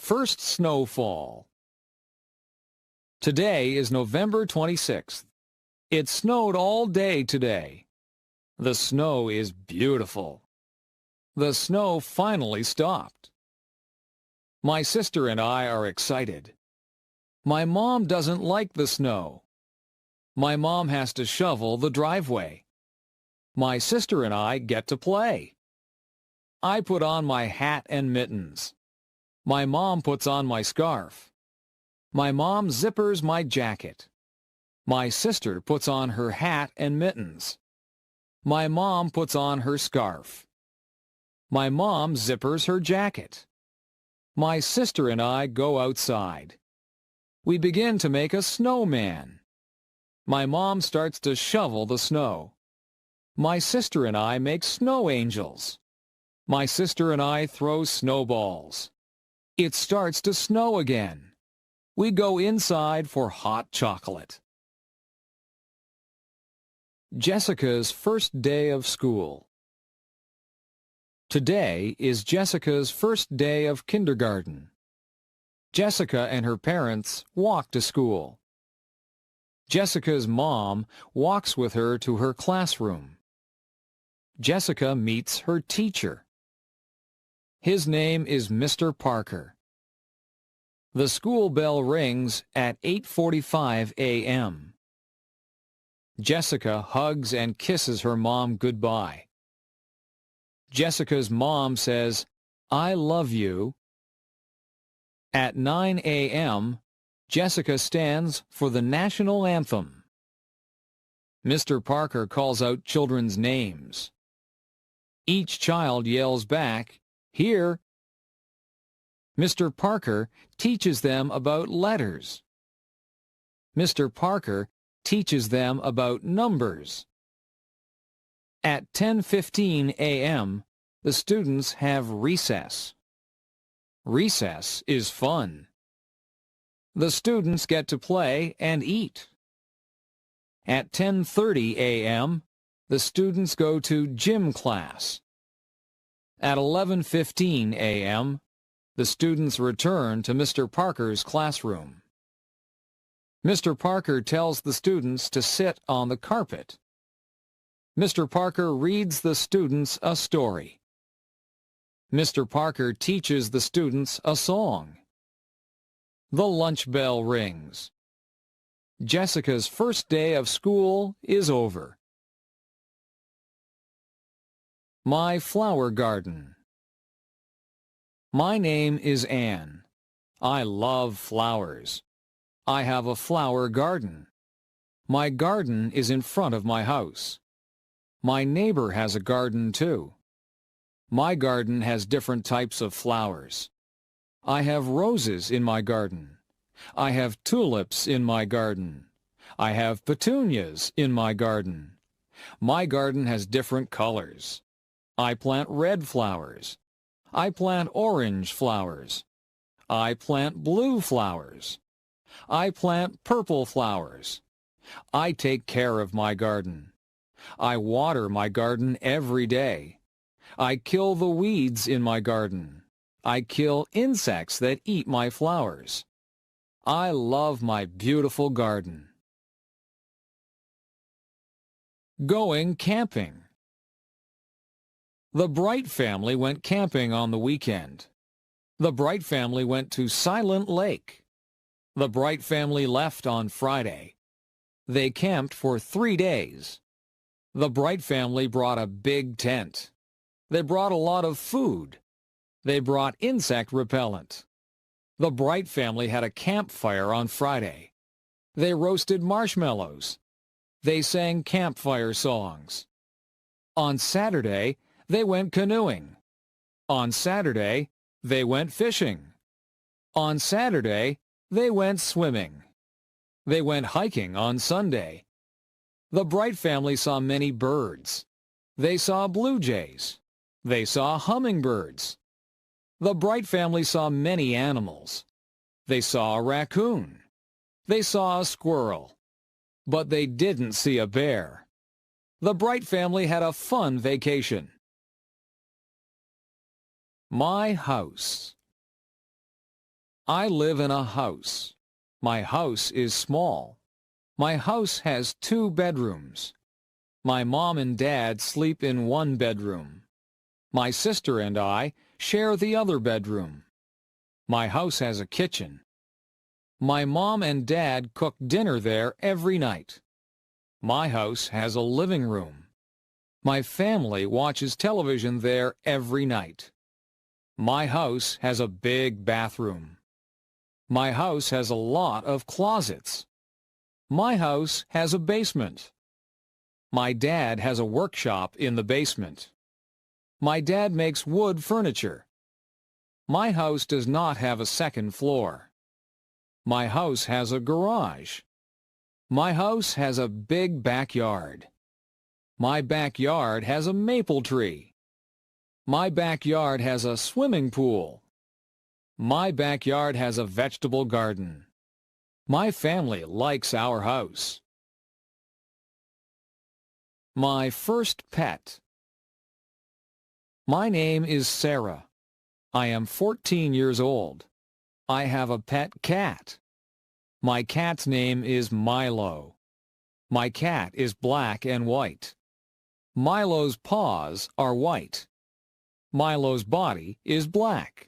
First snowfall. Today is November 26th. It snowed all day today. The snow is beautiful. The snow finally stopped. My sister and I are excited. My mom doesn't like the snow. My mom has to shovel the driveway. My sister and I get to play. I put on my hat and mittens. My mom puts on my scarf. My mom zippers my jacket. My sister puts on her hat and mittens. My mom puts on her scarf. My mom zippers her jacket. My sister and I go outside. We begin to make a snowman. My mom starts to shovel the snow. My sister and I make snow angels. My sister and I throw snowballs. It starts to snow again. We go inside for hot chocolate. Jessica's first day of school. Today is Jessica's first day of kindergarten. Jessica and her parents walk to school. Jessica's mom walks with her to her classroom. Jessica meets her teacher. His name is Mr. Parker. The school bell rings at 8:45 a.m. Jessica hugs and kisses her mom goodbye. Jessica's mom says, "I love you." At 9 a.m., Jessica stands for the national anthem. Mr. Parker calls out children's names. Each child yells back, "Here." Mr. Parker teaches them about letters. Mr. Parker teaches them about numbers. At 10:15 a.m., the students have recess. Recess is fun. The students get to play and eat. At 10:30 a.m., the students go to gym class. At 11:15 a.m., the students return to Mr. Parker's classroom. Mr. Parker tells the students to sit on the carpet. Mr. Parker reads the students a story. Mr. Parker teaches the students a song. The lunch bell rings. Jessica's first day of school is over. My flower garden. My name is Anne. I love flowers. I have a flower garden. My garden is in front of my house. My neighbor has a garden too. My garden has different types of flowers. I have roses in my garden. I have tulips in my garden. I have petunias in my garden. My garden has different colors. I plant red flowers. I plant orange flowers. I plant blue flowers. I plant purple flowers. I take care of my garden. I water my garden every day. I kill the weeds in my garden. I kill insects that eat my flowers. I love my beautiful garden. Going camping. The Bright family went camping on the weekend. The Bright family went to Silent Lake. The Bright family left on Friday. They camped for 3 days. The Bright family brought a big tent. They brought a lot of food. They brought insect repellent. The Bright family had a campfire on Friday. They roasted marshmallows. They sang campfire songs. On Saturday, they went canoeing. On Saturday, they went fishing. On Saturday, they went swimming. They went hiking on Sunday. The Bright family saw many birds. They saw blue jays. They saw hummingbirds. The Bright family saw many animals. They saw a raccoon. They saw a squirrel. But they didn't see a bear. The Bright family had a fun vacation. My house. I live in a house. My house is small. My house has 2 bedrooms. My mom and dad sleep in 1 bedroom. My sister and I share the other bedroom. My house has a kitchen. My mom and dad cook dinner there every night. My house has a living room. My family watches television there every night. My house has a big bathroom. My house has a lot of closets. My house has a basement. My dad has a workshop in the basement. My dad makes wood furniture. My house does not have a second floor. My house has a garage. My house has a big backyard. My backyard has a maple tree. My backyard has a swimming pool. My backyard has a vegetable garden. My family likes our house. My first pet. My name is Sarah. I am 14 years old. I have a pet cat. My cat's name is Milo. My cat is black and white. Milo's paws are white. Milo's body is black.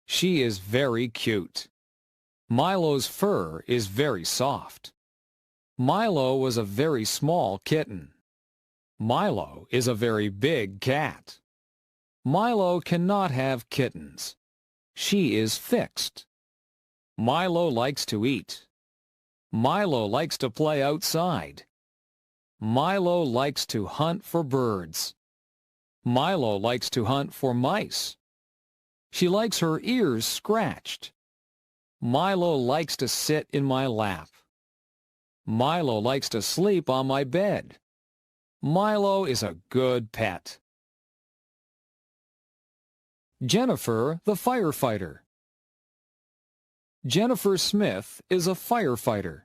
She is very cute. Milo's fur is very soft. Milo was a very small kitten. Milo is a very big cat. Milo cannot have kittens. She is fixed. Milo likes to eat. Milo likes to play outside. Milo likes to hunt for birds. Milo likes to hunt for mice. She likes her ears scratched. Milo likes to sit in my lap. Milo likes to sleep on my bed. Milo is a good pet. Jennifer the firefighter. Jennifer Smith is a firefighter.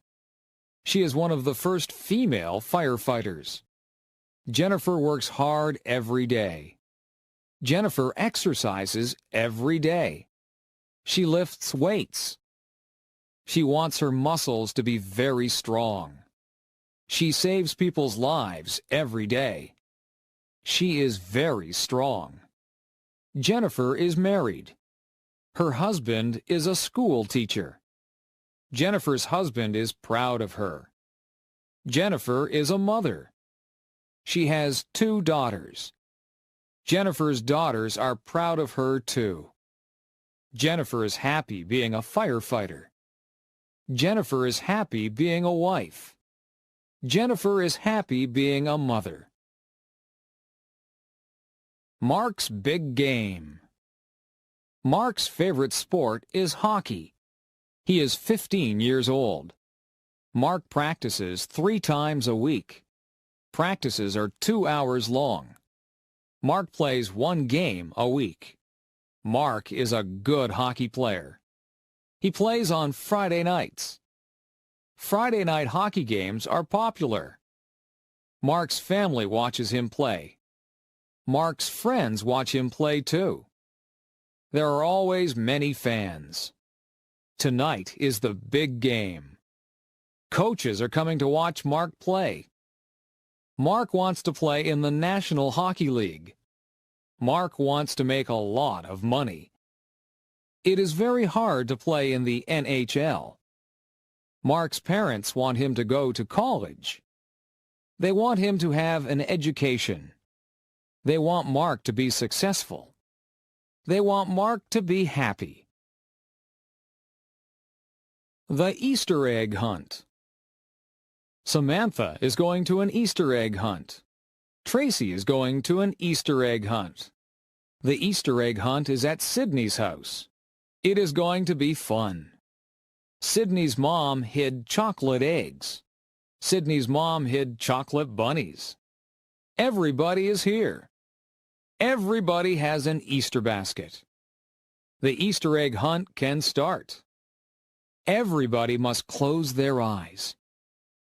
She is one of the first female firefighters. Jennifer works hard every day. Jennifer exercises every day. She lifts weights. She wants her muscles to be very strong. She saves people's lives every day. She is very strong. Jennifer is married. Her husband is a school teacher. Jennifer's husband is proud of her. Jennifer is a mother. She has 2 daughters. Jennifer's daughters are proud of her too. Jennifer is happy being a firefighter. Jennifer is happy being a wife. Jennifer is happy being a mother. Mark's big game. Mark's favorite sport is hockey. He is 15 years old. Mark practices 3 times a week. Practices are 2 hours long. Mark plays 1 game a week. Mark is a good hockey player. He plays on Friday nights. Friday night hockey games are popular. Mark's family watches him play. Mark's friends watch him play too. There are always many fans. Tonight is the big game. Coaches are coming to watch Mark play. Mark wants to play in the National Hockey League. Mark wants to make a lot of money. It is very hard to play in the NHL. Mark's parents want him to go to college. They want him to have an education. They want Mark to be successful. They want Mark to be happy. The Easter Egg Hunt. Samantha is going to an Easter egg hunt. Tracy is going to an Easter egg hunt. The Easter egg hunt is at Sydney's house. It is going to be fun. Sydney's mom hid chocolate eggs. Sydney's mom hid chocolate bunnies. Everybody is here. Everybody has an Easter basket. The Easter egg hunt can start. Everybody must close their eyes.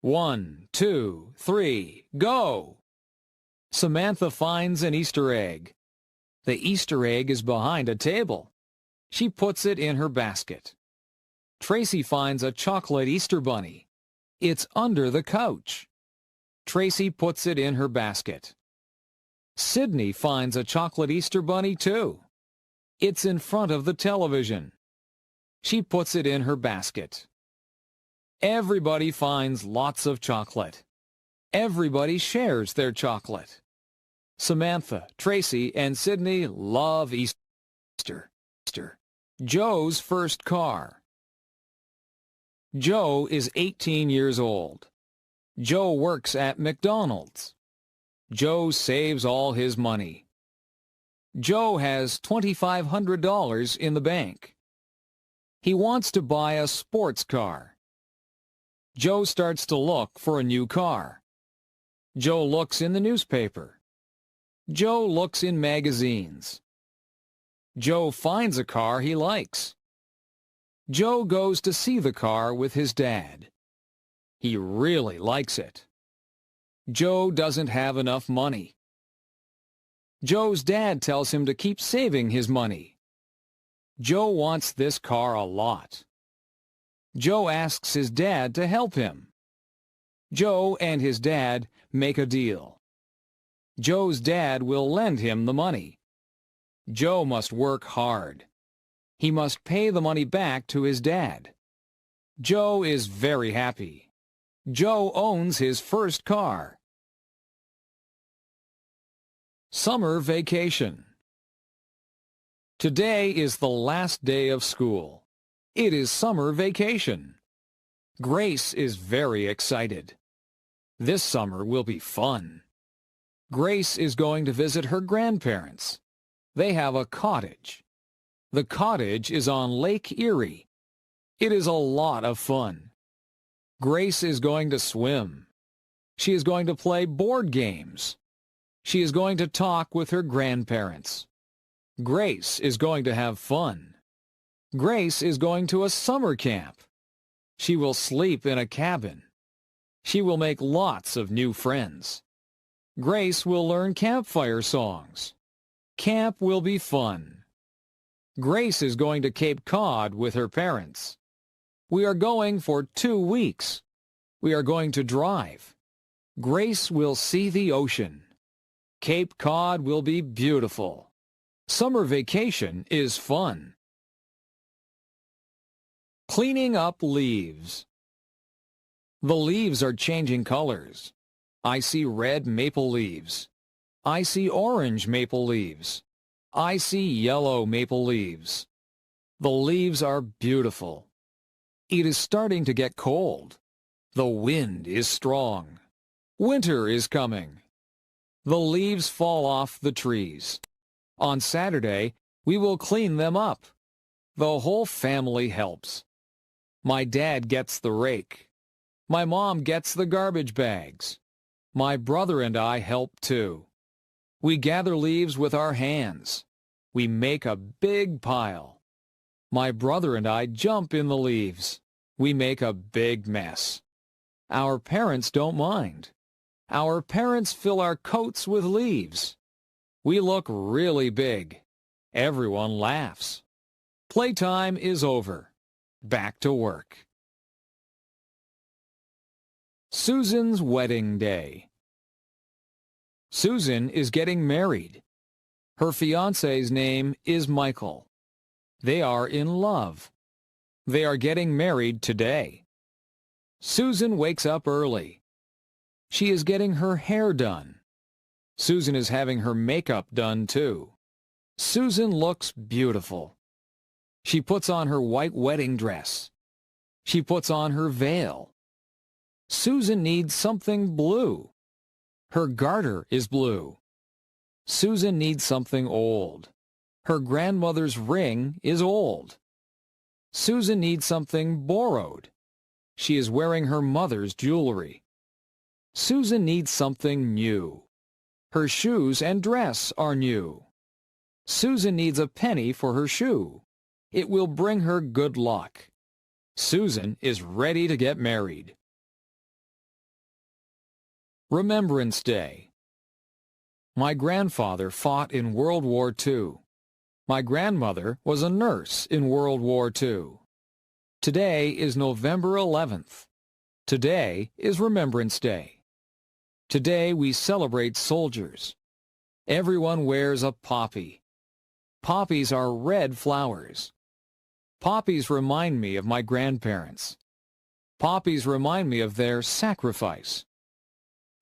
1, 2, 3, go! Samantha finds an Easter egg. The Easter egg is behind a table. She puts it in her basket. Tracy finds a chocolate Easter bunny. It's under the couch. Tracy puts it in her basket. Sydney finds a chocolate Easter bunny too. It's in front of the television. She puts it in her basket. Everybody finds lots of chocolate. Everybody shares their chocolate. Samantha, Tracy, and Sydney love Easter. Joe's first car. Joe is 18 years old. Joe works at McDonald's. Joe saves all his money. Joe has $2,500 in the bank. He wants to buy a sports car. Joe starts to look for a new car. Joe looks in the newspaper. Joe looks in magazines. Joe finds a car he likes. Joe goes to see the car with his dad. He really likes it. Joe doesn't have enough money. Joe's dad tells him to keep saving his money. Joe wants this car a lot. Joe asks his dad to help him. Joe and his dad make a deal. Joe's dad will lend him the money. Joe must work hard. He must pay the money back to his dad. Joe is very happy. Joe owns his first car. Summer vacation. Today is the last day of school. It is summer vacation. Grace is very excited. This summer will be fun. Grace is going to visit her grandparents. They have a cottage. The cottage is on Lake Erie. It is a lot of fun. Grace is going to swim. She is going to play board games. She is going to talk with her grandparents. Grace is going to have fun. Grace is going to a summer camp. She will sleep in a cabin. She will make lots of new friends. Grace will learn campfire songs. Camp will be fun. Grace is going to Cape Cod with her parents. We are going for 2 weeks. We are going to drive. Grace will see the ocean. Cape Cod will be beautiful. Summer vacation is fun. Cleaning up leaves. The leaves are changing colors. I see red maple leaves. I see orange maple leaves. I see yellow maple leaves. The leaves are beautiful. It is starting to get cold. The wind is strong. Winter is coming. The leaves fall off the trees. On Saturday, we will clean them up. The whole family helps. My dad gets the rake. My mom gets the garbage bags. My brother and I help too. We gather leaves with our hands. We make a big pile. My brother and I jump in the leaves. We make a big mess. Our parents don't mind. Our parents fill our coats with leaves. We look really big. Everyone laughs. Playtime is over. Back to work. Susan's wedding day. Susan is getting married. Her fiancé's name is Michael. They are in love. They are getting married today. Susan wakes up early. She is getting her hair done. Susan is having her makeup done too. Susan looks beautiful. She puts on her white wedding dress. She puts on her veil. Susan needs something blue. Her garter is blue. Susan needs something old. Her grandmother's ring is old. Susan needs something borrowed. She is wearing her mother's jewelry. Susan needs something new. Her shoes and dress are new. Susan needs a penny for her shoe. It will bring her good luck. Susan is ready to get married. Remembrance Day. My grandfather fought in World War II. My grandmother was a nurse in World War II. Today is November 11th. Today is Remembrance Day. Today we celebrate soldiers. Everyone wears a poppy. Poppies are red flowers. Poppies remind me of my grandparents. Poppies remind me of their sacrifice.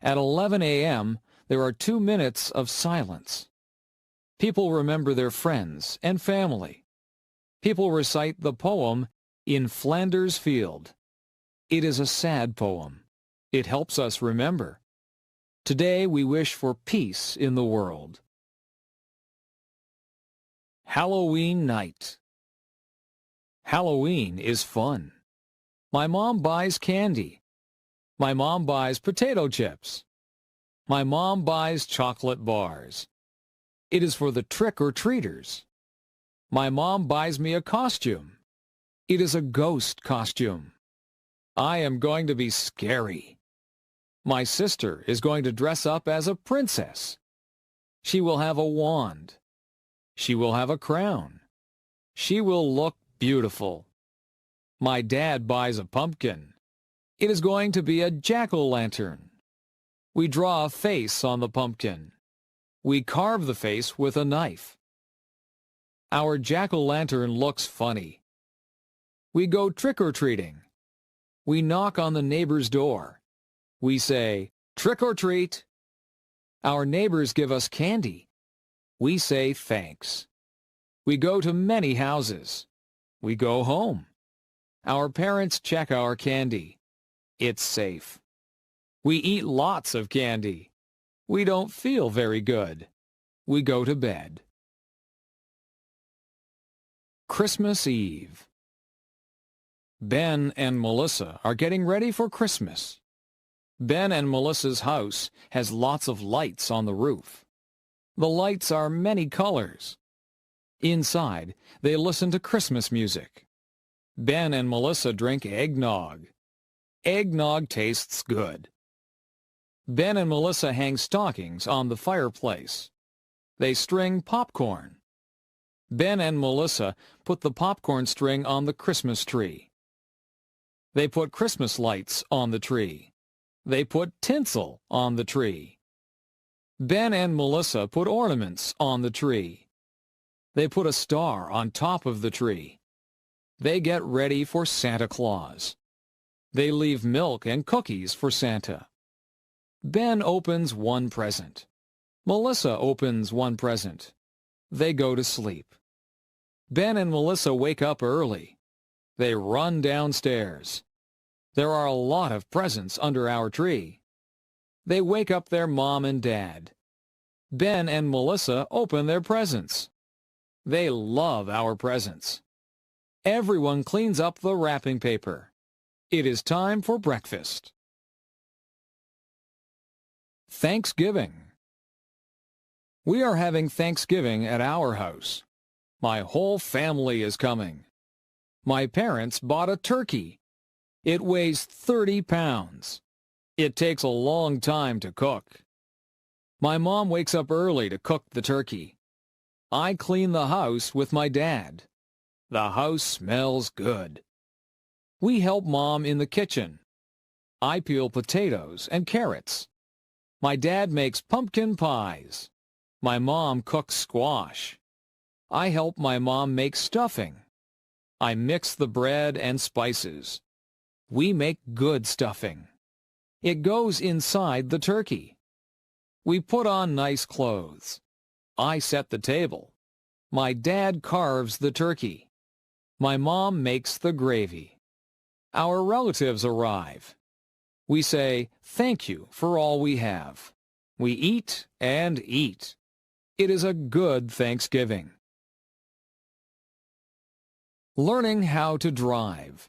At 11 a.m., there are 2 minutes of silence. People remember their friends and family. People recite the poem In Flanders Field. It is a sad poem. It helps us remember. Today we wish for peace in the world. Halloween night. Halloween is fun. My mom buys candy. My mom buys potato chips. My mom buys chocolate bars. It is for the trick-or-treaters. My mom buys me a costume. It is a ghost costume. I am going to be scary. My sister is going to dress up as a princess. She will have a wand. She will have a crown. She will look beautiful. My dad buys a pumpkin. It is going to be a jack-o'-lantern. We draw a face on the pumpkin. We carve the face with a knife. Our jack-o'-lantern looks funny. We go trick-or-treating. We knock on the neighbor's door. We say, "Trick or treat." Our neighbors give us candy. We say thanks. We go to many houses. We go home. Our parents check our candy. It's safe. We eat lots of candy. We don't feel very good. We go to bed. Christmas Eve. Ben and Melissa are getting ready for Christmas. Ben and Melissa's house has lots of lights on the roof. The lights are many colors. Inside, they listen to Christmas music. Ben and Melissa drink eggnog. Eggnog tastes good. Ben and Melissa hang stockings on the fireplace. They string popcorn. Ben and Melissa put the popcorn string on the Christmas tree. They put Christmas lights on the tree. They put tinsel on the tree. Ben and Melissa put ornaments on the tree. They put a star on top of the tree. They get ready for Santa Claus. They leave milk and cookies for Santa. Ben opens one present. Melissa opens one present. They go to sleep. Ben and Melissa wake up early. They run downstairs. There are a lot of presents under our tree. They wake up their mom and dad. Ben and Melissa open their presents. They love our presents. Everyone cleans up the wrapping paper. It is time for breakfast. Thanksgiving. We are having Thanksgiving at our house. My whole family is coming. My parents bought a turkey. It weighs 30 pounds. It takes a long time to cook. My mom wakes up early to cook the turkey. I clean the house with my dad. The house smells good. We help Mom in the kitchen. I peel potatoes and carrots. My dad makes pumpkin pies. My mom cooks squash. I help my mom make stuffing. I mix the bread and spices. We make good stuffing. It goes inside the turkey. We put on nice clothes. I set the table. My dad carves the turkey. My mom makes the gravy. Our relatives arrive. We say thank you for all we have. We eat and eat. It is a good Thanksgiving. Learning how to drive.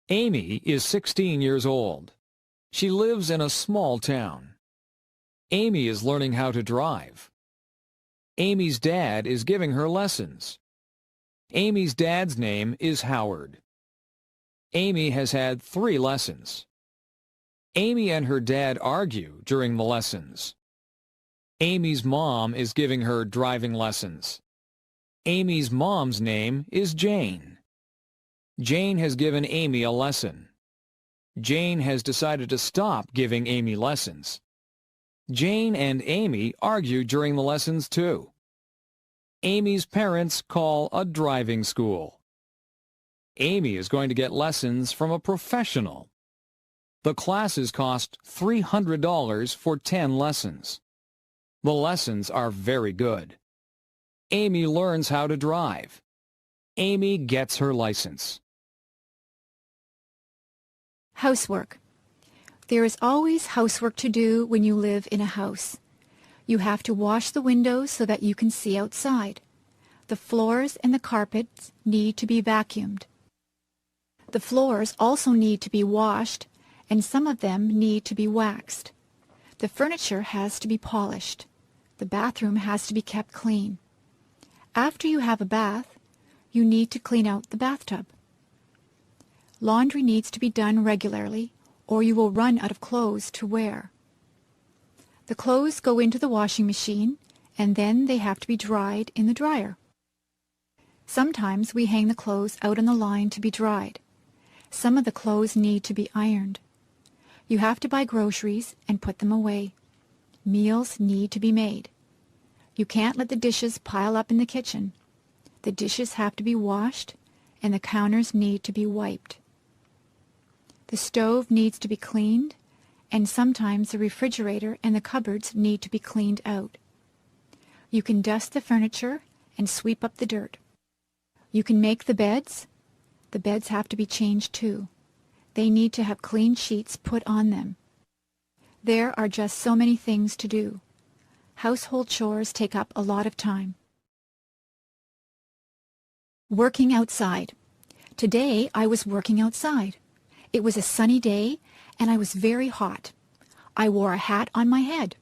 Amy is 16 years old. She lives in a small town. Amy is learning how to drive. Amy's dad is giving her lessons. Amy's dad's name is Howard. Amy has had 3 lessons. Amy and her dad argue during the lessons. Amy's mom is giving her driving lessons. Amy's mom's name is Jane. Jane has given Amy a lesson. Jane has decided to stop giving Amy lessons. Jane and Amy argue during the lessons too. Amy's parents call a driving school. Amy is going to get lessons from a professional. The classes cost $300 for 10 lessons. The lessons are very good. Amy learns how to drive. Amy gets her license. Housework. There is always housework to do when you live in a house. You have to wash the windows so that you can see outside. The floors and the carpets need to be vacuumed. The floors also need to be washed, and some of them need to be waxed. The furniture has to be polished. The bathroom has to be kept clean. After you have a bath, you need to clean out the bathtub. Laundry needs to be done regularly, or you will run out of clothes to wear. The clothes go into the washing machine, and then they have to be dried in the dryer. Sometimes we hang the clothes out on the line to be dried. Some of the clothes need to be ironed. You have to buy groceries and put them away. Meals need to be made. You can't let the dishes pile up in the kitchen. The dishes have to be washed, and the counters need to be wiped. The stove needs to be cleaned, and sometimes the refrigerator and the cupboards need to be cleaned out. You can dust the furniture and sweep up the dirt. You can make the beds. The beds have to be changed too. They need to have clean sheets put on them. There are just so many things to do. Household chores take up a lot of time. Working outside. Today I was working outside. It was a sunny day, and I was very hot. I wore a hat on my head.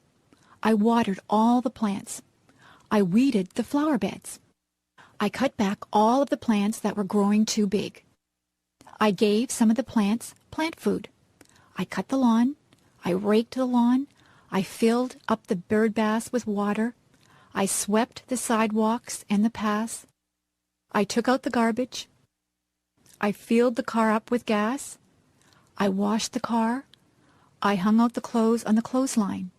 I watered all the plants. I weeded the flower beds. I cut back all of the plants that were growing too big. I gave some of the plants plant food. I cut the lawn. I raked the lawn. I filled up the bird baths with water. I swept the sidewalks and the paths. I took out the garbage. I filled the car up with gas. I washed the car. I hung out the clothes on the clothesline.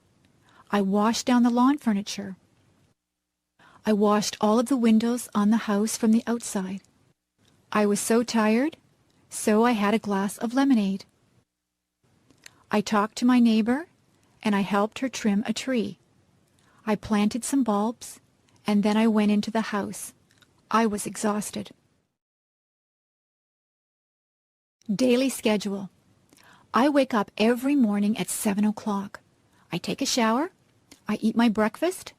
I washed down the lawn furniture. I washed all of the windows on the house from the outside. I was so tired, so I had a glass of lemonade. I talked to my neighbor, and I helped her trim a tree. I planted some bulbs, and then I went into the house. I was exhausted. Daily schedule. I wake up every morning at 7 o'clock. I take a shower. I eat my breakfast.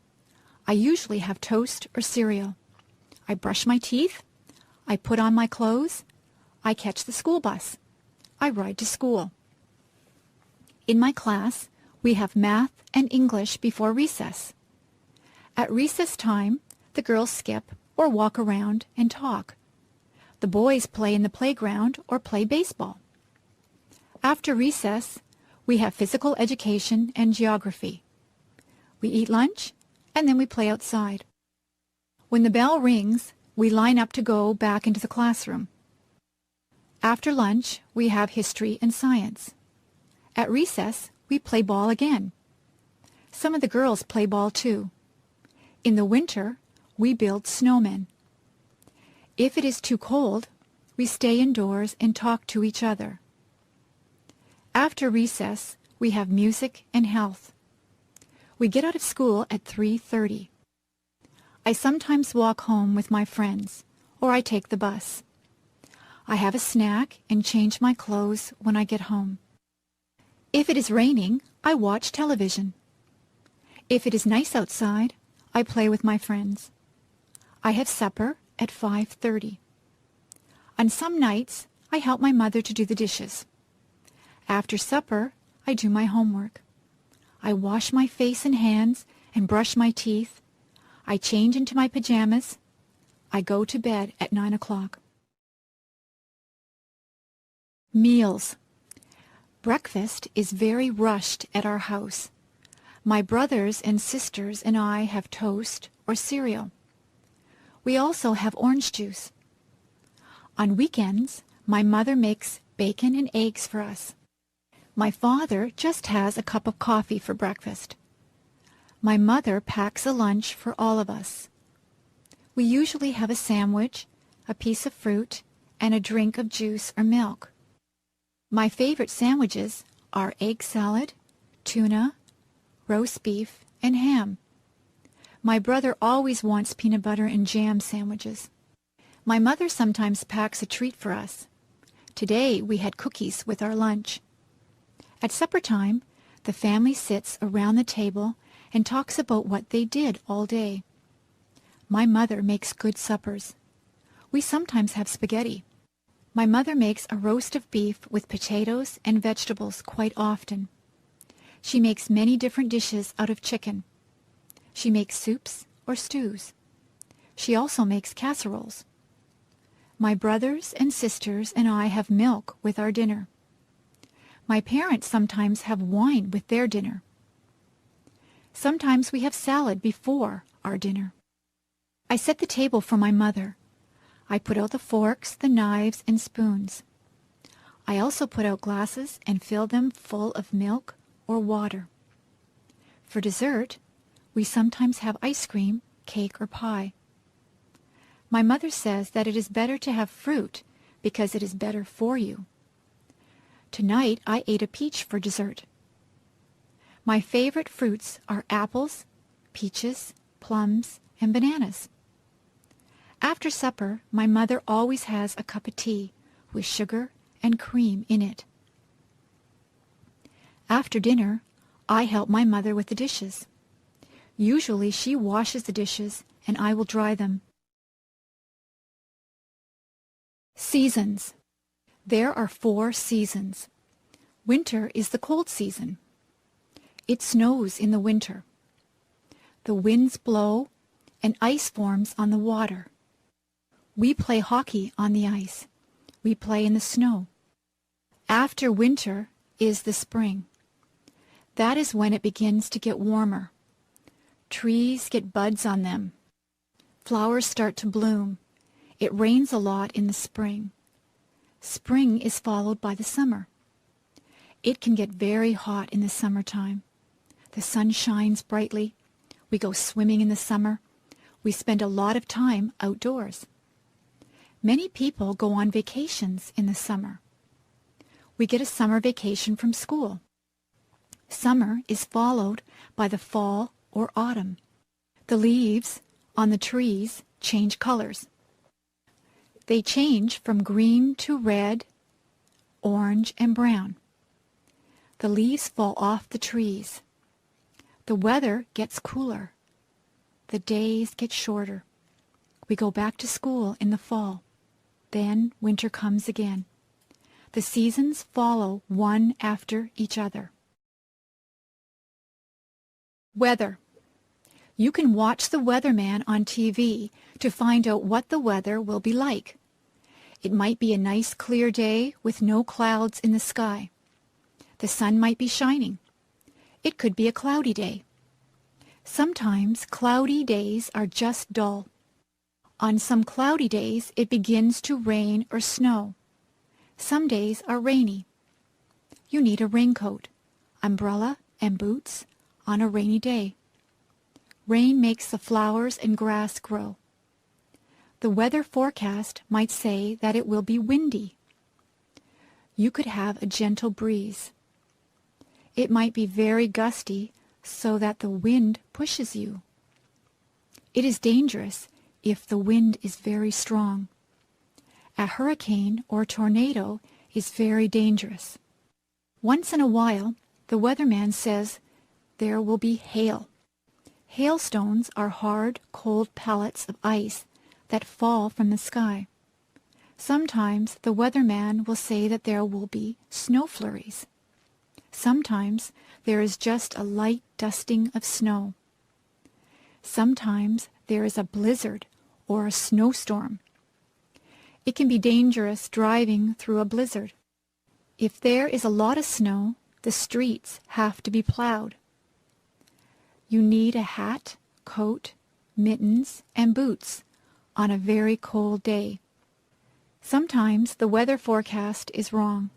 I usually have toast or cereal. I brush my teeth. I put on my clothes. I catch the school bus. I ride to school. In my class, we have math and English before recess. At recess time, the girls skip or walk around and talk. The boys play in the playground or play baseball. After recess, we have physical education and geography. We eat lunch, and then we play outside. When the bell rings, we line up to go back into the classroom. After lunch, we have history and science. At recess, we play ball again. Some of the girls play ball too. In the winter, we build snowmen. If it is too cold, we stay indoors and talk to each other. After recess, we have music and health. We get out of school at 3:30. I sometimes walk home with my friends, or I take the bus. I have a snack and change my clothes when I get home. If it is raining, I watch television. If it is nice outside, I play with my friends. I have supper at 5:30. On some nights, I help my mother to do the dishes. After supper, I do my homework. I wash my face and hands and brush my teeth. I change into my pajamas. I go to bed at 9 o'clock. Meals. Breakfast is very rushed at our house. My brothers and sisters and I have toast or cereal. We also have orange juice. On weekends, my mother makes bacon and eggs for us. My father just has a cup of coffee for breakfast. My mother packs a lunch for all of us. We usually have a sandwich, a piece of fruit, and a drink of juice or milk. My favorite sandwiches are egg salad, tuna, roast beef, and ham. My brother always wants peanut butter and jam sandwiches. My mother sometimes packs a treat for us. Today we had cookies with our lunch. At supper time, the family sits around the table and talks about what they did all day. My mother makes good suppers. We sometimes have spaghetti. My mother makes a roast of beef with potatoes and vegetables quite often. She makes many different dishes out of chicken. She makes soups or stews. She also makes casseroles. My brothers and sisters and I have milk with our dinner. My parents sometimes have wine with their dinner. Sometimes we have salad before our dinner. I set the table for my mother. I put out the forks, the knives, and spoons. I also put out glasses and fill them full of milk or water. For dessert, we sometimes have ice cream, cake, or pie. My mother says that it is better to have fruit because it is better for you. Tonight I ate a peach for dessert. My favorite fruits are apples, peaches, plums, and bananas. After supper, my mother always has a cup of tea with sugar and cream in it. After dinner, I help my mother with the dishes. Usually she washes the dishes and I will dry them. Seasons. There are 4 seasons. Winter is the cold season. It snows in the winter. The winds blow and ice forms on the water. We play hockey on the ice. We play in the snow. After winter is the spring. That is when it begins to get warmer. Trees get buds on them. Flowers start to bloom. It rains a lot in the spring. Spring is followed by the summer. It can get very hot in the summertime. The sun shines brightly. We go swimming in the summer. We spend a lot of time outdoors. Many people go on vacations in the summer. We get a summer vacation from school. Summer is followed by the fall or autumn. The leaves on the trees change colors. They change from green to red, orange, and brown. The leaves fall off the trees. The weather gets cooler. The days get shorter. We go back to school in the fall. Then winter comes again. The seasons follow one after each other. Weather. You can watch the weatherman on TV to find out what the weather will be like. It might be a nice clear day with no clouds in the sky. The sun might be shining. It could be a cloudy day. Sometimes cloudy days are just dull. On some cloudy days, it begins to rain or snow. Some days are rainy. You need a raincoat, umbrella, and boots on a rainy day. Rain makes the flowers and grass grow. The weather forecast might say that it will be windy. You could have a gentle breeze. It might be very gusty so that the wind pushes you. It is dangerous if the wind is very strong. A hurricane or tornado is very dangerous. Once in a while, the weatherman says there will be hail. Hailstones are hard, cold pellets of ice that fall from the sky. Sometimes the weatherman will say that there will be snow flurries. Sometimes there is just a light dusting of snow. Sometimes there is a blizzard or a snowstorm. It can be dangerous driving through a blizzard. If there is a lot of snow, the streets have to be plowed. You need a hat, coat, mittens, and boots on a very cold day. Sometimes the weather forecast is wrong.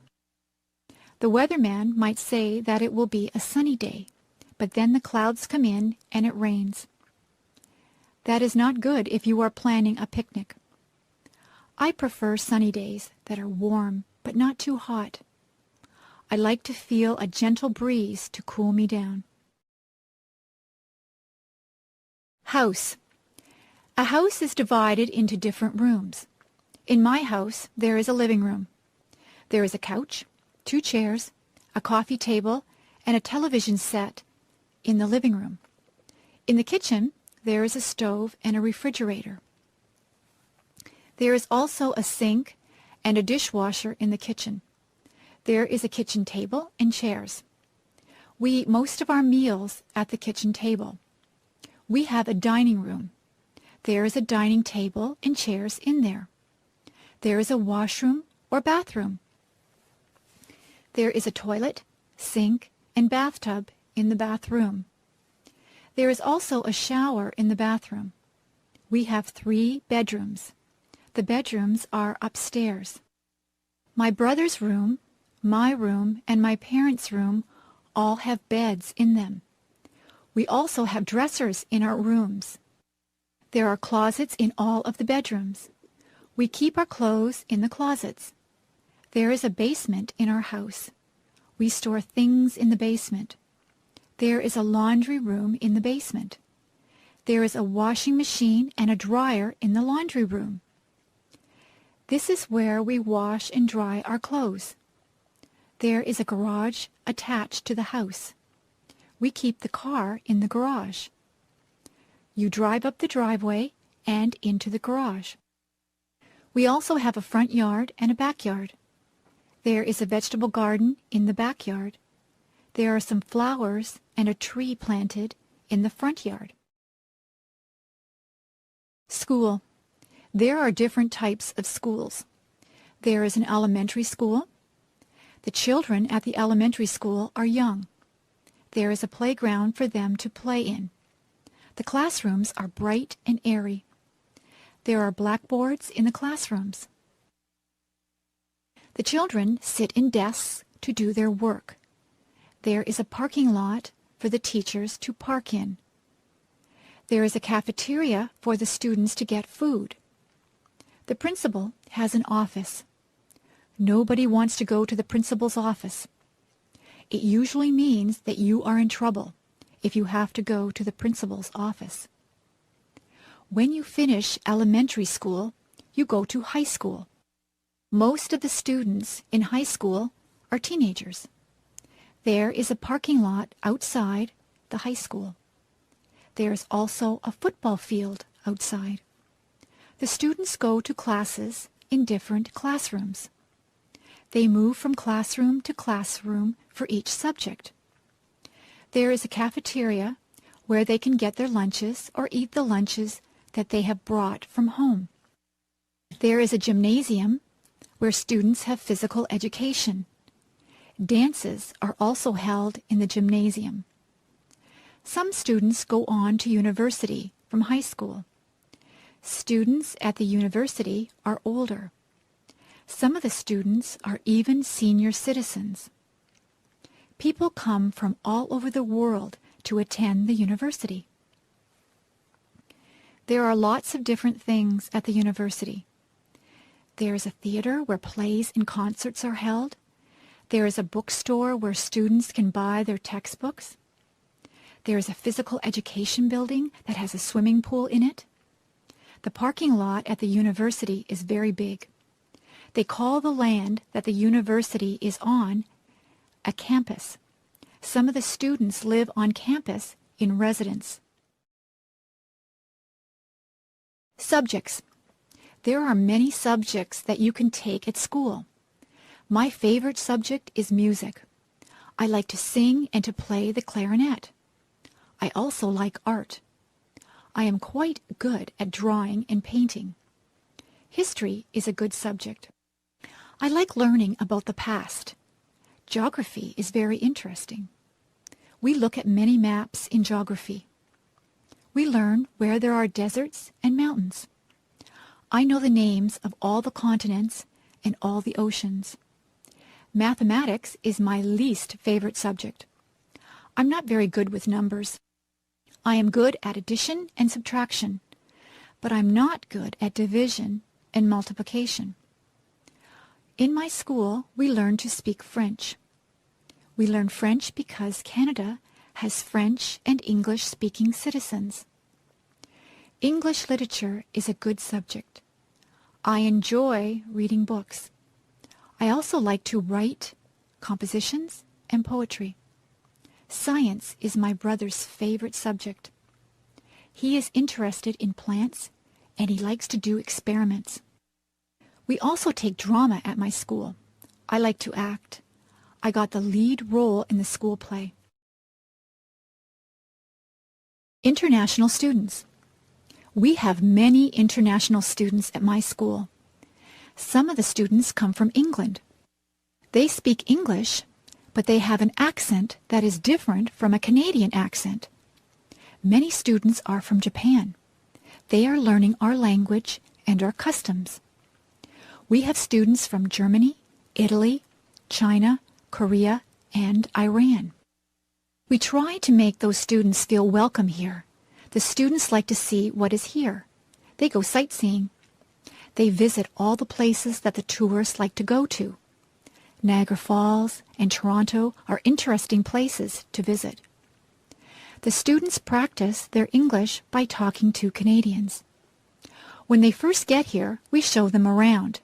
The weatherman might say that it will be a sunny day, but then the clouds come in and it rains. That is not good if you are planning a picnic. I prefer sunny days that are warm but not too hot. I like to feel a gentle breeze to cool me down. House. A house is divided into different rooms. In my house, there is a living room. There is a couch, 2 chairs, a coffee table, and a television set in the living room. In the kitchen, there is a stove and a refrigerator. There is also a sink and a dishwasher in the kitchen. There is a kitchen table and chairs. We eat most of our meals at the kitchen table. We have a dining room. There is a dining table and chairs in there. There is a washroom or bathroom. There is a toilet, sink, and bathtub in the bathroom. There is also a shower in the bathroom. We have 3 bedrooms. The bedrooms are upstairs. My brother's room, my room, and my parents' room all have beds in them. We also have dressers in our rooms. There are closets in all of the bedrooms. We keep our clothes in the closets. There is a basement in our house. We store things in the basement. There is a laundry room in the basement. There is a washing machine and a dryer in the laundry room. This is where we wash and dry our clothes. There is a garage attached to the house. We keep the car in the garage. You drive up the driveway and into the garage. We also have a front yard and a backyard. There is a vegetable garden in the backyard. There are some flowers and a tree planted in the front yard. School. There are different types of schools. There is an elementary school. The children at the elementary school are young. There is a playground for them to play in. The classrooms are bright and airy. There are blackboards in the classrooms. The children sit in desks to do their work. There is a parking lot for the teachers to park in. There is a cafeteria for the students to get food. The principal has an office. Nobody wants to go to the principal's office. It usually means that you are in trouble if you have to go to the principal's office. When you finish elementary school, you go to high school. Most of the students in high school are teenagers. There is a parking lot outside the high school. There is also a football field outside. The students go to classes in different classrooms. They move from classroom to classroom for each subject. There is a cafeteria where they can get their lunches or eat the lunches that they have brought from home. There is a gymnasium where students have physical education. Dances are also held in the gymnasium. Some students go on to university from high school. Students at the university are older. Some of the students are even senior citizens. People come from all over the world to attend the university. There are lots of different things at the university. There is a theater where plays and concerts are held. There is a bookstore where students can buy their textbooks. There is a physical education building that has a swimming pool in it. The parking lot at the university is very big. They call the land that the university is on a campus. Some of the students live on campus in residence. Subjects. There are many subjects that you can take at school. My favorite subject is music. I like to sing and to play the clarinet. I also like art. I am quite good at drawing and painting. History is a good subject. I like learning about the past. Geography is very interesting. We look at many maps in geography. We learn where there are deserts and mountains. I know the names of all the continents and all the oceans. Mathematics is my least favorite subject. I'm not very good with numbers. I am good at addition and subtraction, but I'm not good at division and multiplication. In my school, we learn to speak French. We learn French because Canada has French and English-speaking citizens. English literature is a good subject. I enjoy reading books. I also like to write compositions and poetry. Science is my brother's favorite subject. He is interested in plants and he likes to do experiments. We also take drama at my school. I like to act. I got the lead role in the school play. International students. We have many international students at my school. Some of the students come from England. They speak English, but they have an accent that is different from a Canadian accent. Many students are from Japan. They are learning our language and our customs. We have students from Germany, Italy, China, Korea, and Iran. We try to make those students feel welcome here. The students like to see what is here. They go sightseeing. They visit all the places that the tourists like to go to. Niagara Falls and Toronto are interesting places to visit. The students practice their English by talking to Canadians. When they first get here, we show them around.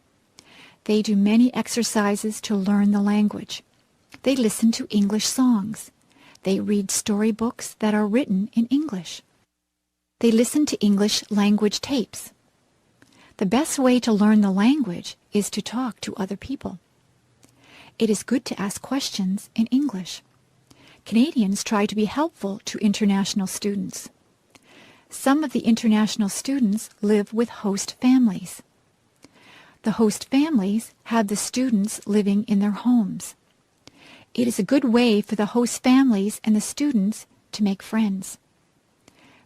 They do many exercises to learn the language. They listen to English songs. They read storybooks that are written in English. They listen to English language tapes. The best way to learn the language is to talk to other people. It is good to ask questions in English. Canadians try to be helpful to international students. Some of the international students live with host families. The host families have the students living in their homes. It is a good way for the host families and the students to make friends.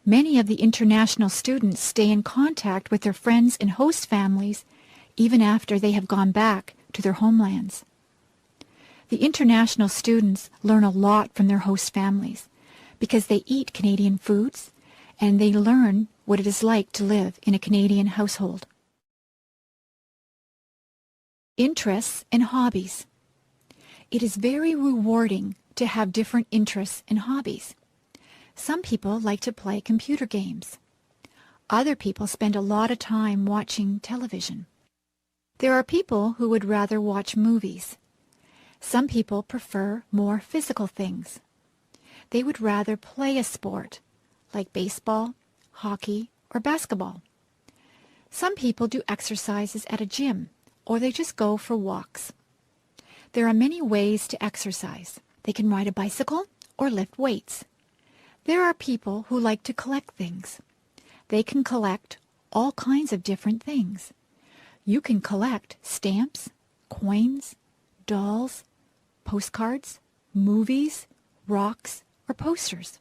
Many of the international students stay in contact with their friends and host families even after they have gone back to their homelands. The international students learn a lot from their host families because they eat Canadian foods and they learn what it is like to live in a Canadian household. Interests and hobbies. It is very rewarding to have different interests and hobbies. Some people like to play computer games. Other people spend a lot of time watching television. There are people who would rather watch movies. Some people prefer more physical things. They would rather play a sport, like baseball, hockey, or basketball. Some people do exercises at a gym, or they just go for walks. There are many ways to exercise. They can ride a bicycle or lift weights. There are people who like to collect things. They can collect all kinds of different things. You can collect stamps, coins, dolls, postcards, movies, rocks, or posters.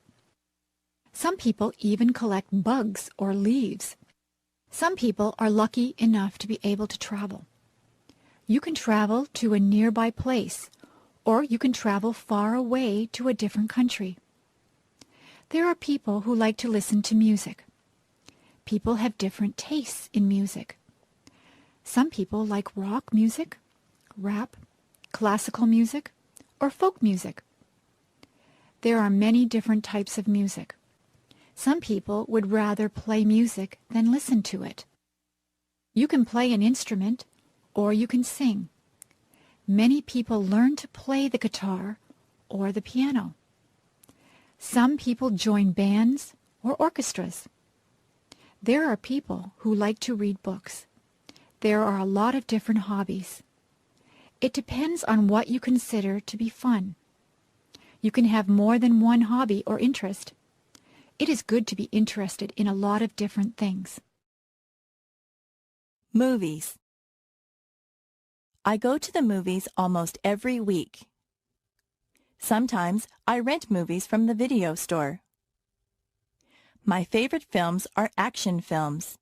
Some people even collect bugs or leaves. Some people are lucky enough to be able to travel. You can travel to a nearby place, or you can travel far away to a different country. There are people who like to listen to music. People have different tastes in music. Some people like rock music, rap, classical music, or folk music. There are many different types of music. Some people would rather play music than listen to it. You can play an instrument, or you can sing. Many people learn to play the guitar or the piano. Some people join bands or orchestras. There are people who like to read books. There are a lot of different hobbies. It depends on what you consider to be fun. You can have more than one hobby or interest. It is good to be interested in a lot of different things. Movies. I go to the movies almost every week. Sometimes I rent movies from the video store. My favorite films are action films.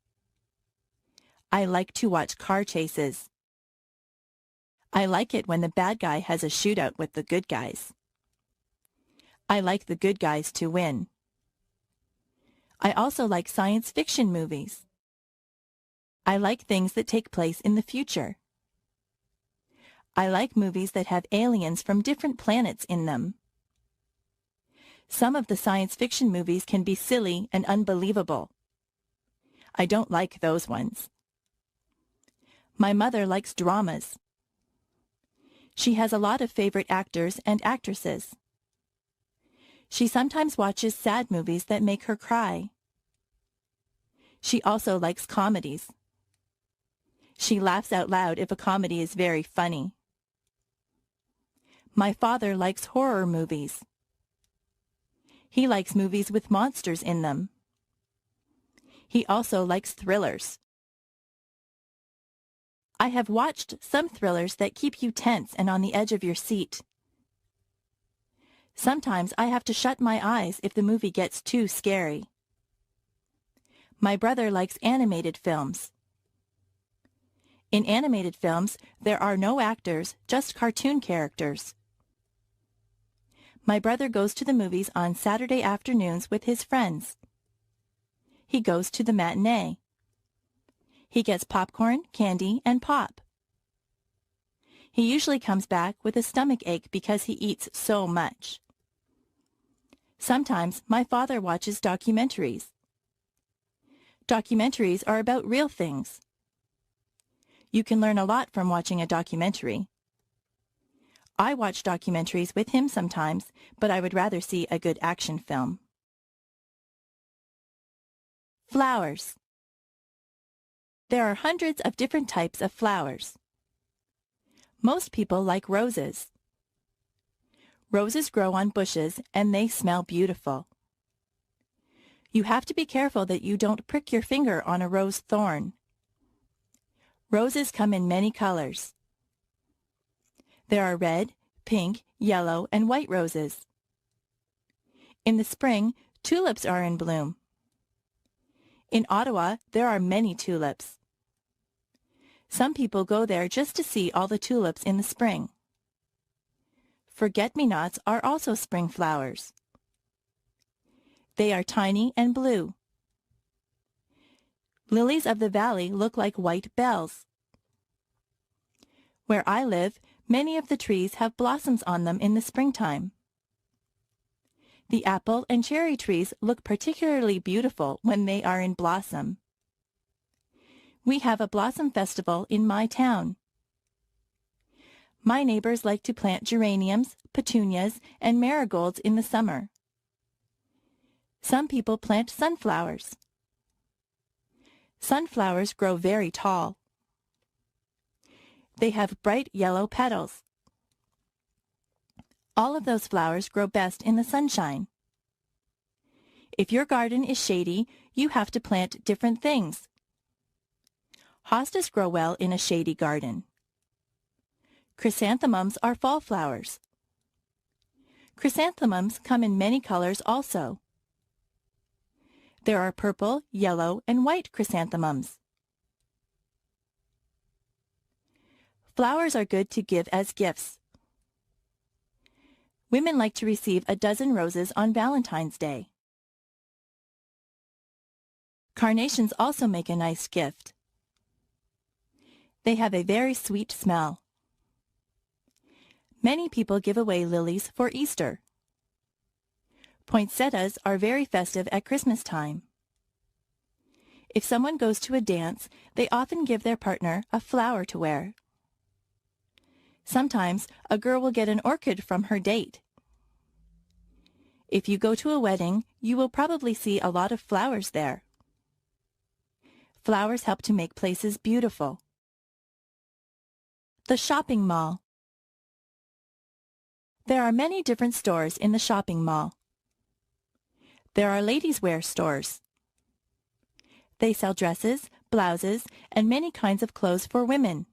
I like to watch car chases. I like it when the bad guy has a shootout with the good guys. I like the good guys to win. I also like science fiction movies. I like things that take place in the future. I like movies that have aliens from different planets in them. Some of the science fiction movies can be silly and unbelievable. I don't like those ones. My mother likes dramas. She has a lot of favorite actors and actresses. She sometimes watches sad movies that make her cry. She also likes comedies. She laughs out loud if a comedy is very funny. My father likes horror movies. He likes movies with monsters in them. He also likes thrillers. I have watched some thrillers that keep you tense and on the edge of your seat. Sometimes I have to shut my eyes if the movie gets too scary. My brother likes animated films. In animated films, there are no actors, just cartoon characters. My brother goes to the movies on Saturday afternoons with his friends. He goes to the matinee. He gets popcorn, candy, and pop. He usually comes back with a stomach ache because he eats so much. Sometimes my father watches documentaries. Documentaries are about real things. You can learn a lot from watching a documentary. I watch documentaries with him sometimes, but I would rather see a good action film. Flowers. There are hundreds of different types of flowers. Most people like roses. Roses grow on bushes and they smell beautiful. You have to be careful that you don't prick your finger on a rose thorn. Roses come in many colors. There are red, pink, yellow, and white roses. In the spring, tulips are in bloom. In Ottawa, there are many tulips. Some people go there just to see all the tulips in the spring. Forget-me-nots are also spring flowers. They are tiny and blue. Lilies of the valley look like white bells. Where I live, many of the trees have blossoms on them in the springtime. The apple and cherry trees look particularly beautiful when they are in blossom. We have a blossom festival in my town. My neighbors like to plant geraniums, petunias, and marigolds in the summer. Some people plant sunflowers. Sunflowers grow very tall. They have bright yellow petals. All of those flowers grow best in the sunshine. If your garden is shady, you have to plant different things. Hostas grow well in a shady garden. Chrysanthemums are fall flowers. Chrysanthemums come in many colors also. There are purple, yellow, and white chrysanthemums. Flowers are good to give as gifts. Women like to receive a dozen roses on Valentine's Day. Carnations also make a nice gift. They have a very sweet smell. Many people give away lilies for Easter. Poinsettias are very festive at Christmas time. If someone goes to a dance, they often give their partner a flower to wear. Sometimes a girl will get an orchid from her date. If you go to a wedding, you will probably see a lot of flowers there. Flowers help to make places beautiful. The shopping mall. There are many different stores in the shopping mall. There are ladies' wear stores. They sell dresses, blouses, and many kinds of clothes for women.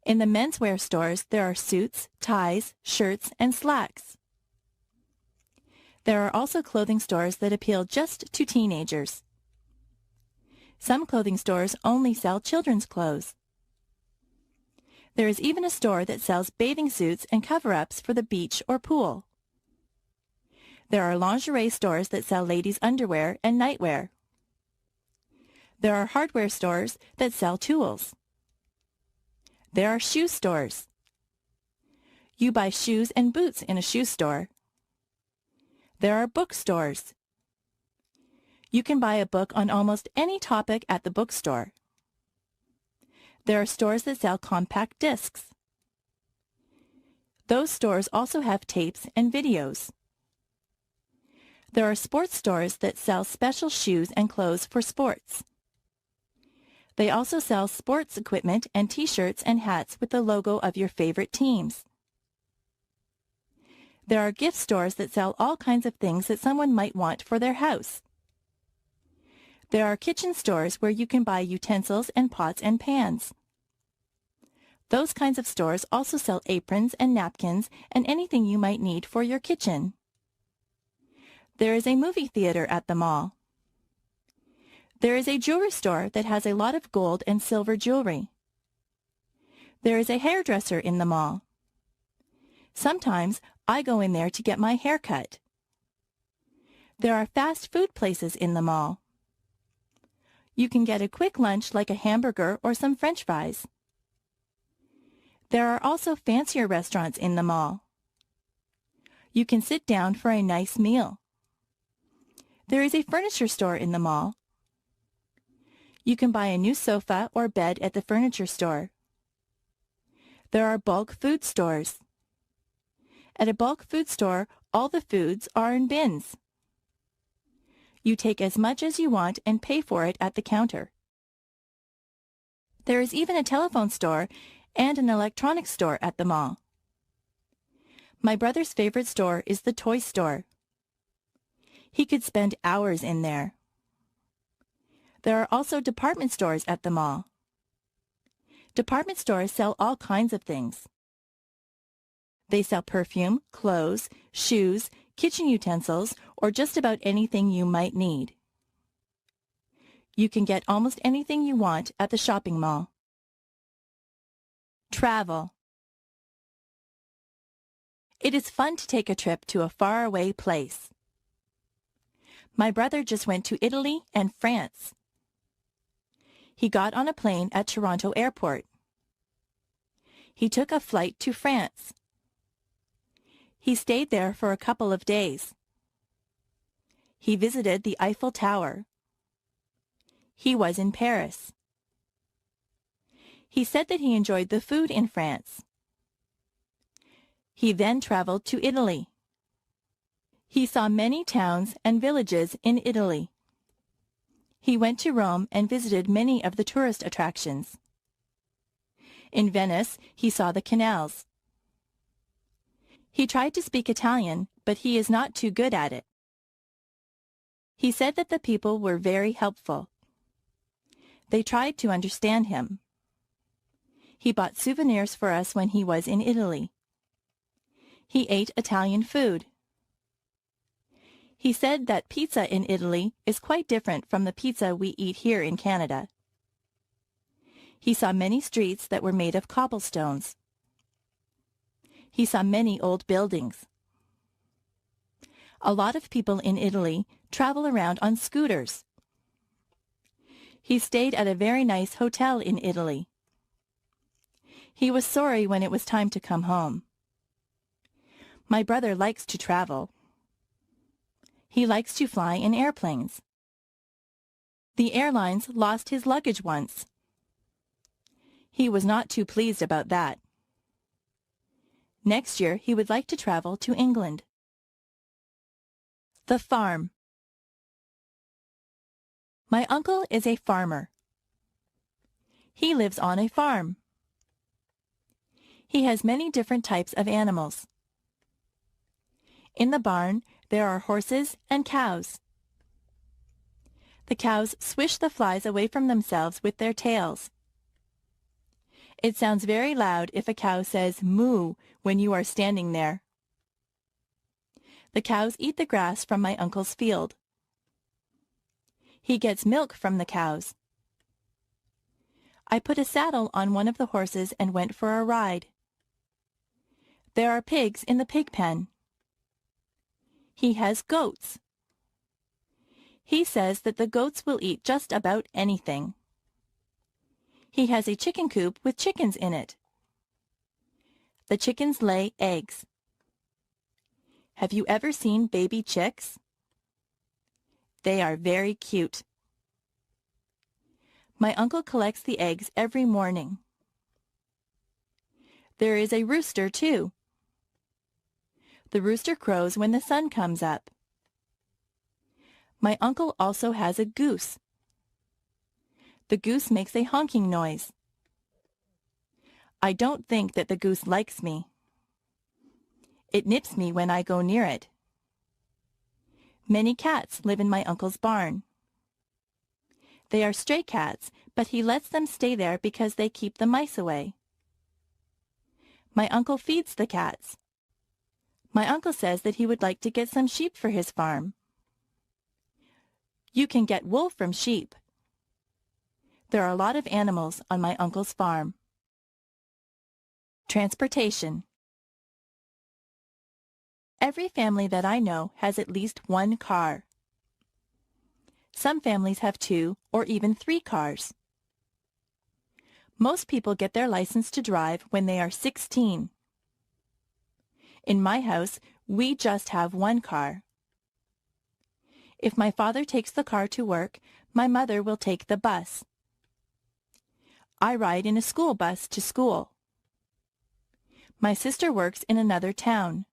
In the menswear stores, there are suits, ties, shirts, and slacks. There are also clothing stores that appeal just to teenagers. Some clothing stores only sell children's clothes. There is even a store that sells bathing suits and cover-ups for the beach or pool. There are lingerie stores that sell ladies' underwear and nightwear. There are hardware stores that sell tools. There are shoe stores. You buy shoes and boots in a shoe store. There are bookstores. You can buy a book on almost any topic at the bookstore. There are stores that sell compact discs. Those stores also have tapes and videos. There are sports stores that sell special shoes and clothes for sports. They also sell sports equipment and t-shirts and hats with the logo of your favorite teams. There are gift stores that sell all kinds of things that someone might want for their house. There are kitchen stores where you can buy utensils and pots and pans. Those kinds of stores also sell aprons and napkins and anything you might need for your kitchen. There is a movie theater at the mall. There is a jewelry store that has a lot of gold and silver jewelry. There is a hairdresser in the mall. Sometimes I go in there to get my hair cut. There are fast food places in the mall. You can get a quick lunch like a hamburger or some French fries. There are also fancier restaurants in the mall. You can sit down for a nice meal. There is a furniture store in the mall. You can buy a new sofa or bed at the furniture store. There are bulk food stores. At a bulk food store, all the foods are in bins. You take as much as you want and pay for it at the counter. There is even a telephone store and an electronics store at the mall. My brother's favorite store is the toy store. He could spend hours in there. There are also department stores at the mall. Department stores sell all kinds of things. They sell perfume, clothes, shoes, kitchen utensils, or just about anything you might need. You can get almost anything you want at the shopping mall. Travel. It is fun to take a trip to a faraway place. My brother just went to Italy and France. He got on a plane at Toronto Airport. He took a flight to France. He stayed there for a couple of days. He visited the Eiffel Tower. He was in Paris. He said that he enjoyed the food in France. He then traveled to Italy. He saw many towns and villages in Italy. He went to Rome and visited many of the tourist attractions. In Venice, he saw the canals. He tried to speak Italian, but he is not too good at it. He said that the people were very helpful. They tried to understand him. He bought souvenirs for us when he was in Italy. He ate Italian food. He said that pizza in Italy is quite different from the pizza we eat here in Canada. He saw many streets that were made of cobblestones. He saw many old buildings. A lot of people in Italy travel around on scooters. He stayed at a very nice hotel in Italy. He was sorry when it was time to come home. My brother likes to travel. He likes to fly in airplanes. The airlines lost his luggage once. He was not too pleased about that. Next year, he would like to travel to England. The farm. My uncle is a farmer. He lives on a farm. He has many different types of animals. In the barn, there are horses and cows. The cows swish the flies away from themselves with their tails. It sounds very loud if a cow says moo when you are standing there. The cows eat the grass from my uncle's field. He gets milk from the cows. I put a saddle on one of the horses and went for a ride. There are pigs in the pig pen. He has goats. He says that the goats will eat just about anything. He has a chicken coop with chickens in it. The chickens lay eggs. Have you ever seen baby chicks? They are very cute. My uncle collects the eggs every morning. There is a rooster, too. The rooster crows when the sun comes up. My uncle also has a goose. The goose makes a honking noise. I don't think that the goose likes me. It nips me when I go near it. Many cats live in my uncle's barn. They are stray cats, but he lets them stay there because they keep the mice away. My uncle feeds the cats. My uncle says that he would like to get some sheep for his farm. You can get wool from sheep. There are a lot of animals on my uncle's farm. Transportation. Every family that I know has at least one car. Some families have 2 or even 3 cars. Most people get their license to drive when they are 16. In my house, we just have one car. If my father takes the car to work, my mother will take the bus. I ride in a school bus to school. My sister works in another town.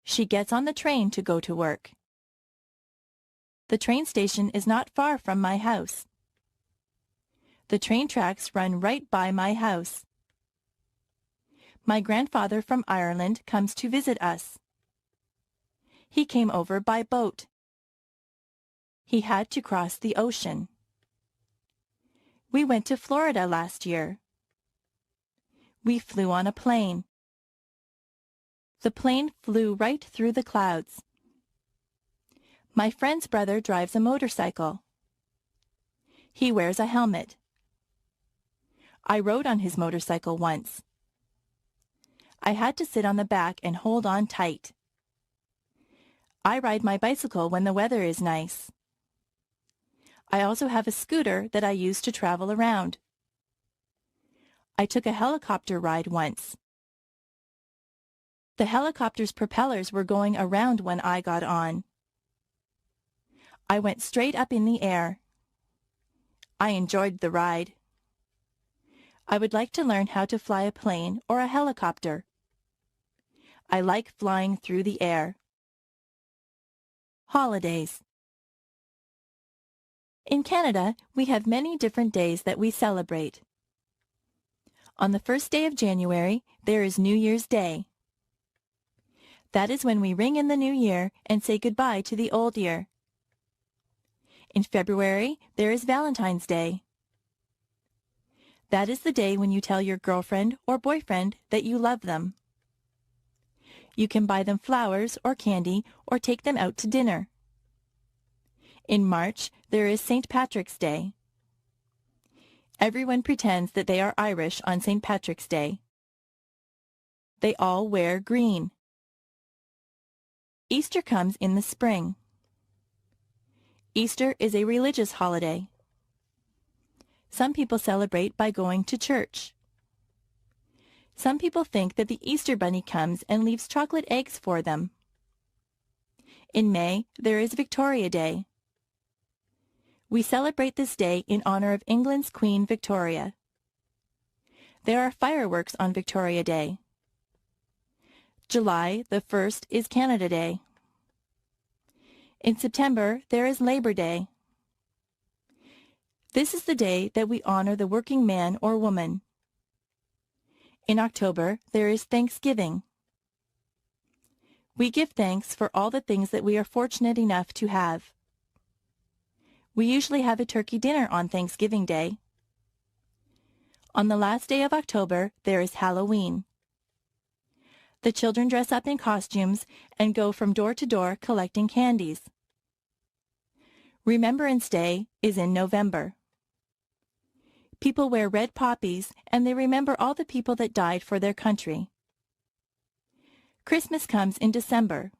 She gets on the train to go to work. The train station is not far from my house. The train tracks run right by my house. My grandfather from Ireland comes to visit us. He came over by boat. He had to cross the ocean. We went to Florida last year. We flew on a plane. The plane flew right through the clouds. My friend's brother drives a motorcycle. He wears a helmet. I rode on his motorcycle once. I had to sit on the back and hold on tight. I ride my bicycle when the weather is nice. I also have a scooter that I use to travel around. I took a helicopter ride once. The helicopter's propellers were going around when I got on. I went straight up in the air. I enjoyed the ride. I would like to learn how to fly a plane or a helicopter. I like flying through the air. Holidays. In Canada, we have many different days that we celebrate. On the first day of January, there is New Year's Day. That is when we ring in the new year and say goodbye to the old year. In February, there is Valentine's Day. That is the day when you tell your girlfriend or boyfriend that you love them. You can buy them flowers or candy or take them out to dinner. In March, there is St. Patrick's Day. Everyone pretends that they are Irish on St. Patrick's Day. They all wear green. Easter comes in the spring. Easter is a religious holiday. Some people celebrate by going to church. Some people think that the Easter Bunny comes and leaves chocolate eggs for them. In May, there is Victoria Day. We celebrate this day in honor of England's Queen Victoria. There are fireworks on Victoria Day. July the 1st is Canada Day. In September, there is Labor Day. This is the day that we honor the working man or woman. In October, there is Thanksgiving. We give thanks for all the things that we are fortunate enough to have. We usually have a turkey dinner on Thanksgiving Day. On the last day of October, there is Halloween. The children dress up in costumes and go from door to door collecting candies. Remembrance Day is in November. People wear red poppies, and they remember all the people that died for their country. Christmas comes in December.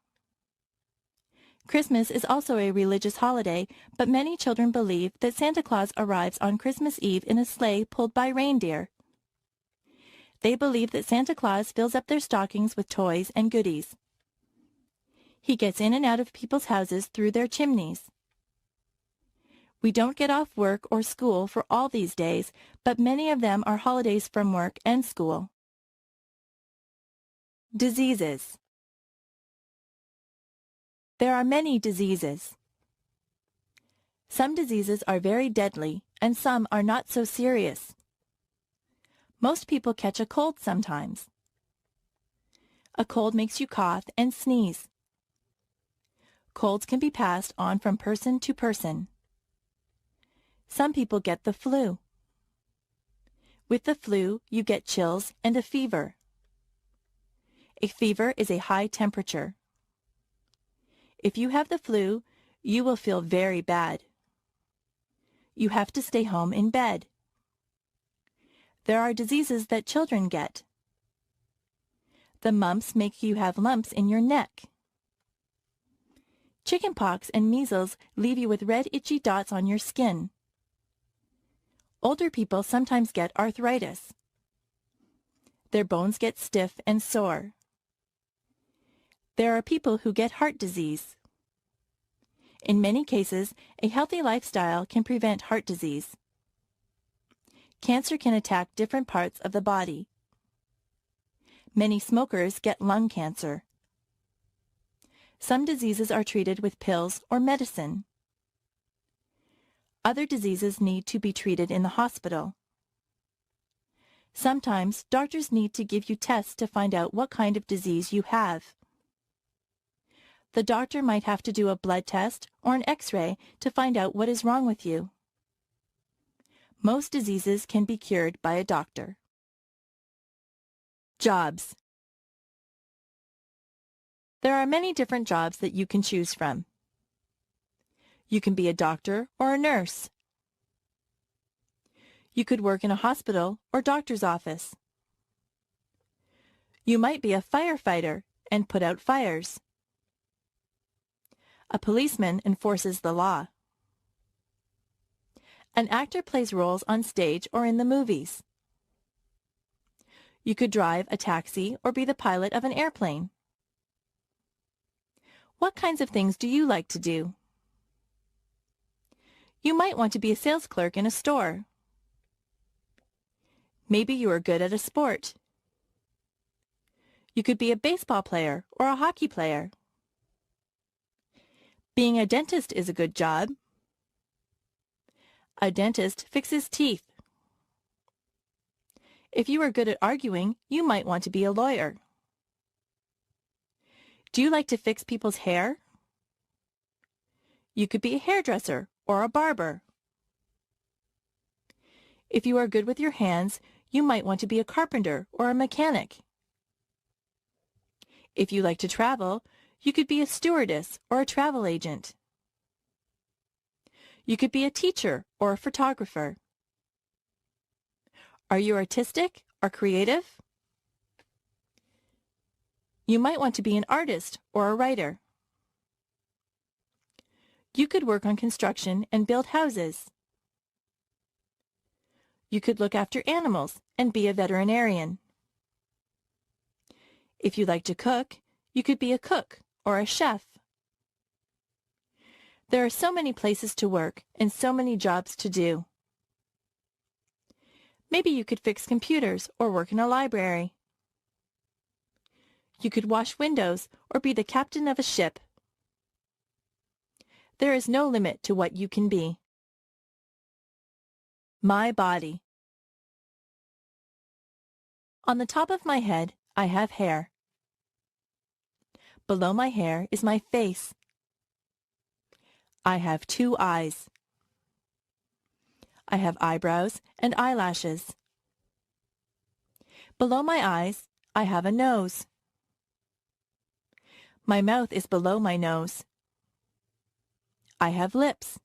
Christmas is also a religious holiday, but many children believe that Santa Claus arrives on Christmas Eve in a sleigh pulled by reindeer. They believe that Santa Claus fills up their stockings with toys and goodies. He gets in and out of people's houses through their chimneys. We don't get off work or school for all these days, but many of them are holidays from work and school. Diseases. There are many diseases. Some diseases are very deadly, and some are not so serious. Most people catch a cold sometimes. A cold makes you cough and sneeze. Colds can be passed on from person to person. Some people get the flu. With the flu, you get chills and a fever. A fever is a high temperature. If you have the flu, you will feel very bad. You have to stay home in bed. There are diseases that children get. The mumps make you have lumps in your neck. Chickenpox and measles leave you with red itchy dots on your skin. Older people sometimes get arthritis. Their bones get stiff and sore. There are people who get heart disease. In many cases, a healthy lifestyle can prevent heart disease. Cancer can attack different parts of the body. Many smokers get lung cancer. Some diseases are treated with pills or medicine. Other diseases need to be treated in the hospital. Sometimes doctors need to give you tests to find out what kind of disease you have. The doctor might have to do a blood test or an X-ray to find out what is wrong with you. Most diseases can be cured by a doctor. Jobs. There are many different jobs that you can choose from. You can be a doctor or a nurse. You could work in a hospital or doctor's office. You might be a firefighter and put out fires. A policeman enforces the law. An actor plays roles on stage or in the movies. You could drive a taxi or be the pilot of an airplane. What kinds of things do you like to do? You might want to be a sales clerk in a store. Maybe you are good at a sport. You could be a baseball player or a hockey player. Being a dentist is a good job. A dentist fixes teeth. If you are good at arguing, you might want to be a lawyer. Do you like to fix people's hair? You could be a hairdresser or a barber. If you are good with your hands, you might want to be a carpenter or a mechanic. If you like to travel, you could be a stewardess or a travel agent. You could be a teacher or a photographer. Are you artistic or creative? You might want to be an artist or a writer. You could work on construction and build houses. You could look after animals and be a veterinarian. If you like to cook, you could be a cook or a chef. There are so many places to work and so many jobs to do. Maybe you could fix computers or work in a library. You could wash windows or be the captain of a ship. There is no limit to what you can be. My body. On the top of my head, I have hair. Below my hair is my face. I have 2 eyes. I have eyebrows and eyelashes. Below my eyes, I have a nose. My mouth is below my nose. I have lips.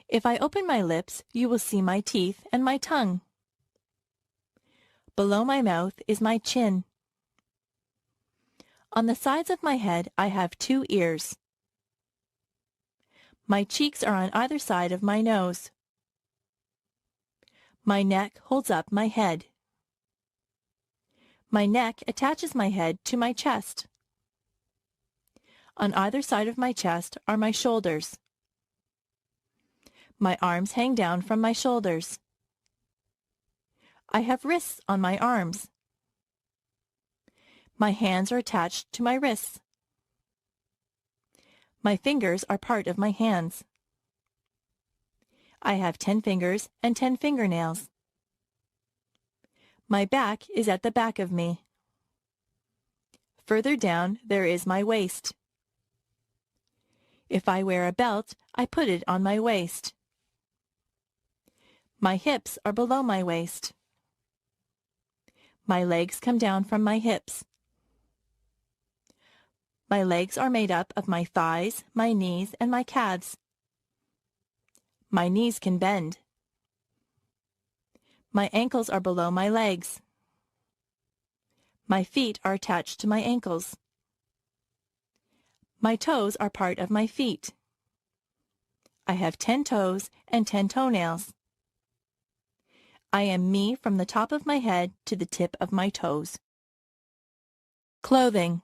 If I open my lips, you will see my teeth and my tongue. Below my mouth is my chin. On the sides of my head, I have 2 ears. My cheeks are on either side of my nose. My neck holds up my head. My neck attaches my head to my chest. On either side of my chest are my shoulders. My arms hang down from my shoulders. I have wrists on my arms. My hands are attached to my wrists. My fingers are part of my hands. I have 10 fingers and 10 fingernails. My back is at the back of me. Further down, there is my waist. If I wear a belt, I put it on my waist. My hips are below my waist. My legs come down from my hips. My legs are made up of my thighs, my knees, and my calves. My knees can bend. My ankles are below my legs. My feet are attached to my ankles. My toes are part of my feet. I have 10 toes and 10 toenails. I am me from the top of my head to the tip of my toes. Clothing.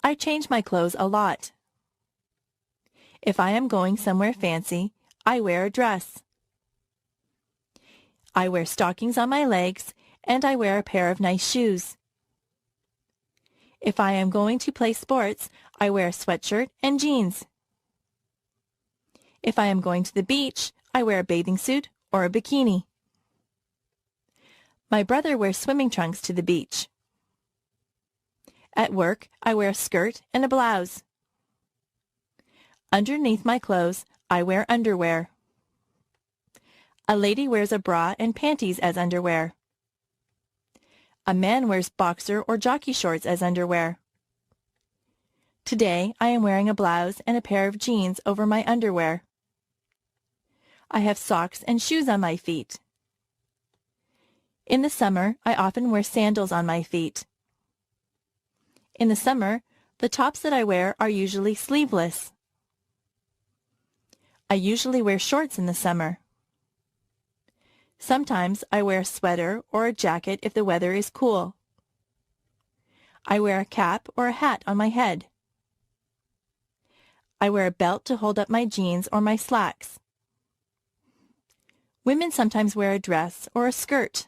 I change my clothes a lot. If I am going somewhere fancy, I wear a dress. I wear stockings on my legs, and I wear a pair of nice shoes. If I am going to play sports, I wear a sweatshirt and jeans. If I am going to the beach, I wear a bathing suit or a bikini. My brother wears swimming trunks to the beach. At work, I wear a skirt and a blouse. Underneath my clothes, I wear underwear. A lady wears a bra and panties as underwear. A man wears boxer or jockey shorts as underwear. Today, I am wearing a blouse and a pair of jeans over my underwear. I have socks and shoes on my feet. In the summer, I often wear sandals on my feet. In the summer, the tops that I wear are usually sleeveless. I usually wear shorts in the summer. Sometimes I wear a sweater or a jacket if the weather is cool. I wear a cap or a hat on my head. I wear a belt to hold up my jeans or my slacks. Women sometimes wear a dress or a skirt.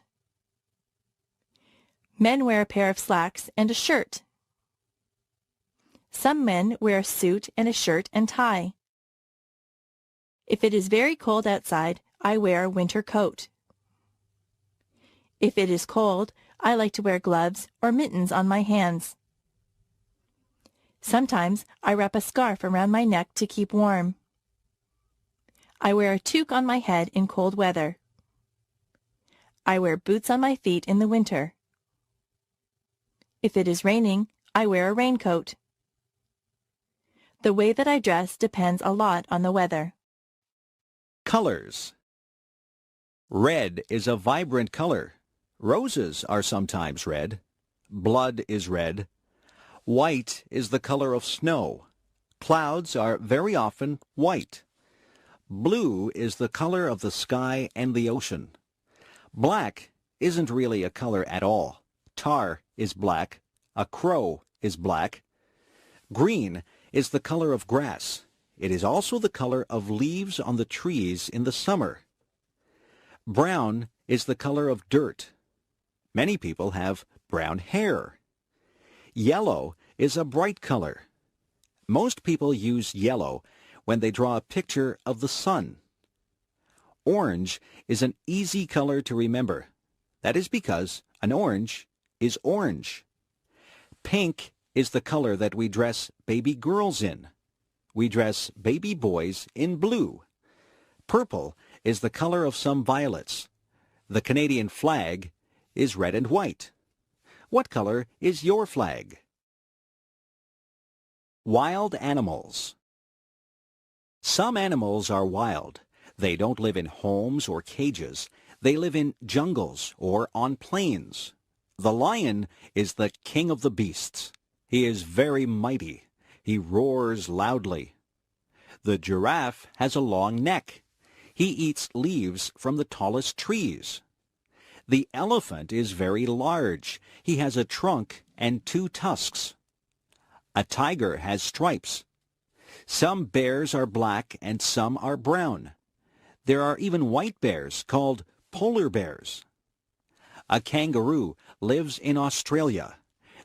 Men wear a pair of slacks and a shirt. Some men wear a suit and a shirt and tie. If it is very cold outside, I wear a winter coat. If it is cold, I like to wear gloves or mittens on my hands. Sometimes I wrap a scarf around my neck to keep warm. I wear a toque on my head in cold weather. I wear boots on my feet in the winter. If it is raining, I wear a raincoat. The way that I dress depends a lot on the weather. Colors. Red is a vibrant color. Roses are sometimes red. Blood is red. White is the color of snow. Clouds are very often white. Blue is the color of the sky and the ocean. Black isn't really a color at all. Tar is black. A crow is black. Green is the color of grass. It is also the color of leaves on the trees in the summer. Brown is the color of dirt. Many people have brown hair. Yellow is a bright color. Most people use yellow when they draw a picture of the sun. Orange is an easy color to remember. That is because an orange is orange. Pink is the color that we dress baby girls in. We dress baby boys in blue. Purple is the color of some violets. The Canadian flag is red and white. What color is your flag? Wild animals. Some animals are wild. They don't live in homes or cages. They live in jungles or on plains. The lion is the king of the beasts. He is very mighty. He roars loudly. The giraffe has a long neck. He eats leaves from the tallest trees. The elephant is very large. He has a trunk and 2 tusks. A tiger has stripes. Some bears are black and some are brown. There are even white bears called polar bears. A kangaroo lives in Australia.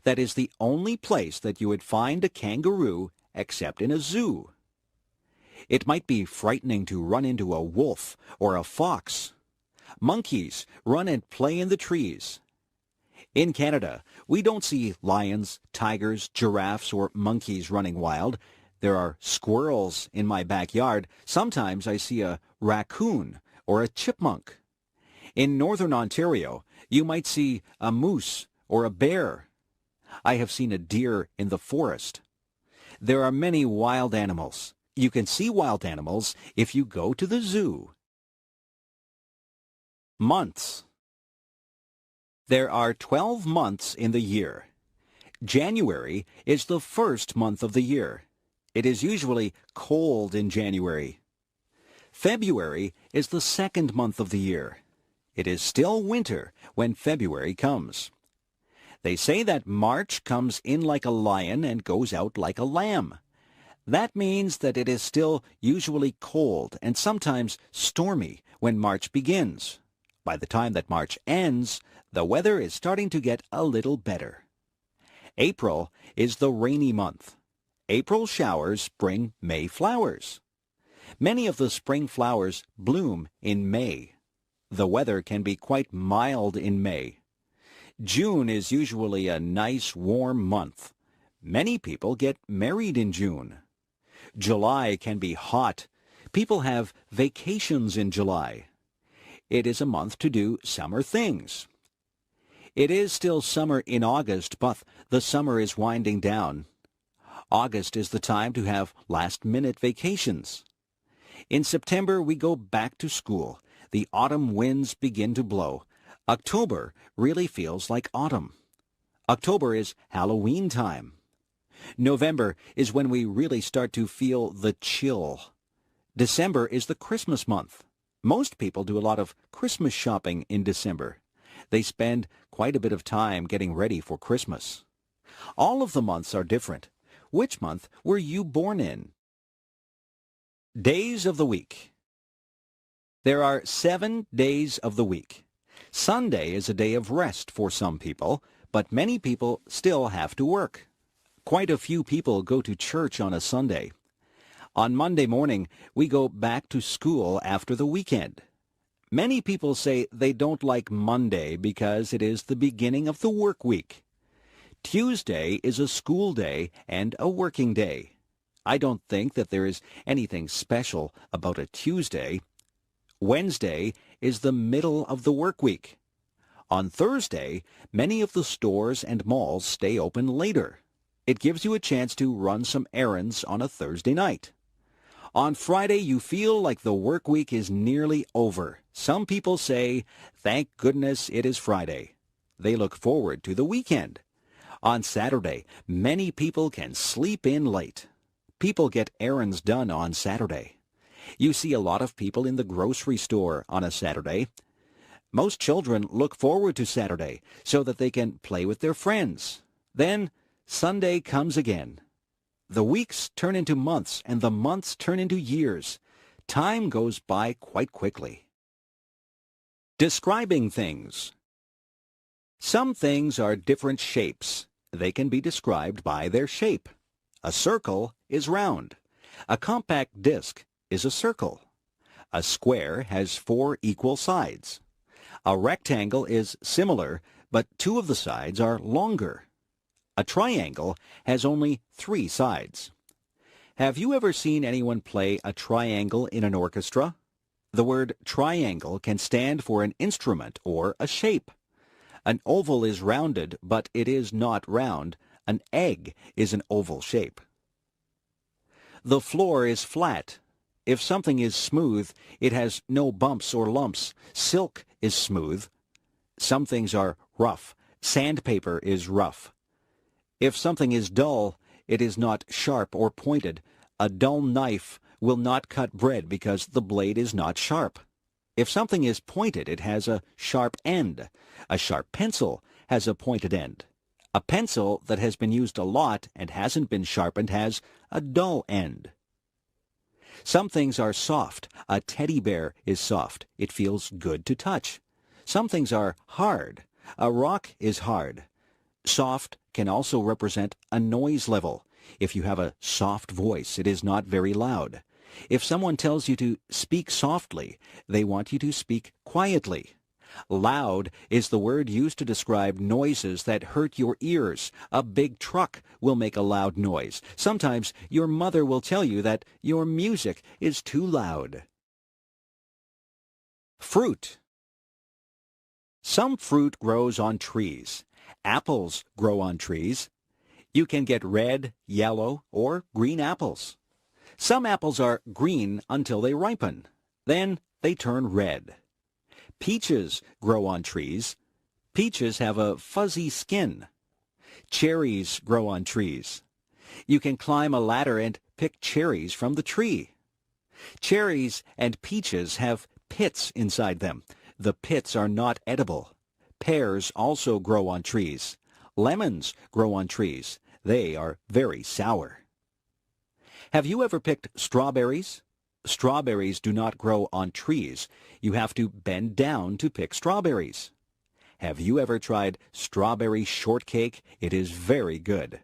That is the only place that you would find a kangaroo except in a zoo. It might be frightening to run into a wolf or a fox. Monkeys run and play in the trees. In Canada, we don't see lions, tigers, giraffes, or monkeys running wild. There are squirrels in my backyard. Sometimes I see a raccoon or a chipmunk. In northern Ontario, you might see a moose or a bear. I have seen a deer in the forest. There are many wild animals. You can see wild animals if you go to the zoo. Months. There are 12 months in the year. January is the first month of the year. It is usually cold in January. February is the second month of the year. It is still winter when February comes. They say that March comes in like a lion and goes out like a lamb. That means that it is still usually cold and sometimes stormy when March begins. By the time that March ends, the weather is starting to get a little better. April is the rainy month. April showers bring May flowers. Many of the spring flowers bloom in May. The weather can be quite mild in May. June is usually a nice warm month. Many people get married in June. July can be hot. People have vacations in July. It is a month to do summer things. It is still summer in August, but the summer is winding down. August is the time to have last-minute vacations. In September, we go back to school. The autumn winds begin to blow. October really feels like autumn. October is Halloween time. November is when we really start to feel the chill. December is the Christmas month. Most people do a lot of Christmas shopping in December. They spend quite a bit of time getting ready for Christmas. All of the months are different. Which month were you born in? Days of the week. There are 7 days of the week. Sunday is a day of rest for some people, but many people still have to work. Quite a few people go to church on a Sunday. On Monday morning, we go back to school after the weekend. Many people say they don't like Monday because it is the beginning of the work week. Tuesday is a school day and a working day. I don't think that there is anything special about a Tuesday. Wednesday is the middle of the work week. On Thursday, many of the stores and malls stay open later. It gives you a chance to run some errands on a Thursday night. On Friday, you feel like the work week is nearly over. Some people say, "Thank goodness it is Friday." They look forward to the weekend. On Saturday, many people can sleep in late. People get errands done on Saturday. You see a lot of people in the grocery store on a Saturday. Most children look forward to Saturday so that they can play with their friends. Then Sunday comes again. The weeks turn into months, and the months turn into years. Time goes by quite quickly. Describing things. Some things are different shapes. They can be described by their shape. A circle is round. A compact disc is a circle. A square has 4 equal sides. A rectangle is similar, but 2 of the sides are longer. A triangle has only 3 sides. Have you ever seen anyone play a triangle in an orchestra? The word triangle can stand for an instrument or a shape. An oval is rounded, but it is not round. An egg is an oval shape. The floor is flat. If something is smooth, it has no bumps or lumps. Silk is smooth. Some things are rough. Sandpaper is rough. If something is dull, it is not sharp or pointed. A dull knife will not cut bread because the blade is not sharp. If something is pointed, it has a sharp end. A sharp pencil has a pointed end. A pencil that has been used a lot and hasn't been sharpened has a dull end. Some things are soft. A teddy bear is soft. It feels good to touch. Some things are hard. A rock is hard. Soft can also represent a noise level. If you have a soft voice, it is not very loud. If someone tells you to speak softly, they want you to speak quietly. Loud is the word used to describe noises that hurt your ears. A big truck will make a loud noise. Sometimes your mother will tell you that your music is too loud. Fruit. Some fruit grows on trees. Apples grow on trees. You can get red, yellow, or green apples. Some apples are green until they ripen. Then they turn red. Peaches grow on trees. Peaches have a fuzzy skin. Cherries grow on trees. You can climb a ladder and pick cherries from the tree. Cherries and peaches have pits inside them. The pits are not edible. Pears also grow on trees. Lemons grow on trees. They are very sour. Have you ever picked strawberries? Strawberries do not grow on trees. You have to bend down to pick strawberries. Have you ever tried strawberry shortcake? It is very good.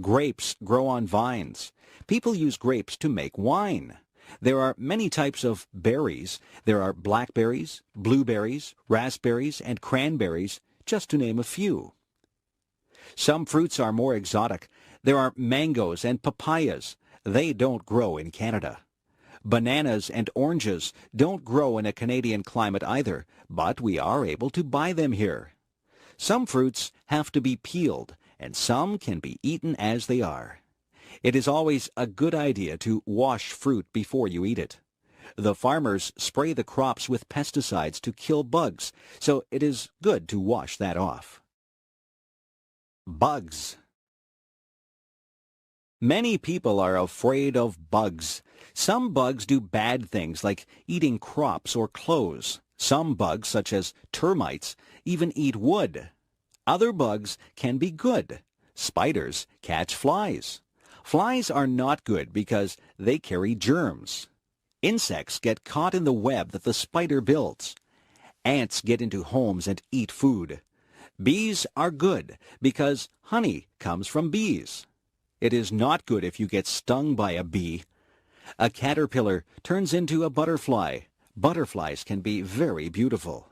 Grapes grow on vines. People use grapes to make wine. There are many types of berries. There are blackberries, blueberries, raspberries, and cranberries, just to name a few. Some fruits are more exotic. There are mangoes and papayas. They don't grow in Canada. Bananas and oranges don't grow in a Canadian climate either, but we are able to buy them here. Some fruits have to be peeled, and some can be eaten as they are. It is always a good idea to wash fruit before you eat it. The farmers spray the crops with pesticides to kill bugs, so it is good to wash that off. Bugs. Many people are afraid of bugs. Some bugs do bad things like eating crops or clothes. Some bugs, such as termites, even eat wood. Other bugs can be good. Spiders catch flies. Flies are not good because they carry germs. Insects get caught in the web that the spider builds. Ants get into homes and eat food. Bees are good because honey comes from bees. It is not good if you get stung by a bee. A caterpillar turns into a butterfly. Butterflies can be very beautiful.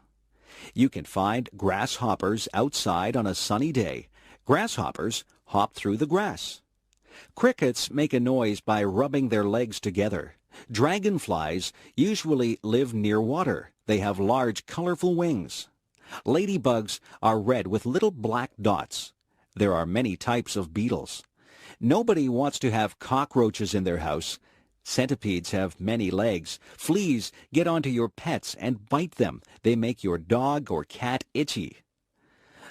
You can find grasshoppers outside on a sunny day. Grasshoppers hop through the grass. Crickets make a noise by rubbing their legs together. Dragonflies usually live near water. They have large, colorful wings. Ladybugs are red with little black dots. There are many types of beetles. Nobody wants to have cockroaches in their house. Centipedes have many legs. Fleas get onto your pets and bite them. They make your dog or cat itchy.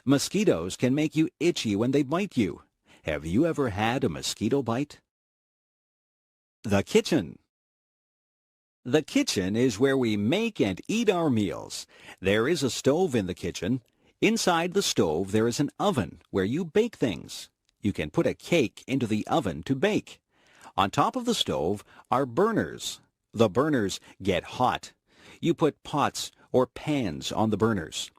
Mosquitoes can make you itchy when they bite you. Have you ever had a mosquito bite? The kitchen. The kitchen is where we make and eat our meals. There is a stove in the kitchen. Inside the stove there is an oven where you bake things. You can put a cake into the oven to bake. On top of the stove are burners. The burners get hot. You put pots or pans on the burners.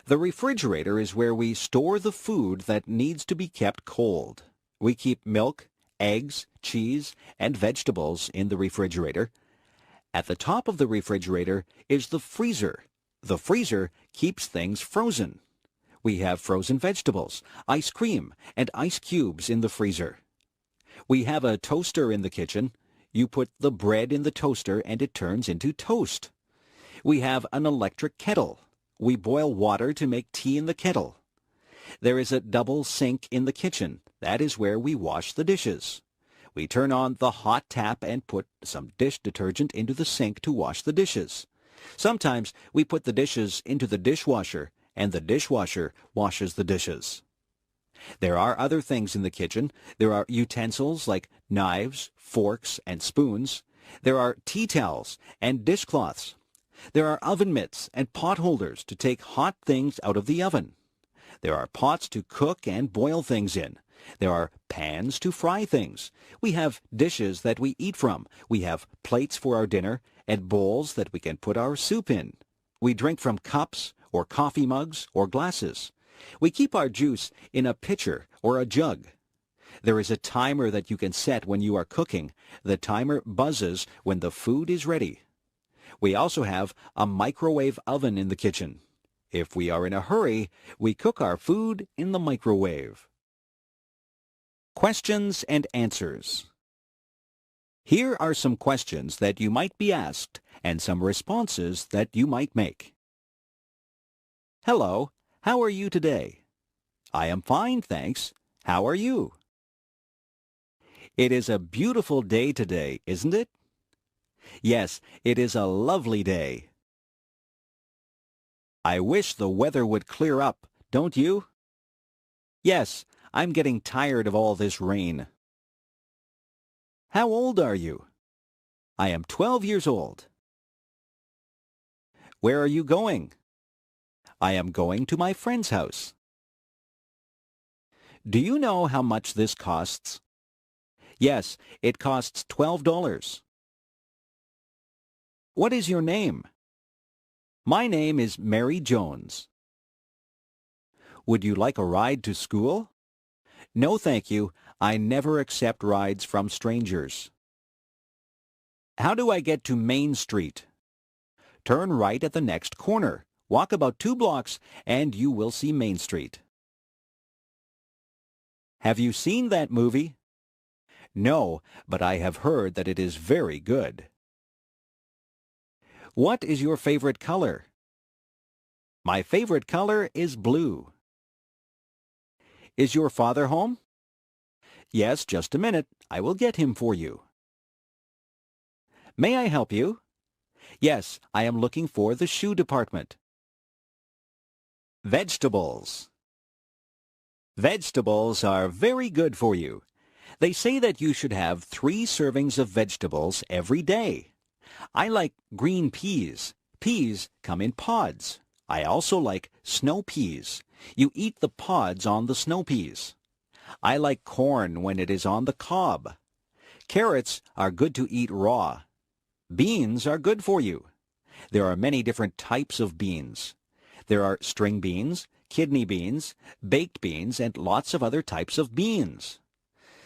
The refrigerator is where we store the food that needs to be kept cold. We keep milk, eggs, cheese, and vegetables in the refrigerator. At the top of the refrigerator is the freezer. The freezer keeps things frozen. We have frozen vegetables, ice cream, and ice cubes in the freezer. We have a toaster in the kitchen. You put the bread in the toaster and it turns into toast. We have an electric kettle. We boil water to make tea in the kettle. There is a double sink in the kitchen. That is where we wash the dishes. We turn on the hot tap and put some dish detergent into the sink to wash the dishes. Sometimes we put the dishes into the dishwasher, and the dishwasher washes the dishes. There are other things in the kitchen. There are utensils like knives, forks, and spoons. There are tea towels and dishcloths. There are oven mitts and pot holders to take hot things out of the oven. There are pots to cook and boil things in. There are pans to fry things. We have dishes that we eat from. We have plates for our dinner and bowls that we can put our soup in. We drink from cups or coffee mugs or glasses. We keep our juice in a pitcher or a jug. There is a timer that you can set when you are cooking. The timer buzzes when the food is ready. We also have a microwave oven in the kitchen. If we are in a hurry, we cook our food in the microwave. Questions and answers. Here are some questions that you might be asked and some responses that you might make. Hello, how are you today? I am fine, thanks. How are you? It is a beautiful day today, isn't it? Yes, it is a lovely day. I wish the weather would clear up, don't you? Yes, I'm getting tired of all this rain. How old are you? I am 12 years old. Where are you going? I am going to my friend's house. Do you know how much this costs? Yes, it costs $12. What is your name? My name is Mary Jones. Would you like a ride to school? No, thank you. I never accept rides from strangers. How do I get to Main Street? Turn right at the next corner. Walk about 2 blocks and you will see Main Street. Have you seen that movie? No, but I have heard that it is very good. What is your favorite color? My favorite color is blue. Is your father home? Yes, just a minute. I will get him for you. May I help you? Yes, I am looking for the shoe department. Vegetables. Vegetables are very good for you. They say that you should have 3 servings of vegetables every day. I like green peas. Peas come in pods. I also like snow peas. You eat the pods on the snow peas. I like corn when it is on the cob. Carrots are good to eat raw. Beans are good for you. There are many different types of beans. There are string beans, kidney beans, baked beans, and lots of other types of beans.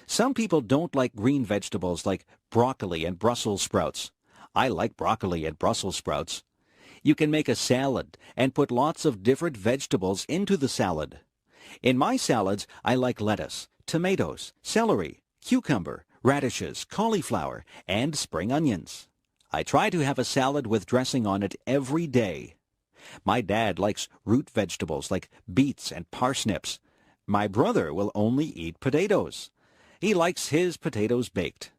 Some people don't like green vegetables like broccoli and Brussels sprouts. I like broccoli and Brussels sprouts. You can make a salad and put lots of different vegetables into the salad. In my salads, I like lettuce, tomatoes, celery, cucumber, radishes, cauliflower, and spring onions. I try to have a salad with dressing on it every day. My dad likes root vegetables like beets and parsnips. My brother will only eat potatoes. He likes his potatoes baked.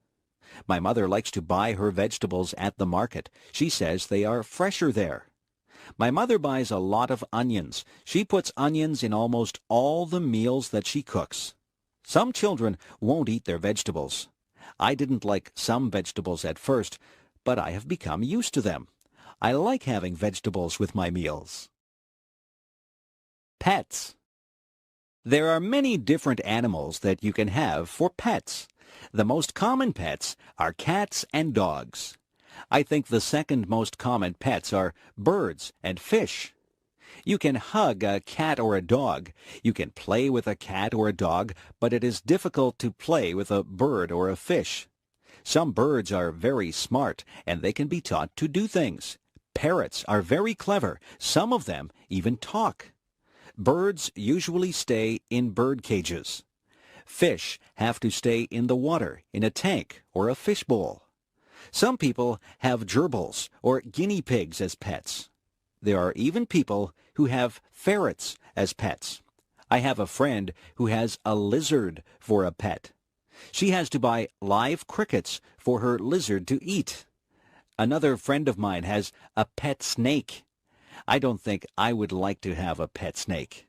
My mother likes to buy her vegetables at the market. She says they are fresher there. My mother buys a lot of onions. She puts onions in almost all the meals that she cooks. Some children won't eat their vegetables. I didn't like some vegetables at first, but I have become used to them. I like having vegetables with my meals. Pets. There are many different animals that you can have for pets. The most common pets are cats and dogs. I think the second most common pets are birds and fish. You can hug a cat or a dog. You can play with a cat or a dog, but it is difficult to play with a bird or a fish. Some birds are very smart, and they can be taught to do things. Parrots are very clever. Some of them even talk. Birds usually stay in bird cages. Fish have to stay in the water, in a tank or a fish bowl. Some people have gerbils or guinea pigs as pets. There are even people who have ferrets as pets. I have a friend who has a lizard for a pet. She has to buy live crickets for her lizard to eat. Another friend of mine has a pet snake. I don't think I would like to have a pet snake.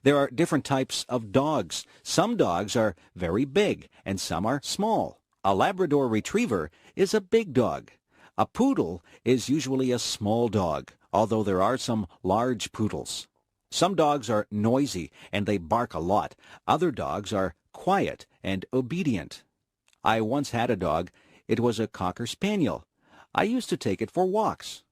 There are different types of dogs. Some dogs are very big and some are small. A Labrador Retriever is a big dog. A poodle is usually a small dog, although there are some large poodles. Some dogs are noisy and they bark a lot. Other dogs are quiet and obedient. I once had a dog. It was a Cocker Spaniel. I used to take it for walks.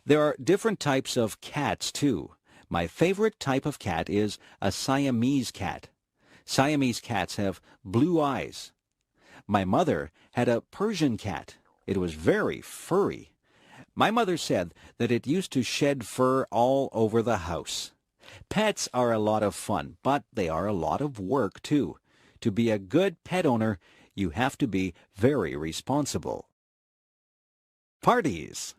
There are different types of cats, too. My favorite type of cat is a Siamese cat. Siamese cats have blue eyes. My mother had a Persian cat. It was very furry. My mother said that it used to shed fur all over the house. Pets are a lot of fun, but they are a lot of work, too. To be a good pet owner, you have to be very responsible. Parties.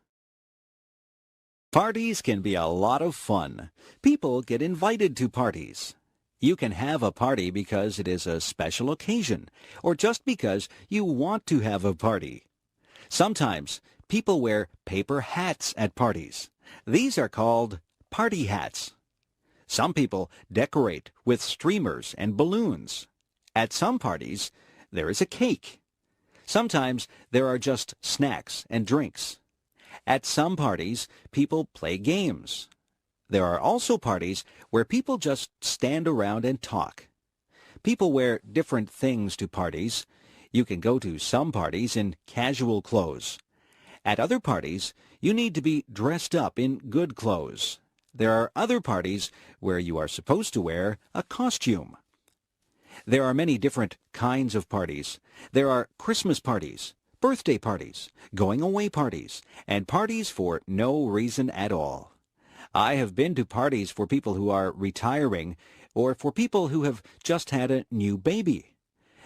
Parties can be a lot of fun. People get invited to parties. You can have a party because it is a special occasion, or just because you want to have a party. Sometimes people wear paper hats at parties. These are called party hats. Some people decorate with streamers and balloons. At some parties, there is a cake. Sometimes there are just snacks and drinks. At some parties, people play games. There are also parties where people just stand around and talk. People wear different things to parties. You can go to some parties in casual clothes. At other parties, you need to be dressed up in good clothes. There are other parties where you are supposed to wear a costume. There are many different kinds of parties. There are Christmas parties, birthday parties, going-away parties, and parties for no reason at all. I have been to parties for people who are retiring or for people who have just had a new baby.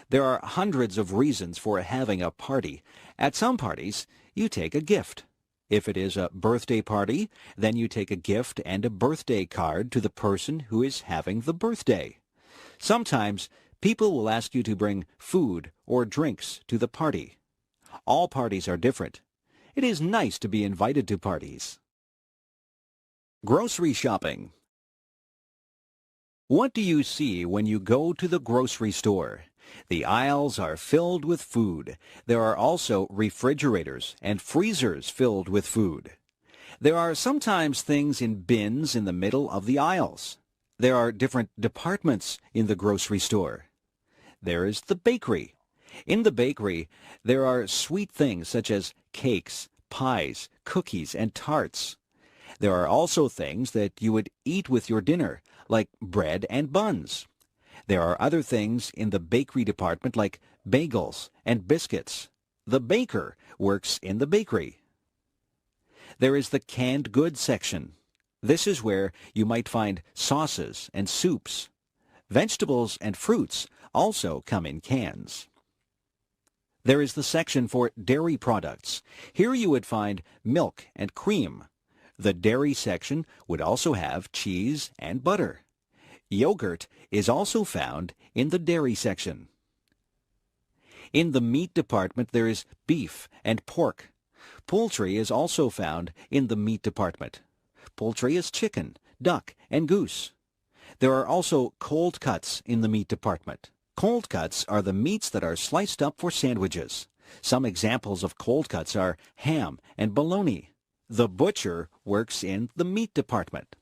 There are hundreds of reasons for having a party. At some parties, you take a gift. If it is a birthday party, then you take a gift and a birthday card to the person who is having the birthday. Sometimes, people will ask you to bring food or drinks to the party. All parties are different. It is nice to be invited to parties. Grocery shopping. What do you see when you go to the grocery store? The aisles are filled with food. There are also refrigerators and freezers filled with food. There are sometimes things in bins in the middle of the aisles. There are different departments in the grocery store. There is the bakery. In the bakery, there are sweet things such as cakes, pies, cookies, and tarts. There are also things that you would eat with your dinner, like bread and buns. There are other things in the bakery department like bagels and biscuits. The baker works in the bakery. There is the canned goods section. This is where you might find sauces and soups. Vegetables and fruits also come in cans. There is the section for dairy products. Here you would find milk and cream. The dairy section would also have cheese and butter. Yogurt is also found in the dairy section. In the meat department, there is beef and pork. Poultry is also found in the meat department. Poultry is chicken, duck, and goose. There are also cold cuts in the meat department. Cold cuts are the meats that are sliced up for sandwiches. Some examples of cold cuts are ham and bologna. The butcher works in the meat department.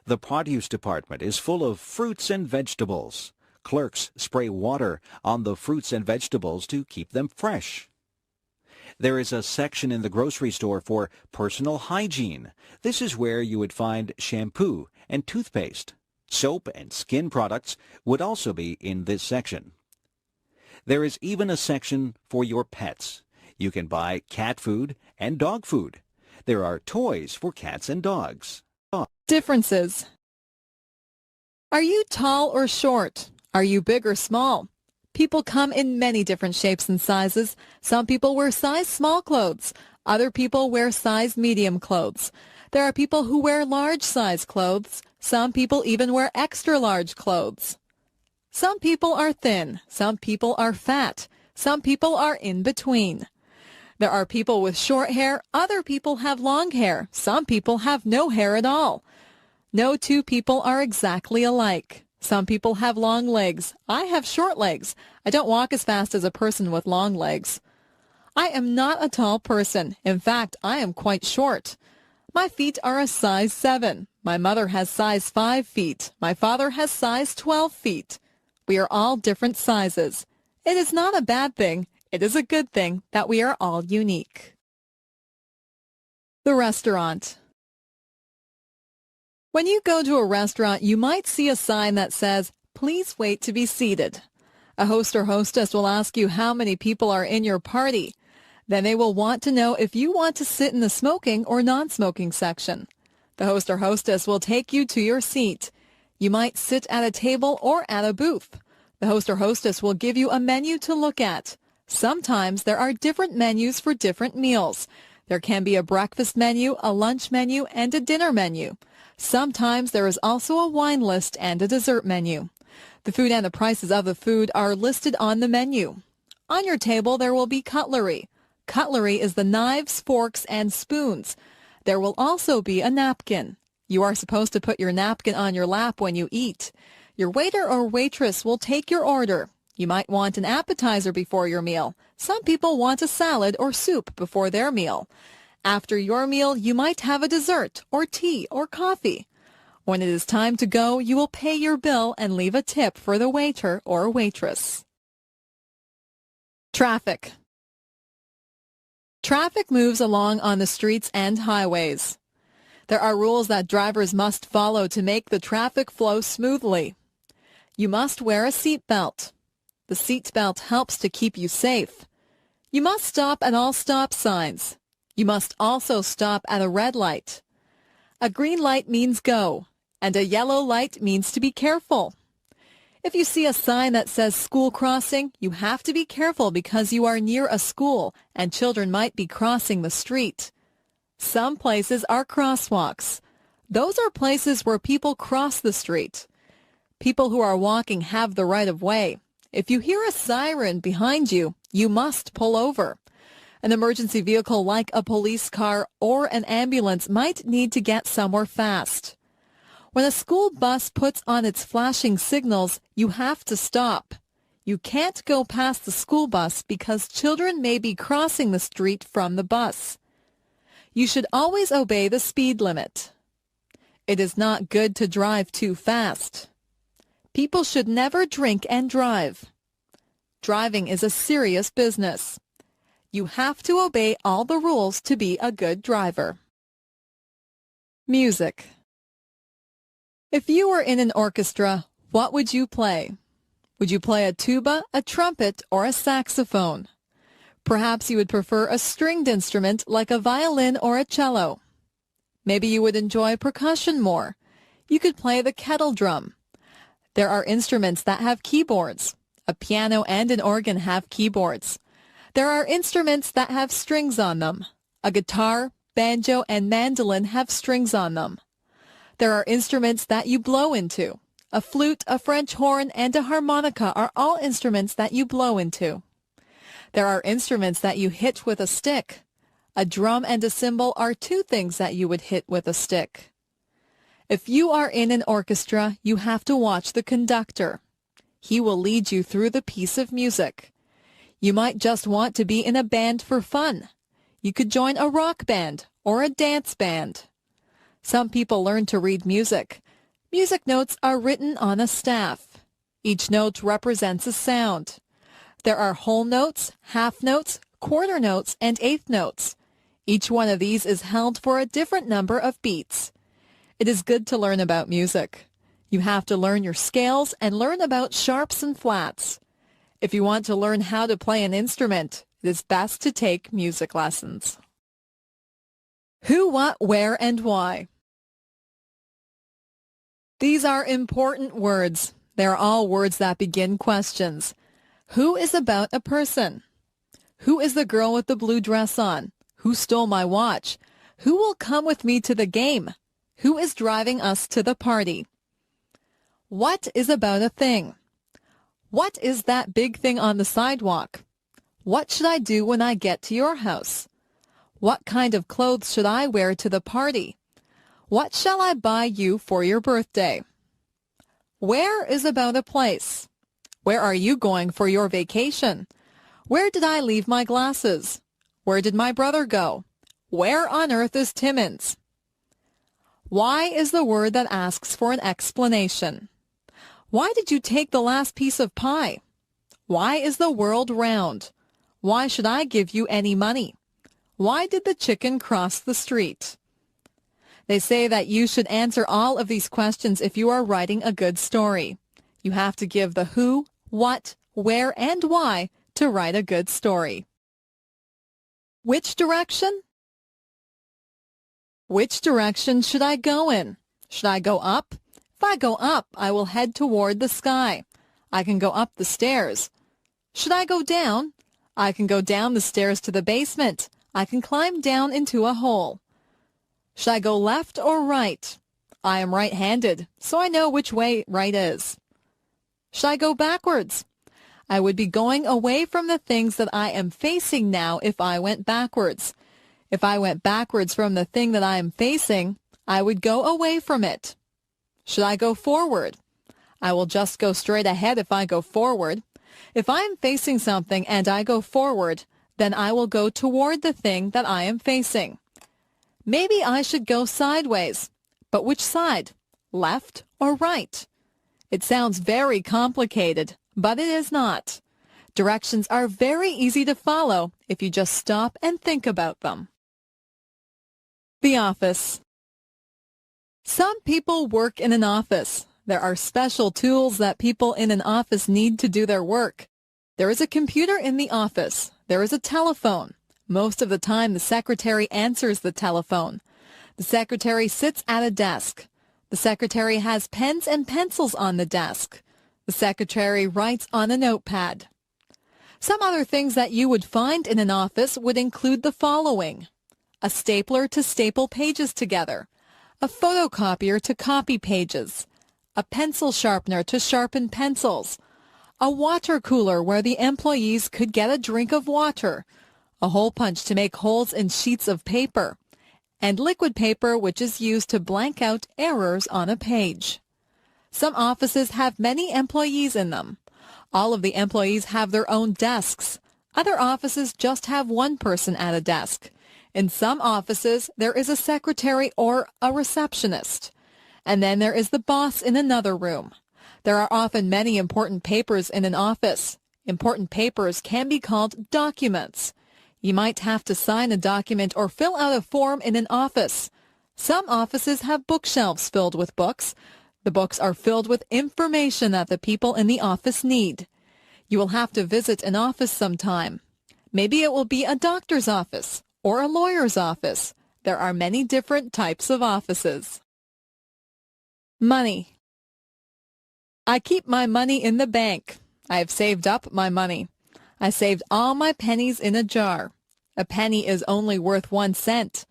The produce department is full of fruits and vegetables. Clerks spray water on the fruits and vegetables to keep them fresh. There is a section in the grocery store for personal hygiene. This is where you would find shampoo and toothpaste. Soap and skin products would also be in this section. There is even a section for your pets. You can buy cat food and dog food. There are toys for cats and dogs. Differences. Are you tall or short? Are you big or small? People come in many different shapes and sizes. Some people wear size small clothes. Other people wear size medium clothes. There are people who wear large size clothes. Some people even wear extra large clothes. Some people are thin. Some people are fat. Some people are in between. There are people with short hair. Other people have long hair. Some people have no hair at all. No two people are exactly alike. Some people have long legs. I have short legs. I don't walk as fast as a person with long legs. I am not a tall person. In fact, I am quite short. My feet are a size 7. My mother has size 5 feet. My father has size 12 feet. We are all different sizes. It is not a bad thing. It is a good thing that we are all unique. The restaurant. When you go to a restaurant, you might see a sign that says, "Please wait to be seated." A host or hostess will ask you how many people are in your party. Then they will want to know if you want to sit in the smoking or non-smoking section. The host or hostess will take you to your seat. You might sit at a table or at a booth. The host or hostess will give you a menu to look at. Sometimes there are different menus for different meals. There can be a breakfast menu, a lunch menu, and a dinner menu. Sometimes there is also a wine list and a dessert menu. The food and the prices of the food are listed on the menu. On your table there will be cutlery. Cutlery is the knives, forks, and spoons. There will also be a napkin. You are supposed to put your napkin on your lap when you eat. Your waiter or waitress will take your order. You might want an appetizer before your meal. Some people want a salad or soup before their meal. After your meal, you might have a dessert or tea or coffee. When it is time to go, you will pay your bill and leave a tip for the waiter or waitress. Traffic. Traffic moves along on the streets and highways. There are rules that drivers must follow to make the traffic flow smoothly. You must wear a seat belt. The seat belt helps to keep you safe. You must stop at all stop signs. You must also stop at a red light. A green light means go, and a yellow light means to be careful. If you see a sign that says school crossing, you have to be careful because you are near a school and children might be crossing the street. Some places are crosswalks. Those are places where people cross the street. People who are walking have the right of way. If you hear a siren behind you, you must pull over. An emergency vehicle like a police car or an ambulance might need to get somewhere fast. When a school bus puts on its flashing signals, you have to stop. You can't go past the school bus because children may be crossing the street from the bus. You should always obey the speed limit. It is not good to drive too fast. People should never drink and drive. Driving is a serious business. You have to obey all the rules to be a good driver. Music. If you were in an orchestra, what would you play? Would you play a tuba, a trumpet, or a saxophone? Perhaps you would prefer a stringed instrument like a violin or a cello. Maybe you would enjoy percussion more. You could play the kettle drum. There are instruments that have keyboards. A piano and an organ have keyboards. There are instruments that have strings on them. A guitar, banjo, and mandolin have strings on them. There are instruments that you blow into. A flute, a French horn, and a harmonica are all instruments that you blow into. There are instruments that you hit with a stick. A drum and a cymbal are two things that you would hit with a stick. If you are in an orchestra, you have to watch the conductor. He will lead you through the piece of music. You might just want to be in a band for fun. You could join a rock band or a dance band. Some people learn to read music. Music notes are written on a staff. Each note represents a sound. There are whole notes, half notes, quarter notes, and eighth notes. Each one of these is held for a different number of beats. It is good to learn about music. You have to learn your scales and learn about sharps and flats. If you want to learn how to play an instrument, it is best to take music lessons. Who, what, where, and why. These are important words. They are all words that begin questions. Who is about a person? Who is the girl with the blue dress on? Who stole my watch? Who will come with me to the game? Who is driving us to the party? What is about a thing? What is that big thing on the sidewalk? What should I do when I get to your house? What kind of clothes should I wear to the party? What shall I buy you for your birthday? Where is about a place. Where are you going for your vacation? Where did I leave my glasses? Where did my brother go? Where on earth is Timmins? Why is the word that asks for an explanation. Why did you take the last piece of pie? Why is the world round? Why should I give you any money? Why did the chicken cross the street? They say that you should answer all of these questions if you are writing a good story. You have to give the who, what, where, and why to write a good story. Which direction? Which direction should I go in? Should I go up? If I go up, I will head toward the sky. I can go up the stairs. Should I go down? I can go down the stairs to the basement. I can climb down into a hole. Should I go left or right? I am right-handed, so I know which way right is. Should I go backwards? I would be going away from the things that I am facing now if I went backwards. If I went backwards from the thing that I am facing, I would go away from it. Should I go forward? I will just go straight ahead if I go forward. If I am facing something and I go forward, then I will go toward the thing that I am facing. Maybe I should go sideways. But which side? Left or right? It sounds very complicated, but it is not. Directions are very easy to follow if you just stop and think about them. The office. Some people work in an office. There are special tools that people in an office need to do their work. There is a computer in the office. There is a telephone. Most of the time, the secretary answers the telephone. The secretary sits at a desk. The secretary has pens and pencils on the desk. The secretary writes on a notepad. Some other things that you would find in an office would include the following: a stapler to staple pages together, a photocopier to copy pages, a pencil sharpener to sharpen pencils, a water cooler where the employees could get a drink of water, a hole punch to make holes in sheets of paper, and liquid paper which is used to blank out errors on a page. Some offices have many employees in them. All of the employees have their own desks. Other offices just have one person at a desk. In some offices, there is a secretary or a receptionist. And then there is the boss in another room. There are often many important papers in an office. Important papers can be called documents. You might have to sign a document or fill out a form in an office. Some offices have bookshelves filled with books. The books are filled with information that the people in the office need. You will have to visit an office sometime. Maybe it will be a doctor's office or a lawyer's office. There are many different types of offices. Money. I keep my money in the bank. I have saved up my money. I saved all my pennies in a jar. A penny is only worth 1 cent.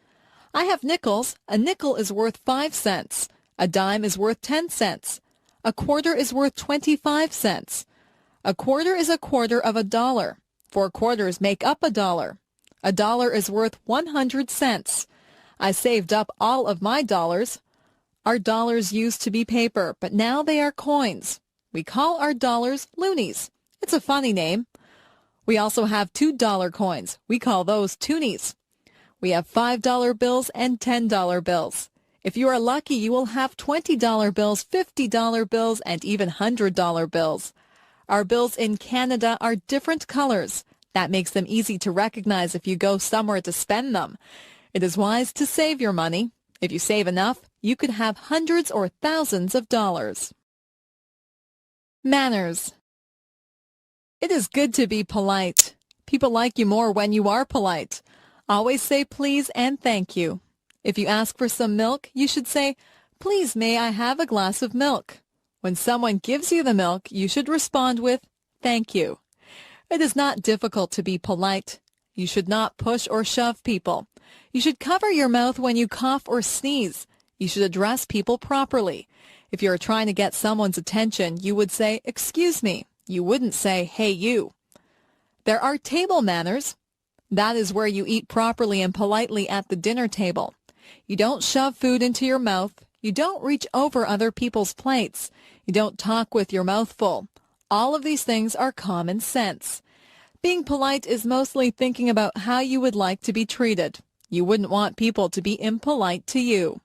I have nickels. A nickel is worth 5 cents. A dime is worth 10 cents. A quarter is worth 25 cents. A quarter is a quarter of a dollar. 4 quarters make up a dollar. A dollar is worth 100 cents. I saved up all of my dollars. Our dollars used to be paper, but now they are coins. We call our dollars loonies. It's a funny name. We also have $2 coins. We call those toonies. We have $5 bills and $10 bills. If you are lucky, you will have $20 bills, $50 bills, and even $100 bills. Our bills in Canada are different colors. That makes them easy to recognize if you go somewhere to spend them. It is wise to save your money. If you save enough, you could have hundreds or thousands of dollars. Manners. It is good to be polite. People like you more when you are polite. Always say please and thank you. If you ask for some milk, you should say, "Please, may I have a glass of milk?" When someone gives you the milk, you should respond with, "Thank you." It is not difficult to be polite. You should not push or shove people. You should cover your mouth when you cough or sneeze. You should address people properly. If you are trying to get someone's attention, you would say, "Excuse me." You wouldn't say, "Hey, you." There are table manners. That is where you eat properly and politely at the dinner table. You don't shove food into your mouth. You don't reach over other people's plates. You don't talk with your mouth full. All of these things are common sense. Being polite is mostly thinking about how you would like to be treated. You wouldn't want people to be impolite to you.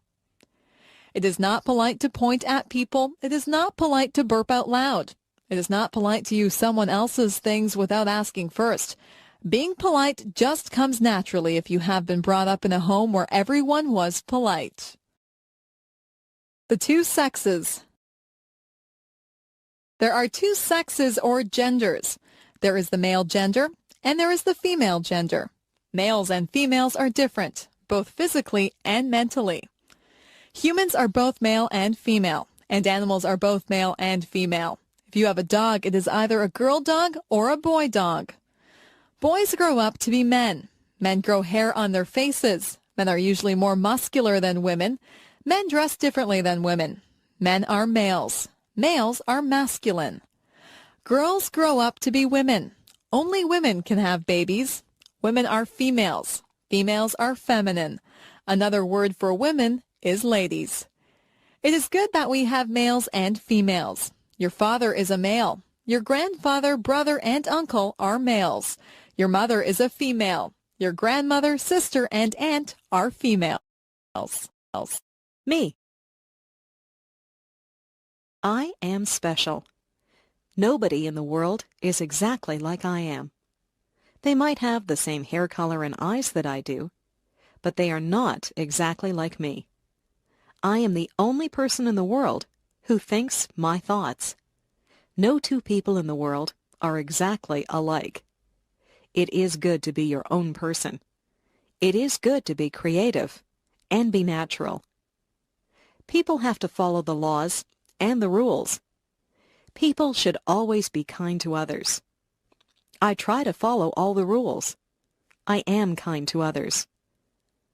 It is not polite to point at people. It is not polite to burp out loud. It is not polite to use someone else's things without asking first. Being polite just comes naturally if you have been brought up in a home where everyone was polite. The two sexes. There are two sexes or genders. There is the male gender and there is the female gender. Males and females are different, both physically and mentally. Humans are both male and female, and animals are both male and female. If you have a dog, it is either a girl dog or a boy dog. Boys grow up to be men. Men grow hair on their faces. Men are usually more muscular than women. Men dress differently than women. Men are males. Males are masculine. Girls grow up to be women. Only women can have babies. Women are females. Females are feminine. Another word for women is ladies. It is good that we have males and females. Your father is a male. Your grandfather, brother, and uncle are males. Your mother is a female. Your grandmother, sister, and aunt are females. Me. I am special. Nobody in the world is exactly like I am. They might have the same hair color and eyes that I do, but they are not exactly like me. I am the only person in the world who thinks my thoughts. No two people in the world are exactly alike. It is good to be your own person. It is good to be creative and be natural. People have to follow the laws and the rules. People should always be kind to others. I try to follow all the rules. I am kind to others.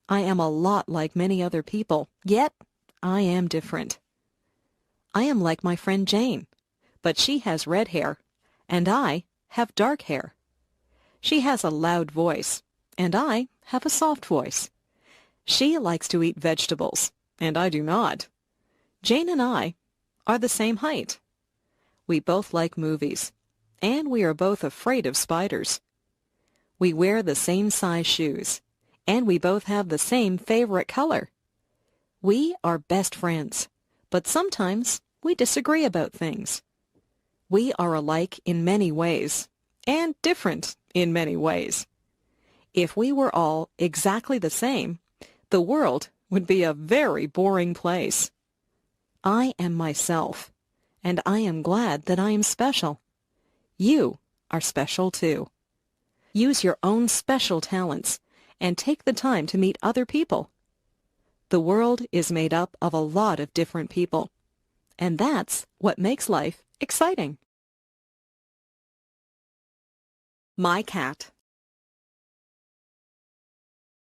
I am a lot like many other people, yet I am different. I am like my friend Jane, but she has red hair, and I have dark hair. She has a loud voice, and I have a soft voice. She likes to eat vegetables, and I do not. Jane and I are the same height. We both like movies, and we are both afraid of spiders. We wear the same size shoes, and we both have the same favorite color. We are best friends, but sometimes we disagree about things. We are alike in many ways, and different in many ways. If we were all exactly the same, the world would be a very boring place. I am myself, and I am glad that I am special. You are special too. Use your own special talents and take the time to meet other people. The world is made up of a lot of different people, and that's what makes life exciting. My cat.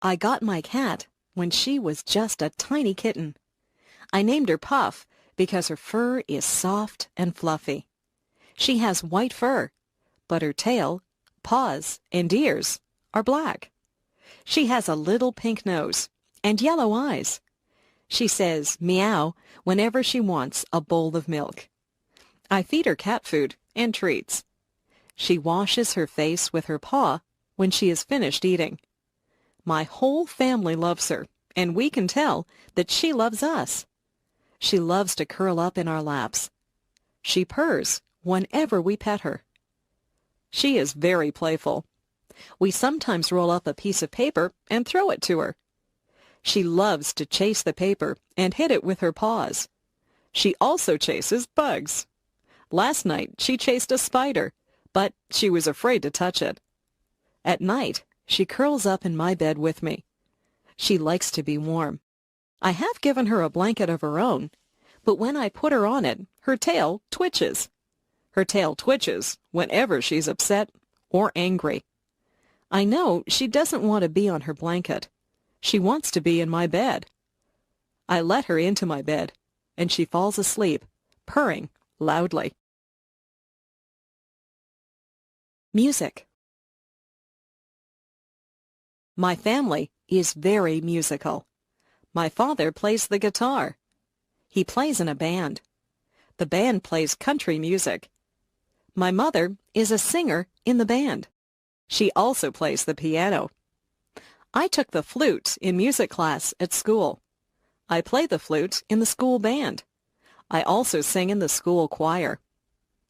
I got my cat when she was just a tiny kitten. I named her Puff because her fur is soft and fluffy. She has white fur, but her tail, paws, and ears are black. She has a little pink nose and yellow eyes. She says meow whenever she wants a bowl of milk. I feed her cat food and treats. She washes her face with her paw when she is finished eating. My whole family loves her, and we can tell that she loves us. She loves to curl up in our laps. She purrs whenever we pet her. She is very playful. We sometimes roll up a piece of paper and throw it to her. She loves to chase the paper and hit it with her paws. She also chases bugs. Last night she chased a spider, but she was afraid to touch it. At night, she curls up in my bed with me. She likes to be warm. I have given her a blanket of her own, but when I put her on it, her tail twitches. Her tail twitches whenever she's upset or angry. I know she doesn't want to be on her blanket. She wants to be in my bed. I let her into my bed, and she falls asleep, purring loudly. Music. My family is very musical. My father plays the guitar. He plays in a band. The band plays country music. My mother is a singer in the band. She also plays the piano. I took the flute in music class at school. I play the flute in the school band. I also sing in the school choir.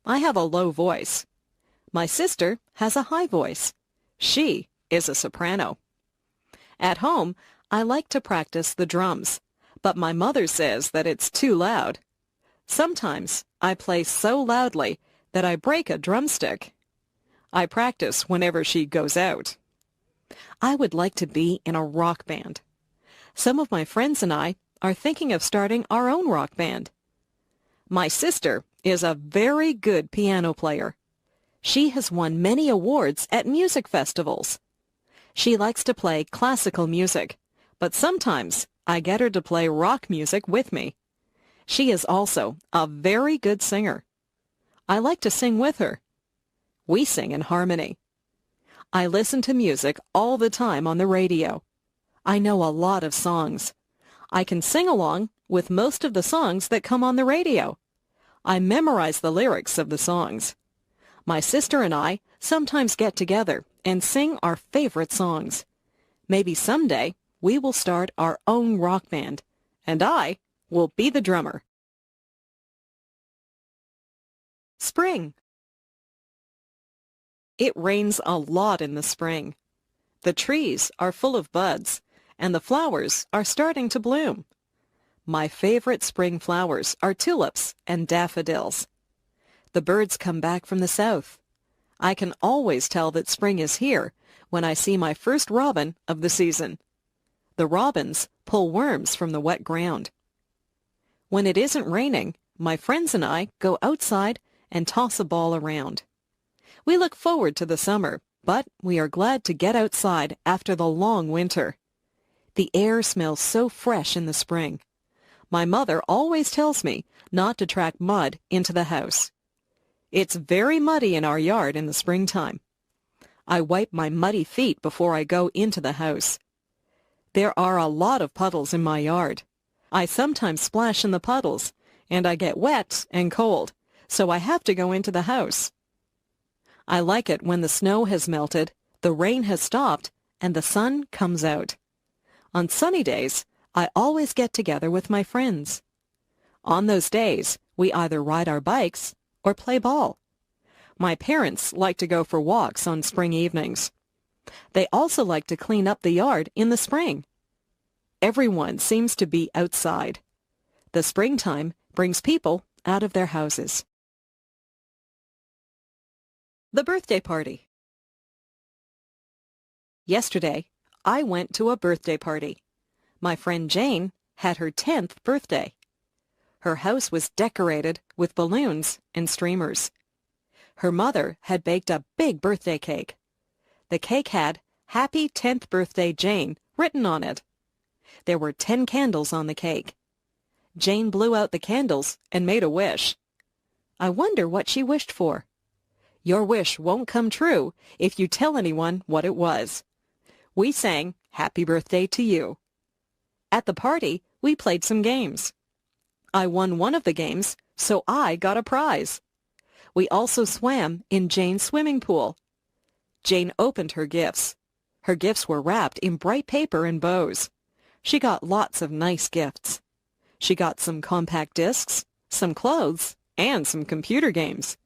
I have a low voice. My sister has a high voice. She is a soprano. At home, I like to practice the drums, but my mother says that it's too loud. Sometimes I play so loudly that I break a drumstick. I practice whenever she goes out. I would like to be in a rock band. Some of my friends and I are thinking of starting our own rock band. My sister is a very good piano player. She has won many awards at music festivals. She likes to play classical music, but sometimes I get her to play rock music with me. She is also a very good singer. I like to sing with her. We sing in harmony. I listen to music all the time on the radio. I know a lot of songs. I can sing along with most of the songs that come on the radio. I memorize the lyrics of the songs. My sister and I sometimes get together and sing our favorite songs. Maybe someday we will start our own rock band, and I will be the drummer. Spring. It rains a lot in the spring. The trees are full of buds, and the flowers are starting to bloom. My favorite spring flowers are tulips and daffodils. The birds come back from the south. I can always tell that spring is here when I see my first robin of the season. The robins pull worms from the wet ground. When it isn't raining, my friends and I go outside and toss a ball around. We look forward to the summer, but we are glad to get outside after the long winter. The air smells so fresh in the spring. My mother always tells me not to track mud into the house. It's very muddy in our yard in the springtime. I wipe my muddy feet before I go into the house. There are a lot of puddles in my yard. I sometimes splash in the puddles, and I get wet and cold, so I have to go into the house. I like it when the snow has melted, the rain has stopped, and the sun comes out. On sunny days, I always get together with my friends. On those days, we either ride our bikes or play ball. My parents like to go for walks on spring evenings. They also like to clean up the yard in the spring. Everyone seems to be outside. The springtime brings people out of their houses. The birthday party. Yesterday, I went to a birthday party. My friend Jane had her 10th birthday. Her house was decorated with balloons and streamers. Her mother had baked a big birthday cake. The cake had "Happy 10th Birthday, Jane" written on it. There were 10 candles on the cake. Jane blew out the candles and made a wish. I wonder what she wished for. Your wish won't come true if you tell anyone what it was. We sang "Happy Birthday to You." At the party, we played some games. I won one of the games, so I got a prize. We also swam in Jane's swimming pool. Jane opened her gifts. Her gifts were wrapped in bright paper and bows. She got lots of nice gifts. She got some compact discs, some clothes, and some computer games.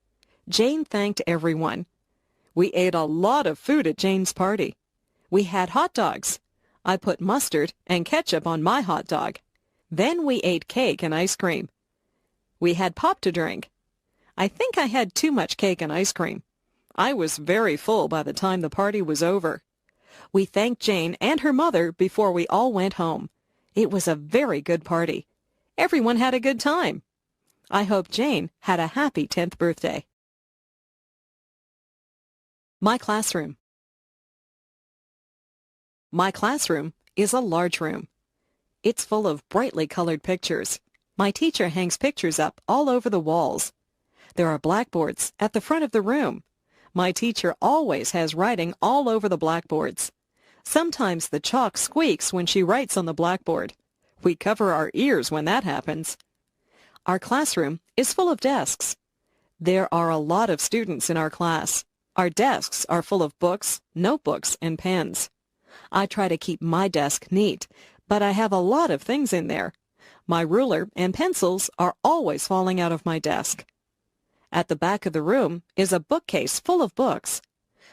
Jane thanked everyone. We ate a lot of food at Jane's party. We had hot dogs. I put mustard and ketchup on my hot dog. Then we ate cake and ice cream. We had pop to drink. I think I had too much cake and ice cream. I was very full by the time the party was over. We thanked Jane and her mother before we all went home. It was a very good party. Everyone had a good time. I hope Jane had a happy 10th birthday. My classroom. My classroom is a large room. It's full of brightly colored pictures. My teacher hangs pictures up all over the walls. There are blackboards at the front of the room. My teacher always has writing all over the blackboards. Sometimes the chalk squeaks when she writes on the blackboard. We cover our ears when that happens. Our classroom is full of desks. There are a lot of students in our class. Our desks are full of books, notebooks, and pens. I try to keep my desk neat, but I have a lot of things in there. My ruler and pencils are always falling out of my desk. At the back of the room is a bookcase full of books.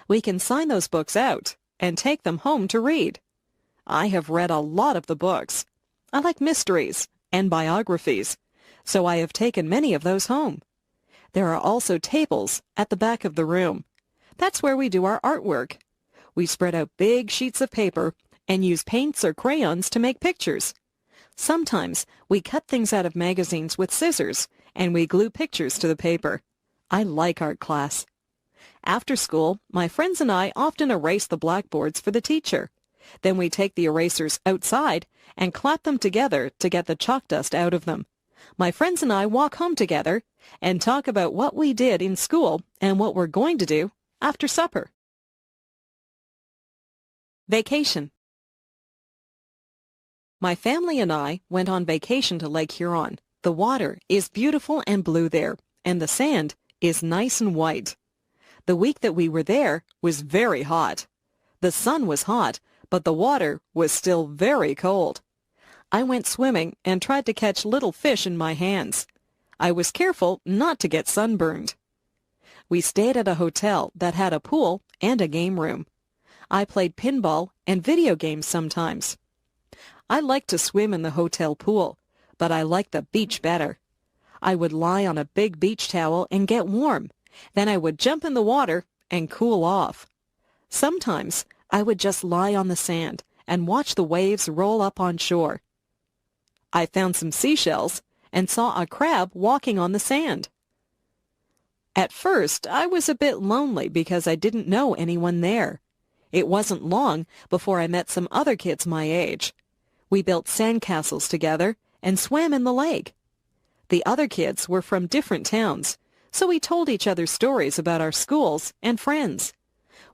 We can sign those books out and take them home to read. I have read a lot of the books. I like mysteries and biographies, so I have taken many of those home. There are also tables at the back of the room. That's where we do our artwork. We spread out big sheets of paper and use paints or crayons to make pictures. Sometimes we cut things out of magazines with scissors and we glue pictures to the paper. I like art class. After school, my friends and I often erase the blackboards for the teacher. Then we take the erasers outside and clap them together to get the chalk dust out of them. My friends and I walk home together and talk about what we did in school and what we're going to do after supper. Vacation. My family and I went on vacation to Lake Huron. The water is beautiful and blue there, and the sand is nice and white. The week that we were there was very hot. The sun was hot, but the water was still very cold. I went swimming and tried to catch little fish in my hands. I was careful not to get sunburned. We stayed at a hotel that had a pool and a game room. I played pinball and video games sometimes. I liked to swim in the hotel pool, but I liked the beach better. I would lie on a big beach towel and get warm. Then I would jump in the water and cool off. Sometimes I would just lie on the sand and watch the waves roll up on shore. I found some seashells and saw a crab walking on the sand. At first, I was a bit lonely because I didn't know anyone there. It wasn't long before I met some other kids my age. We built sandcastles together and swam in the lake. The other kids were from different towns, so we told each other stories about our schools and friends.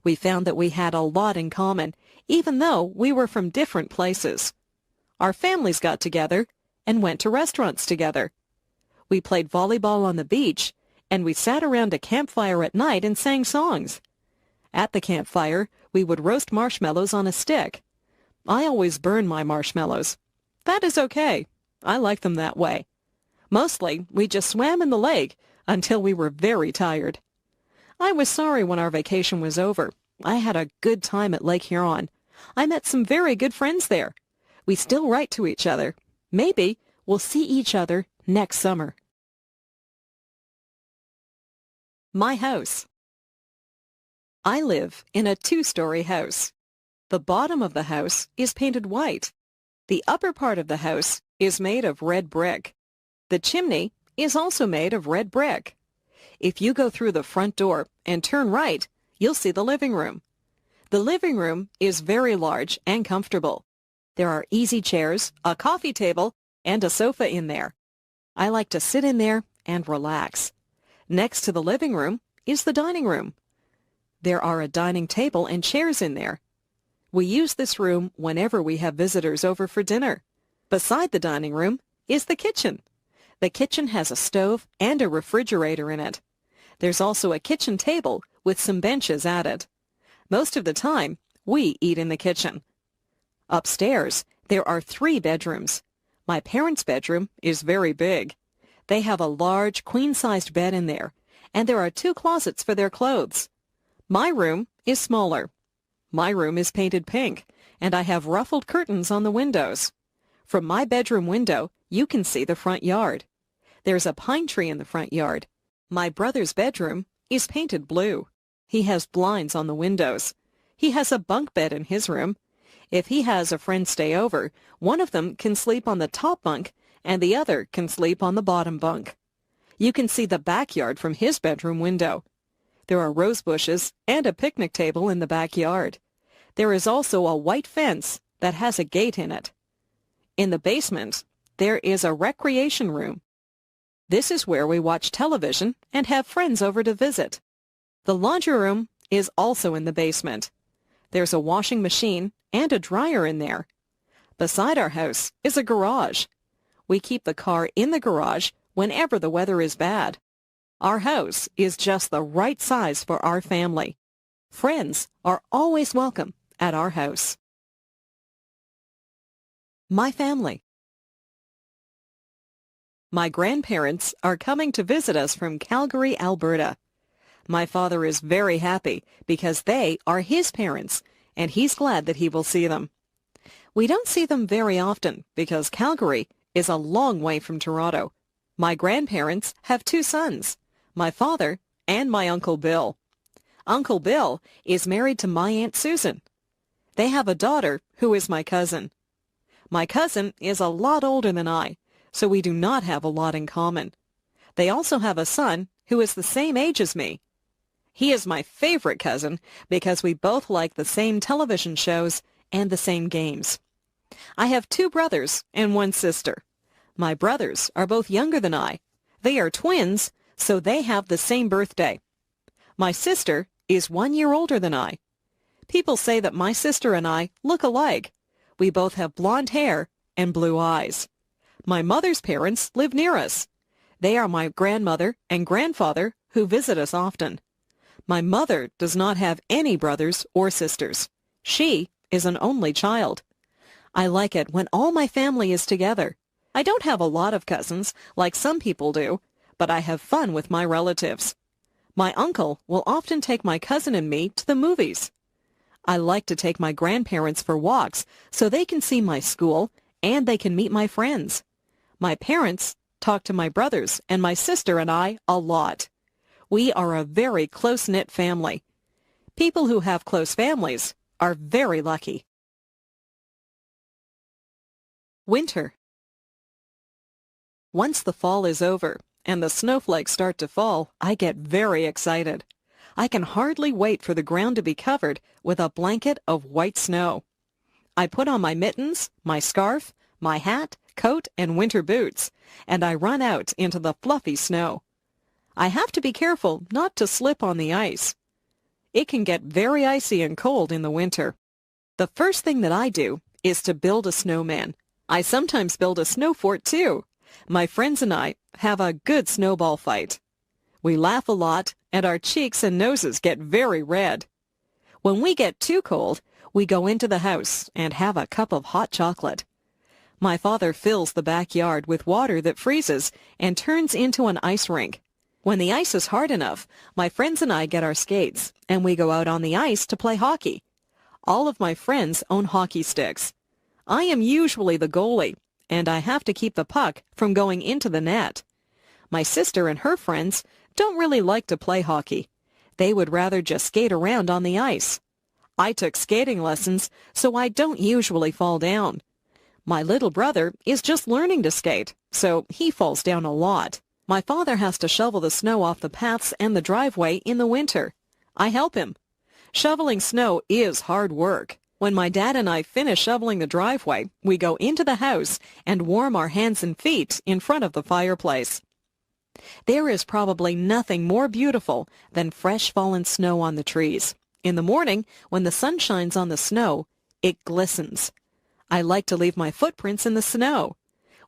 We found that we had a lot in common, even though we were from different places. Our families got together and went to restaurants together. We played volleyball on the beach, and we sat around a campfire at night and sang songs. At the campfire, we would roast marshmallows on a stick. I always burn my marshmallows. That is okay. I like them that way. Mostly, we just swam in the lake until we were very tired. I was sorry when our vacation was over. I had a good time at Lake Huron. I met some very good friends there. We still write to each other. Maybe we'll see each other next summer. My house. I live in a 2-story house. The bottom of the house is painted white. The upper part of the house is made of red brick. The chimney is also made of red brick. If you go through the front door and turn right, you'll see the living room. The living room is very large and comfortable. There are easy chairs, a coffee table, and a sofa in there. I like to sit in there and relax. Next to the living room is the dining room. There are a dining table and chairs in there. We use this room whenever we have visitors over for dinner. Beside the dining room is the kitchen. The kitchen has a stove and a refrigerator in it. There's also a kitchen table with some benches at it. Most of the time, we eat in the kitchen. Upstairs, there are 3 bedrooms. My parents' bedroom is very big. They have a large, queen-sized bed in there, and there are 2 closets for their clothes. My room is smaller. My room is painted pink, and I have ruffled curtains on the windows. From my bedroom window, you can see the front yard. There's a pine tree in the front yard. My brother's bedroom is painted blue. He has blinds on the windows. He has a bunk bed in his room. If he has a friend stay over, one of them can sleep on the top bunk and the other can sleep on the bottom bunk. You can see the backyard from his bedroom window. There are rose bushes and a picnic table in the backyard. There is also a white fence that has a gate in it. In the basement, there is a recreation room. This is where we watch television and have friends over to visit. The laundry room is also in the basement. There's a washing machine and a dryer in there. Beside our house is a garage. We keep the car in the garage whenever the weather is bad. Our house is just the right size for our family. Friends are always welcome at our house. My family. My grandparents are coming to visit us from Calgary, Alberta. My father is very happy because they are his parents, and he's glad that he will see them. We don't see them very often because Calgary is a long way from Toronto. My grandparents have 2 sons, my father and my Uncle Bill. Uncle Bill is married to my Aunt Susan. They have a daughter who is my cousin. My cousin is a lot older than I, so we do not have a lot in common. They also have a son who is the same age as me. He is my favorite cousin because we both like the same television shows and the same games. I have 2 brothers and 1 sister. My brothers are both younger than I. They are twins, so they have the same birthday. My sister is 1 year older than I. People say that my sister and I look alike. We both have blonde hair and blue eyes. My mother's parents live near us. They are my grandmother and grandfather who visit us often. My mother does not have any brothers or sisters. She is an only child. I like it when all my family is together. I don't have a lot of cousins like some people do, but I have fun with my relatives. My uncle will often take my cousin and me to the movies. I like to take my grandparents for walks so they can see my school and they can meet my friends. My parents talk to my brothers and my sister and I a lot. We are a very close-knit family. People who have close families are very lucky. Winter. Once the fall is over and the snowflakes start to fall, I get very excited. I can hardly wait for the ground to be covered with a blanket of white snow. I put on my mittens, my scarf, my hat, coat, and winter boots, and I run out into the fluffy snow. I have to be careful not to slip on the ice. It can get very icy and cold in the winter. The first thing that I do is to build a snowman. I sometimes build a snow fort too. My friends and I have a good snowball fight. We laugh a lot, and our cheeks and noses get very red. When we get too cold, we go into the house and have a cup of hot chocolate. My father fills the backyard with water that freezes and turns into an ice rink. When the ice is hard enough, my friends and I get our skates, and we go out on the ice to play hockey. All of my friends own hockey sticks. I am usually the goalie, and I have to keep the puck from going into the net. My sister and her friends don't really like to play hockey. They would rather just skate around on the ice. I took skating lessons, so I don't usually fall down. My little brother is just learning to skate, so he falls down a lot. My father has to shovel the snow off the paths and the driveway in the winter. I help him. Shoveling snow is hard work. When my dad and I finish shoveling the driveway, we go into the house and warm our hands and feet in front of the fireplace. There is probably nothing more beautiful than fresh fallen snow on the trees. In the morning, when the sun shines on the snow, it glistens. I like to leave my footprints in the snow.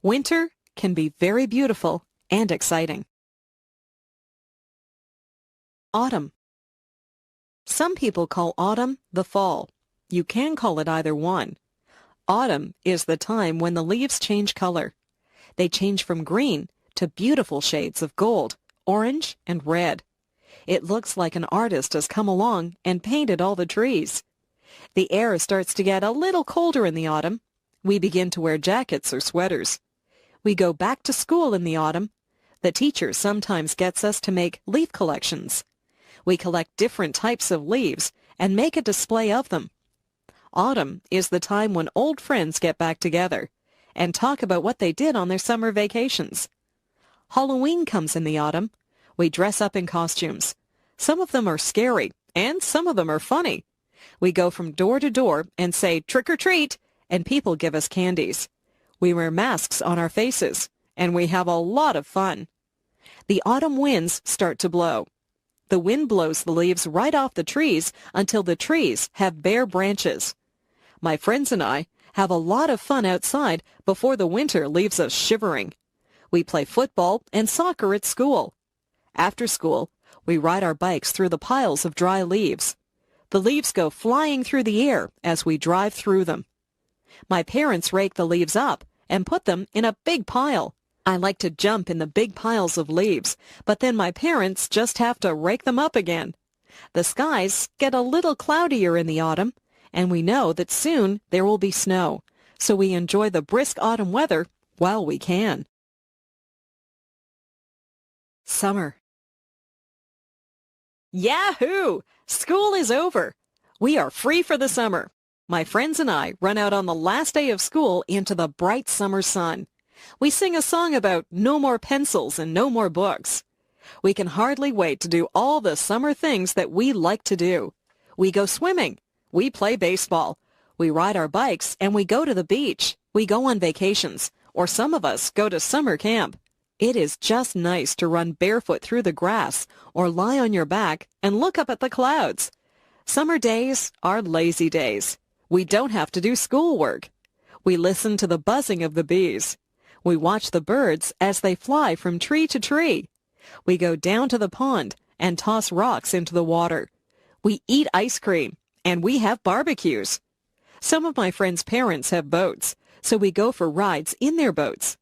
Winter can be very beautiful and exciting. Autumn. Some people call autumn the fall. You can call it either one. Autumn is the time when the leaves change color. They change from green to beautiful shades of gold, orange, and red. It looks like an artist has come along and painted all the trees. The air starts to get a little colder in the autumn. We begin to wear jackets or sweaters. We go back to school in the autumn. The teacher sometimes gets us to make leaf collections. We collect different types of leaves and make a display of them. Autumn is the time when old friends get back together and talk about what they did on their summer vacations. Halloween comes in the autumn. We dress up in costumes. Some of them are scary, and some of them are funny. We go from door to door and say, "Trick or treat," and people give us candies. We wear masks on our faces, and we have a lot of fun. The autumn winds start to blow. The wind blows the leaves right off the trees until the trees have bare branches. My friends and I have a lot of fun outside before the winter leaves us shivering. We play football and soccer at school. After school, we ride our bikes through the piles of dry leaves. The leaves go flying through the air as we drive through them. My parents rake the leaves up and put them in a big pile. I like to jump in the big piles of leaves, but then my parents just have to rake them up again. The skies get a little cloudier in the autumn, and we know that soon there will be snow, so we enjoy the brisk autumn weather while we can. Summer. Yahoo! School is over. We are free for the summer. My friends and I run out on the last day of school into the bright summer sun. We sing a song about no more pencils and no more books. We can hardly wait to do all the summer things that we like to do. We go swimming. We play baseball. We ride our bikes and we go to the beach. We go on vacations, or some of us go to summer camp. It is just nice to run barefoot through the grass or lie on your back and look up at the clouds. Summer days are lazy days. We don't have to do schoolwork. We listen to the buzzing of the bees. We watch the birds as they fly from tree to tree. We go down to the pond and toss rocks into the water. We eat ice cream, and we have barbecues. Some of my friends' parents have boats, so we go for rides in their boats.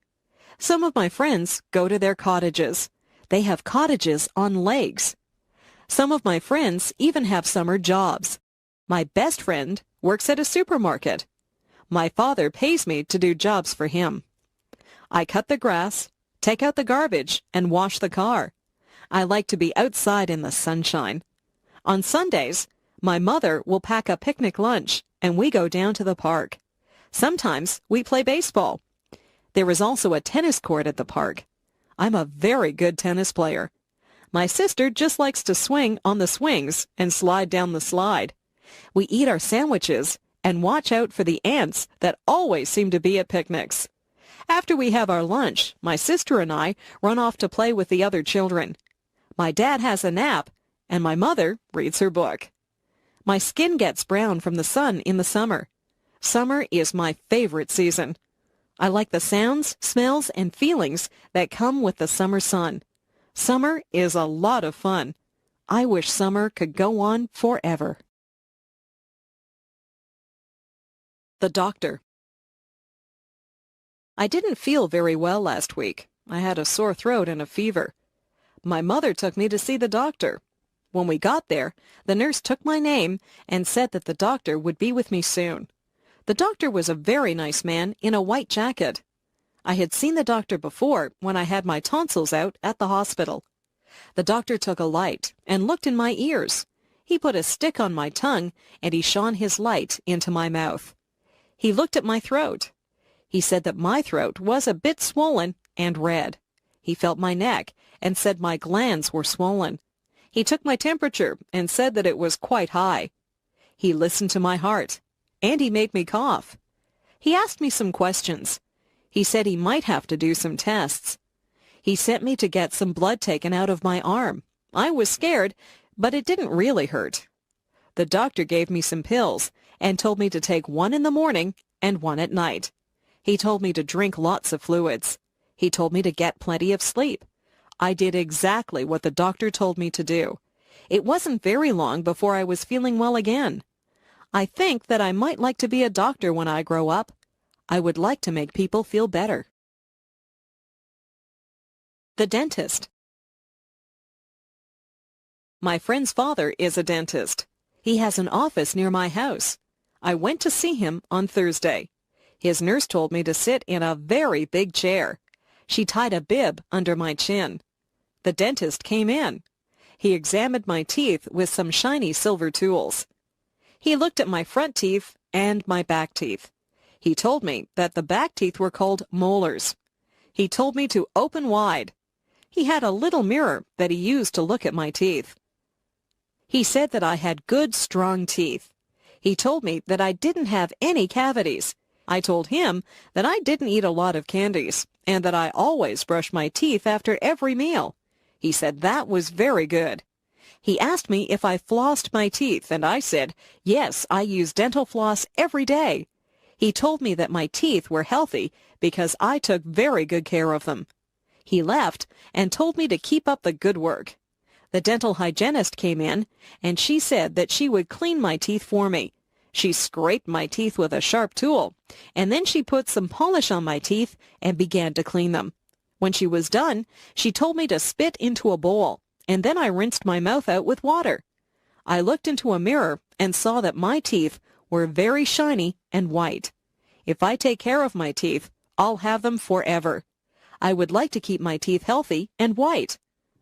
Some of my friends go to their cottages. They have cottages on lakes. Some of my friends even have summer jobs. My best friend works at a supermarket. My father pays me to do jobs for him. I cut the grass, take out the garbage, and wash the car. I like to be outside in the sunshine. On Sundays, my mother will pack a picnic lunch, and we go down to the park. Sometimes we play baseball. There is also a tennis court at the park. I'm a very good tennis player. My sister just likes to swing on the swings and slide down the slide. We eat our sandwiches and watch out for the ants that always seem to be at picnics. After we have our lunch, my sister and I run off to play with the other children. My dad has a nap, and my mother reads her book. My skin gets brown from the sun in the summer. Summer is my favorite season. I like the sounds, smells, and feelings that come with the summer sun. Summer is a lot of fun. I wish summer could go on forever. The doctor. I didn't feel very well last week. I had a sore throat and a fever. My mother took me to see the doctor. When we got there, the nurse took my name and said that the doctor would be with me soon. The doctor was a very nice man in a white jacket. I had seen the doctor before when I had my tonsils out at the hospital. The doctor took a light and looked in my ears. He put a stick on my tongue and he shone his light into my mouth. He looked at my throat. He said that my throat was a bit swollen and red. He felt my neck and said my glands were swollen. He took my temperature and said that it was quite high. He listened to my heart, and he made me cough. He asked me some questions. He said he might have to do some tests. He sent me to get some blood taken out of my arm. I was scared, but it didn't really hurt. The doctor gave me some pills and told me to take one in the morning and one at night. He told me to drink lots of fluids. He told me to get plenty of sleep. I did exactly what the doctor told me to do. It wasn't very long before I was feeling well again. I think that I might like to be a doctor when I grow up. I would like to make people feel better. The dentist. My friend's father is a dentist. He has an office near my house. I went to see him on Thursday. His nurse told me to sit in a very big chair. She tied a bib under my chin. The dentist came in. He examined my teeth with some shiny silver tools. He looked at my front teeth and my back teeth. He told me that the back teeth were called molars. He told me to open wide. He had a little mirror that he used to look at my teeth. He said that I had good, strong teeth. He told me that I didn't have any cavities. I told him that I didn't eat a lot of candies and that I always brush my teeth after every meal. He said that was very good. He asked me if I flossed my teeth, and I said, yes, I use dental floss every day. He told me that my teeth were healthy because I took very good care of them. He left and told me to keep up the good work. The dental hygienist came in, and she said that she would clean my teeth for me. She scraped my teeth with a sharp tool, and then she put some polish on my teeth and began to clean them. When she was done, she told me to spit into a bowl, and then I rinsed my mouth out with water. I looked into a mirror and saw that my teeth were very shiny and white. If I take care of my teeth, I'll have them forever. I would like to keep my teeth healthy and white.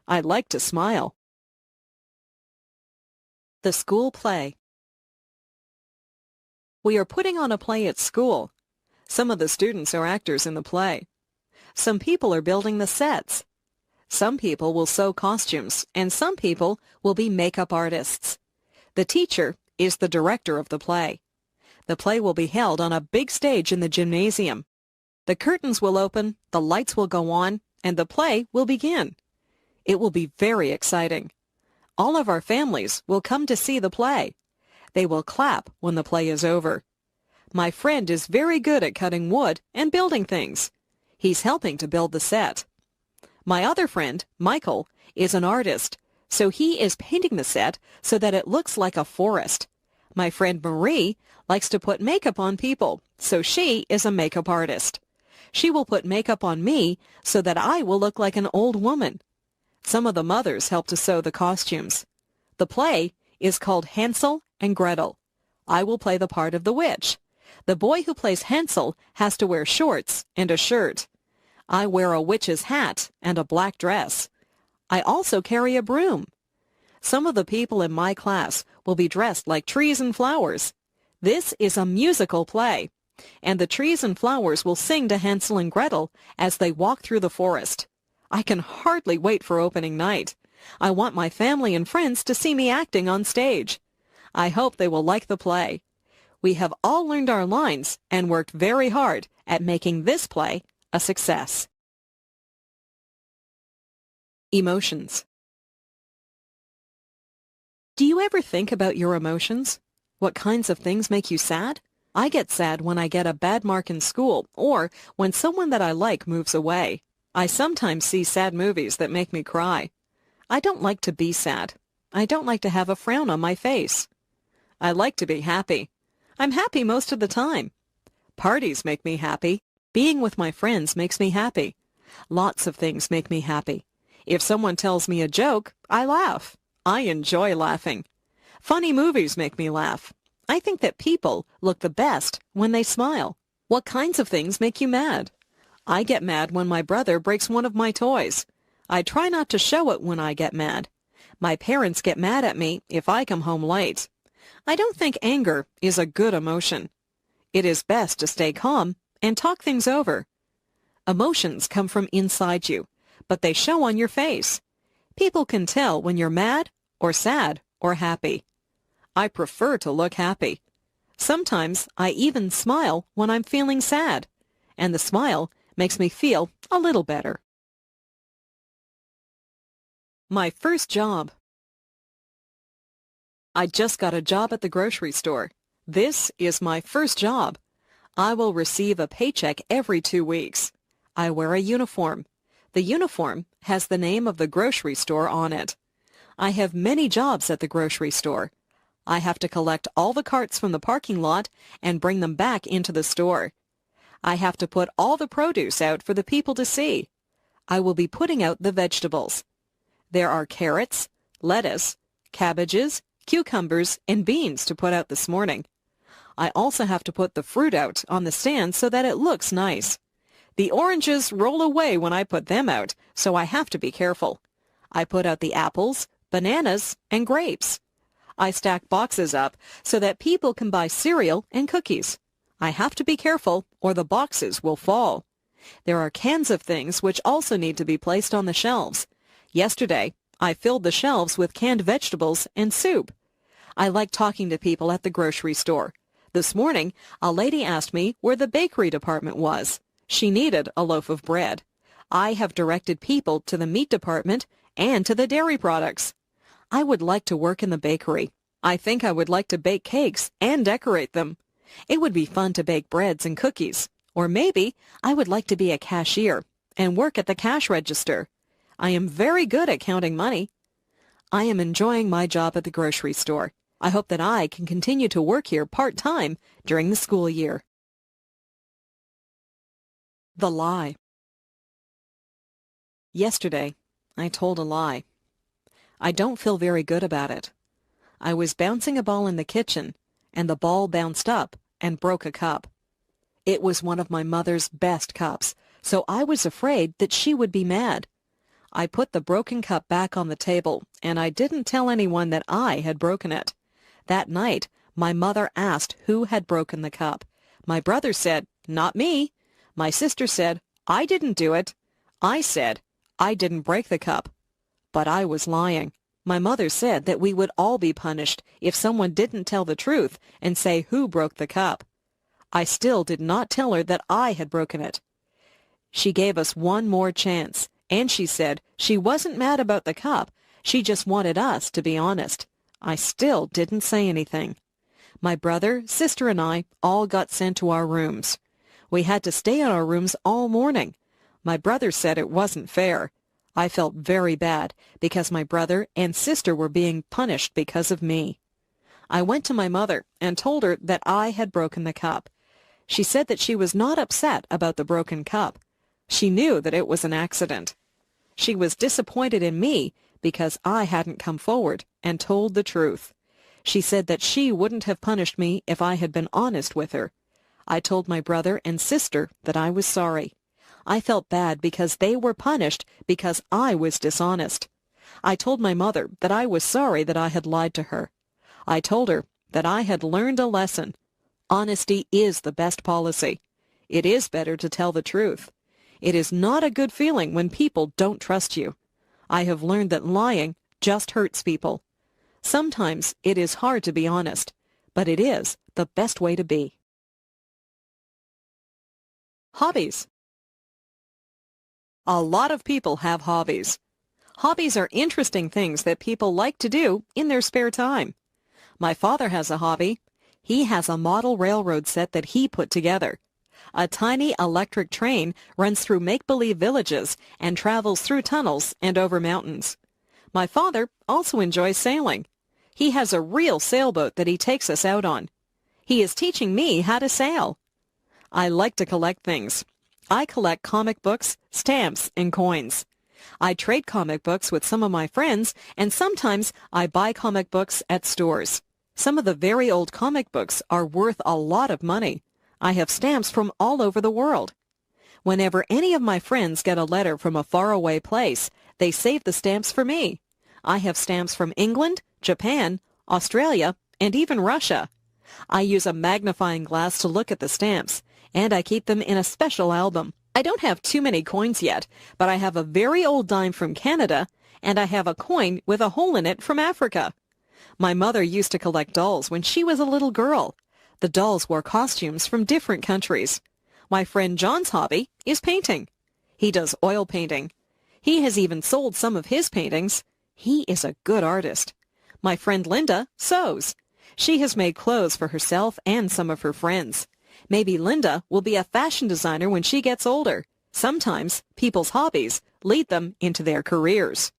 I like to smile. The school play. We are putting on a play at school. Some of the students are actors in the play. Some people are building the sets. Some people will sew costumes, and some people will be makeup artists. The teacher is the director of the play. The play will be held on a big stage in the gymnasium. The curtains will open, the lights will go on, and the play will begin. It will be very exciting. All of our families will come to see the play. They will clap when the play is over. My friend is very good at cutting wood and building things. He's helping to build the set. My other friend, Michael, is an artist, so he is painting the set so that it looks like a forest. My friend Marie likes to put makeup on people, so she is a makeup artist. She will put makeup on me so that I will look like an old woman. Some of the mothers help to sew the costumes. The play is called Hansel and Gretel. I will play the part of the witch. The boy who plays Hansel has to wear shorts and a shirt. I wear a witch's hat and a black dress. I also carry a broom. Some of the people in my class will be dressed like trees and flowers. This is a musical play, and the trees and flowers will sing to Hansel and Gretel as they walk through the forest. I can hardly wait for opening night. I want my family and friends to see me acting on stage. I hope they will like the play. We have all learned our lines and worked very hard at making this play a success. Emotions. Do you ever think about your emotions? What kinds of things make you sad? I get sad when I get a bad mark in school or when someone that I like moves away. I sometimes see sad movies that make me cry. I don't like to be sad. I don't like to have a frown on my face. I like to be happy. I'm happy most of the time. Parties make me happy. Being with my friends makes me happy. Lots of things make me happy. If someone tells me a joke, I laugh. I enjoy laughing. Funny movies make me laugh. I think that people look the best when they smile. What kinds of things make you mad? I get mad when my brother breaks one of my toys. I try not to show it when I get mad. My parents get mad at me if I come home late. I don't think anger is a good emotion. It is best to stay calm and talk things over. Emotions come from inside you, but they show on your face. People can tell when you're mad or sad or happy. I prefer to look happy. Sometimes I even smile when I'm feeling sad, and the smile makes me feel a little better. My first job. I just got a job at the grocery store. This is my first job. I will receive a paycheck every 2 weeks. I wear a uniform. The uniform has the name of the grocery store on it. I have many jobs at the grocery store. I have to collect all the carts from the parking lot and bring them back into the store. I have to put all the produce out for the people to see. I will be putting out the vegetables. There are carrots, lettuce, cabbages, cucumbers, and beans to put out this morning. I also have to put the fruit out on the stand so that it looks nice. The oranges roll away when I put them out, so I have to be careful. I put out the apples, bananas, and grapes. I stack boxes up so that people can buy cereal and cookies. I have to be careful or the boxes will fall. There are cans of things which also need to be placed on the shelves. Yesterday, I filled the shelves with canned vegetables and soup. I like talking to people at the grocery store. This morning, a lady asked me where the bakery department was. She needed a loaf of bread. I have directed people to the meat department and to the dairy products. I would like to work in the bakery. I think I would like to bake cakes and decorate them. It would be fun to bake breads and cookies. Or maybe I would like to be a cashier and work at the cash register. I am very good at counting money. I am enjoying my job at the grocery store. I hope that I can continue to work here part-time during the school year. The lie. Yesterday, I told a lie. I don't feel very good about it. I was bouncing a ball in the kitchen, and the ball bounced up and broke a cup. It was one of my mother's best cups, so I was afraid that she would be mad. I put the broken cup back on the table, and I didn't tell anyone that I had broken it. That night, my mother asked who had broken the cup. My brother said, "Not me." My sister said, "I didn't do it." I said, "I didn't break the cup." But I was lying. My mother said that we would all be punished if someone didn't tell the truth and say who broke the cup. I still did not tell her that I had broken it. She gave us one more chance, and she said she wasn't mad about the cup. She just wanted us to be honest. I still didn't say anything. My brother, sister, and I all got sent to our rooms. We had to stay in our rooms all morning. My brother said it wasn't fair. I felt very bad because my brother and sister were being punished because of me. I went to my mother and told her that I had broken the cup. She said that she was not upset about the broken cup. She knew that it was an accident. She was disappointed in me because I hadn't come forward and told the truth. She said that she wouldn't have punished me if I had been honest with her. I told my brother and sister that I was sorry. I felt bad because they were punished because I was dishonest. I told my mother that I was sorry that I had lied to her. I told her that I had learned a lesson. Honesty is the best policy. It is better to tell the truth. It is not a good feeling when people don't trust you. I have learned that lying just hurts people. Sometimes it is hard to be honest, but it is the best way to be. Hobbies. A lot of people have hobbies. Hobbies are interesting things that people like to do in their spare time. My father has a hobby. He has a model railroad set that he put together. A tiny electric train runs through make-believe villages and travels through tunnels and over mountains. My father also enjoys sailing. He has a real sailboat that he takes us out on. He is teaching me how to sail. I like to collect things. I collect comic books, stamps, and coins. I trade comic books with some of my friends, and sometimes I buy comic books at stores. Some of the very old comic books are worth a lot of money. I have stamps from all over the world. Whenever any of my friends get a letter from a faraway place, they save the stamps for me. I have stamps from England, Japan, Australia, and even Russia. I use a magnifying glass to look at the stamps, and I keep them in a special album. I don't have too many coins yet, but I have a very old dime from Canada, and I have a coin with a hole in it from Africa. My mother used to collect dolls when she was a little girl. The dolls wore costumes from different countries. My friend John's hobby is painting. He does oil painting. He has even sold some of his paintings. He is a good artist. My friend Linda sews. She has made clothes for herself and some of her friends. Maybe Linda will be a fashion designer when she gets older. Sometimes people's hobbies lead them into their careers.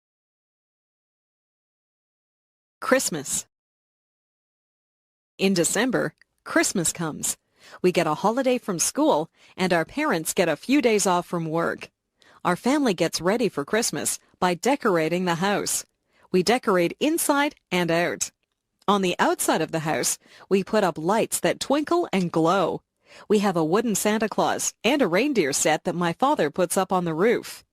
Christmas. In December, Christmas comes. We get a holiday from school, and our parents get a few days off from work. Our family gets ready for Christmas by decorating the house. We decorate inside and out. On the outside of the house, we put up lights that twinkle and glow. We have a wooden Santa Claus and a reindeer set that my father puts up on the roof.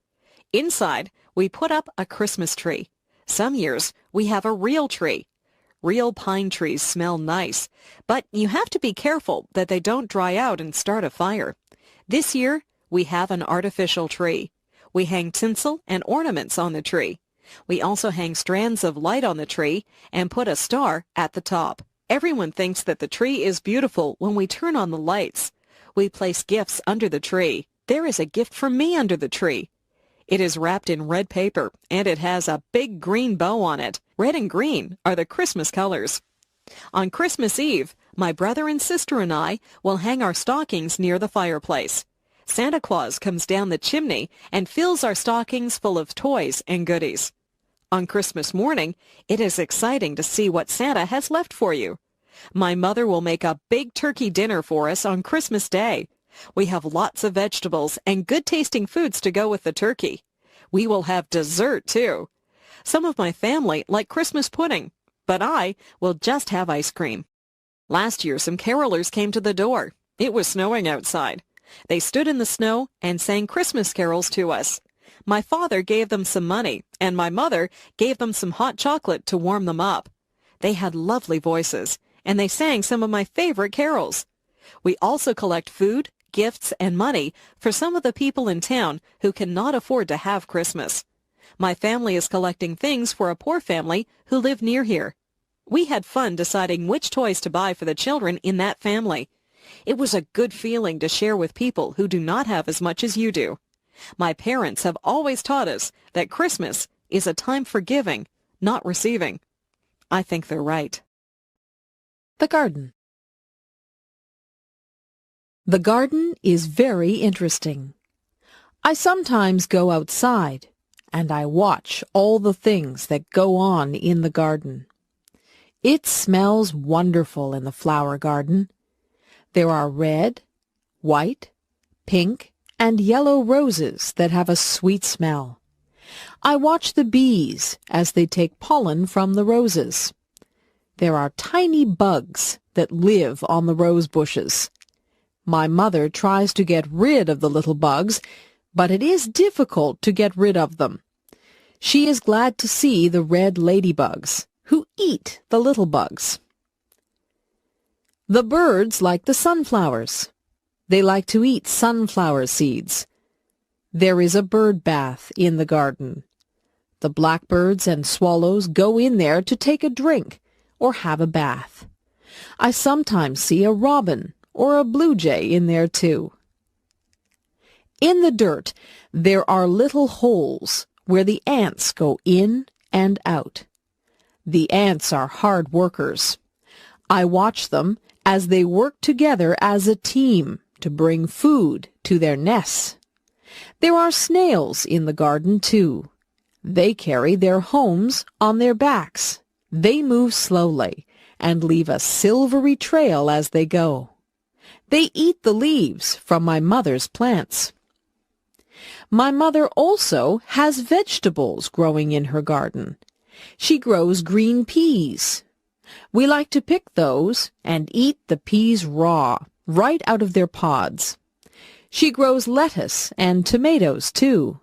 Inside, we put up a Christmas tree. Some years, we have a real tree. Real pine trees smell nice, but you have to be careful that they don't dry out and start a fire. This year, we have an artificial tree. We hang tinsel and ornaments on the tree. We also hang strands of light on the tree and put a star at the top. Everyone thinks that the tree is beautiful when we turn on the lights. We place gifts under the tree. There is a gift for me under the tree. It is wrapped in red paper, and it has a big green bow on it. Red and green are the Christmas colors. On Christmas Eve, my brother and sister and I will hang our stockings near the fireplace. Santa Claus comes down the chimney and fills our stockings full of toys and goodies. On Christmas morning, it is exciting to see what Santa has left for you. My mother will make a big turkey dinner for us on Christmas Day. We have lots of vegetables and good-tasting foods to go with the turkey. We will have dessert, too. Some of my family like Christmas pudding, but I will just have ice cream. Last year, some carolers came to the door. It was snowing outside. They stood in the snow and sang Christmas carols to us. My father gave them some money, and my mother gave them some hot chocolate to warm them up. They had lovely voices, and they sang some of my favorite carols. We also collect food, gifts, and money for some of the people in town who cannot afford to have Christmas. My family is collecting things for a poor family who live near here. We had fun deciding which toys to buy for the children in that family. It was a good feeling to share with people who do not have as much as you do. My parents have always taught us that Christmas is a time for giving, not receiving. I think they're right. The garden. The garden is very interesting. I sometimes go outside, and I watch all the things that go on in the garden. It smells wonderful in the flower garden. There are red, white, pink, and yellow roses that have a sweet smell. I watch the bees as they take pollen from the roses. There are tiny bugs that live on the rose bushes. My mother tries to get rid of the little bugs, but it is difficult to get rid of them. She is glad to see the red ladybugs, who eat the little bugs. The birds like the sunflowers. They like to eat sunflower seeds. There is a bird bath in the garden. The blackbirds and swallows go in there to take a drink or have a bath. I sometimes see a robin or a blue jay in there too. In the dirt, there are little holes where the ants go in and out. The ants are hard workers. I watch them as they work together as a team to bring food to their nests. There are snails in the garden too. They carry their homes on their backs. They move slowly and leave a silvery trail as they go. They eat the leaves from my mother's plants. My mother also has vegetables growing in her garden. She grows green peas. We like to pick those and eat the peas raw, right out of their pods. She grows lettuce and tomatoes too.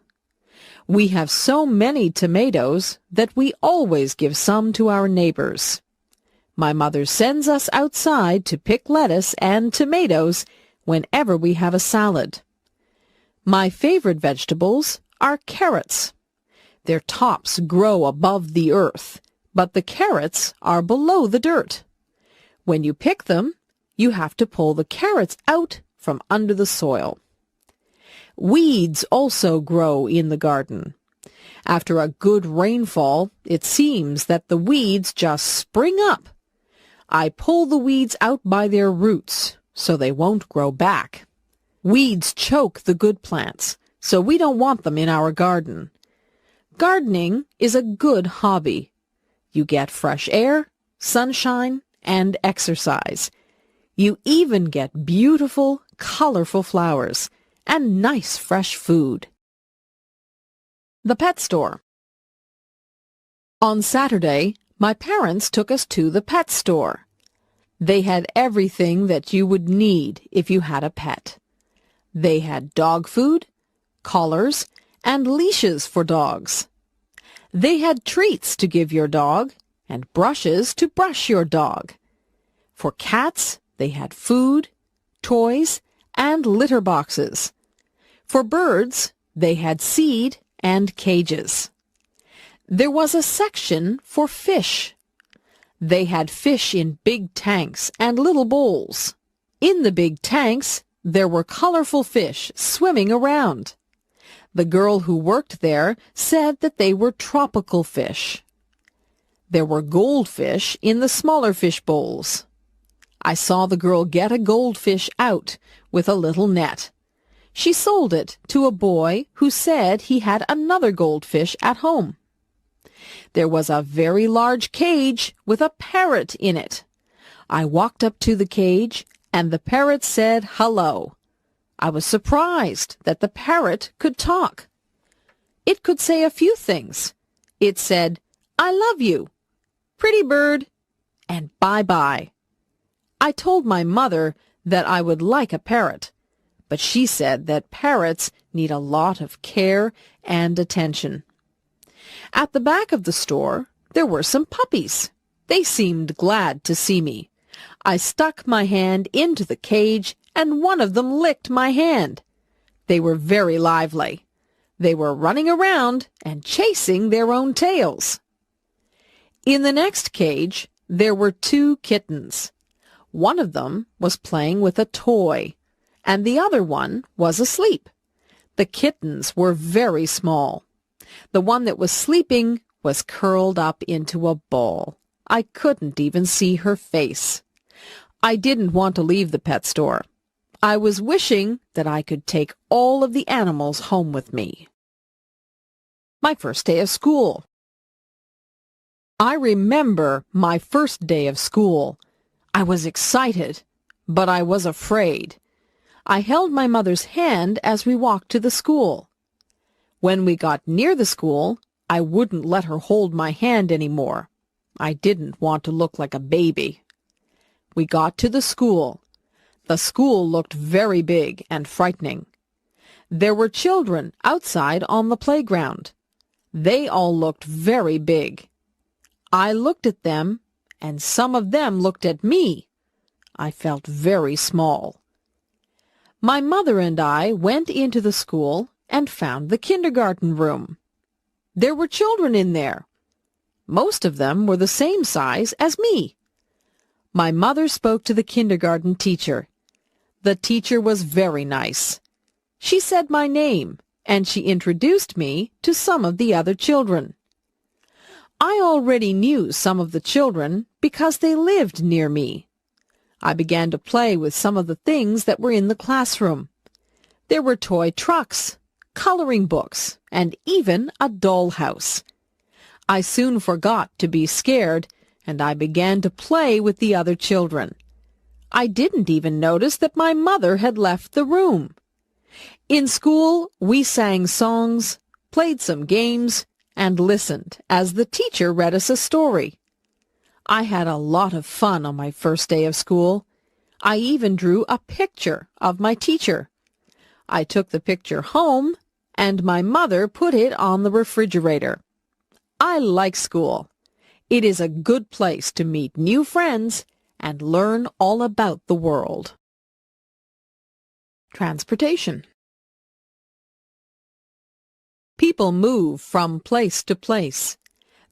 We have so many tomatoes that we always give some to our neighbors. My mother sends us outside to pick lettuce and tomatoes whenever we have a salad. My favorite vegetables are carrots. Their tops grow above the earth, but the carrots are below the dirt. When you pick them, you have to pull the carrots out from under the soil. Weeds also grow in the garden. After a good rainfall, it seems that the weeds just spring up. I pull the weeds out by their roots so they won't grow back. Weeds choke the good plants, so we don't want them in our garden. Gardening is a good hobby. You get fresh air, sunshine, and exercise. You even get beautiful, colorful flowers and nice fresh food. The pet store. On Saturday, my parents took us to the pet store. They had everything that you would need if you had a pet. They had dog food, collars, and leashes for dogs. They had treats to give your dog and brushes to brush your dog. For cats, they had food, toys, and litter boxes. For birds, they had seed and cages. There was a section for fish. They had fish in big tanks and little bowls. In the big tanks, there were colorful fish swimming around. The girl who worked there said that they were tropical fish. There were goldfish in the smaller fish bowls. I saw the girl get a goldfish out with a little net. She sold it to a boy who said he had another goldfish at home. There was a very large cage with a parrot in it. I walked up to the cage, and the parrot said hello. I was surprised that the parrot could talk. It could say a few things. It said, "I love you," "Pretty bird," and "Bye-bye." I told my mother that I would like a parrot, but she said that parrots need a lot of care and attention. At the back of the store, there were some puppies. They seemed glad to see me. I stuck my hand into the cage, and one of them licked my hand. They were very lively. They were running around and chasing their own tails. In the next cage, there were 2 kittens. One of them was playing with a toy, and the other one was asleep. The kittens were very small. The one that was sleeping was curled up into a ball. I couldn't even see her face. I didn't want to leave the pet store. I was wishing that I could take all of the animals home with me. My first day of school. I remember my first day of school. I was excited, but I was afraid. I held my mother's hand as we walked to the school. When we got near the school, I wouldn't let her hold my hand anymore. I didn't want to look like a baby. We got to the school. The school looked very big and frightening. There were children outside on the playground. They all looked very big. I looked at them, and some of them looked at me. I felt very small. My mother and I went into the school and found the kindergarten room. There were children in there. Most of them were the same size as me. My mother spoke to the kindergarten teacher. The teacher was very nice. She said my name, and she introduced me to some of the other children. I already knew some of the children because they lived near me. I began to play with some of the things that were in the classroom. There were toy trucks, coloring books, and even a dollhouse. I soon forgot to be scared, and I began to play with the other children. I didn't even notice that my mother had left the room. In school, we sang songs, played some games, and listened as the teacher read us a story. I had a lot of fun on my first day of school. I even drew a picture of my teacher. I took the picture home, and my mother put it on the refrigerator. I like school. It is a good place to meet new friends and learn all about the world. Transportation. People move from place to place.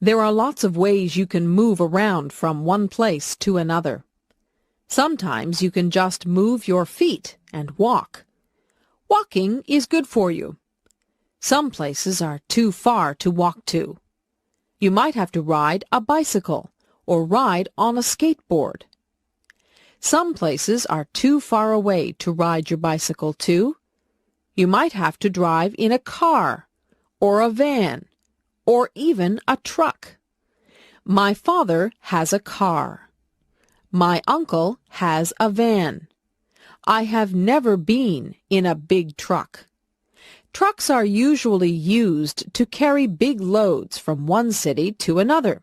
There are lots of ways you can move around from one place to another. Sometimes you can just move your feet and walk. Walking is good for you. Some places are too far to walk to. You might have to ride a bicycle or ride on a skateboard. Some places are too far away to ride your bicycle to. You might have to drive in a car or a van or even a truck. My father has a car. My uncle has a van. I have never been in a big truck. Trucks are usually used to carry big loads from one city to another.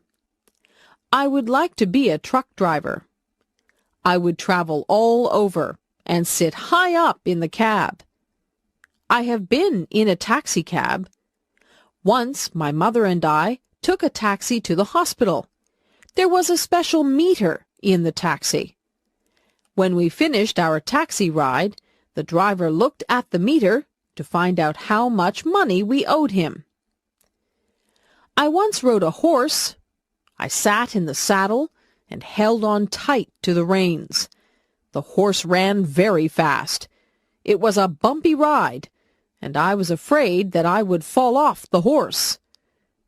I would like to be a truck driver. I would travel all over and sit high up in the cab. I have been in a taxi cab. Once my mother and I took a taxi to the hospital. There was a special meter in the taxi. When we finished our taxi ride, the driver looked at the meter to find out how much money we owed him. I once rode a horse. I sat in the saddle and held on tight to the reins. The horse ran very fast. It was a bumpy ride, and I was afraid that I would fall off the horse.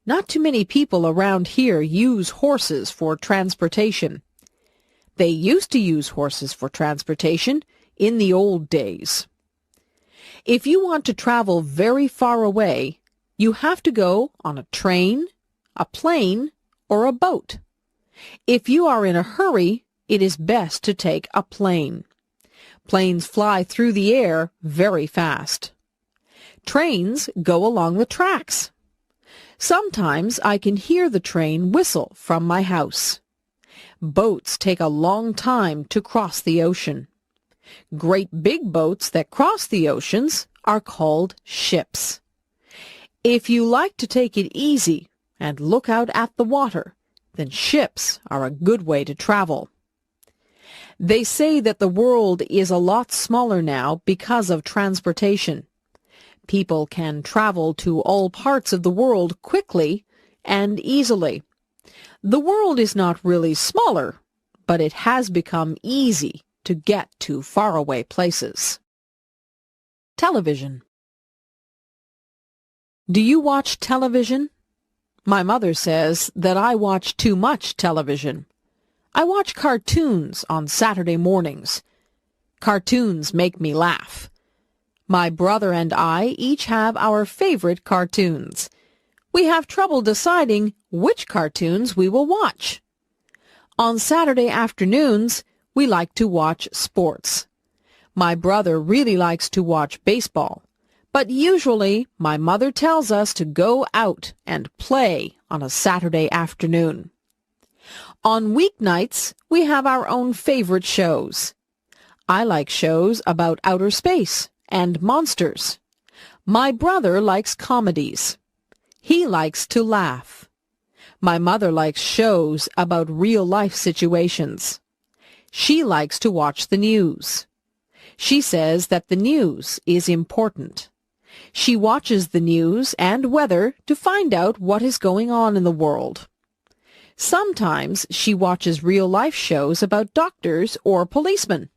Not too many people around here use horses for transportation. They used to use horses for transportation in the old days. If you want to travel very far away, you have to go on a train, a plane, or a boat. If you are in a hurry, it is best to take a plane. Planes fly through the air very fast. Trains go along the tracks. Sometimes I can hear the train whistle from my house. Boats take a long time to cross the ocean. Great big boats that cross the oceans are called ships. If you like to take it easy and look out at the water, then ships are a good way to travel. They say that the world is a lot smaller now because of transportation. People can travel to all parts of the world quickly and easily. The world is not really smaller, but it has become easy to get to faraway places. Television. Do you watch television? My mother says that I watch too much television. I watch cartoons on Saturday mornings. Cartoons make me laugh. My brother and I each have our favorite cartoons. We have trouble deciding which cartoons we will watch. On Saturday afternoons, we like to watch sports. My brother really likes to watch baseball, but usually my mother tells us to go out and play on a Saturday afternoon. On weeknights, we have our own favorite shows. I like shows about outer space and monsters. My brother likes comedies. He likes to laugh. My mother likes shows about real-life situations. She likes to watch the news. She says that the news is important. She watches the news and weather to find out what is going on in the world. Sometimes she watches real-life shows about doctors or policemen.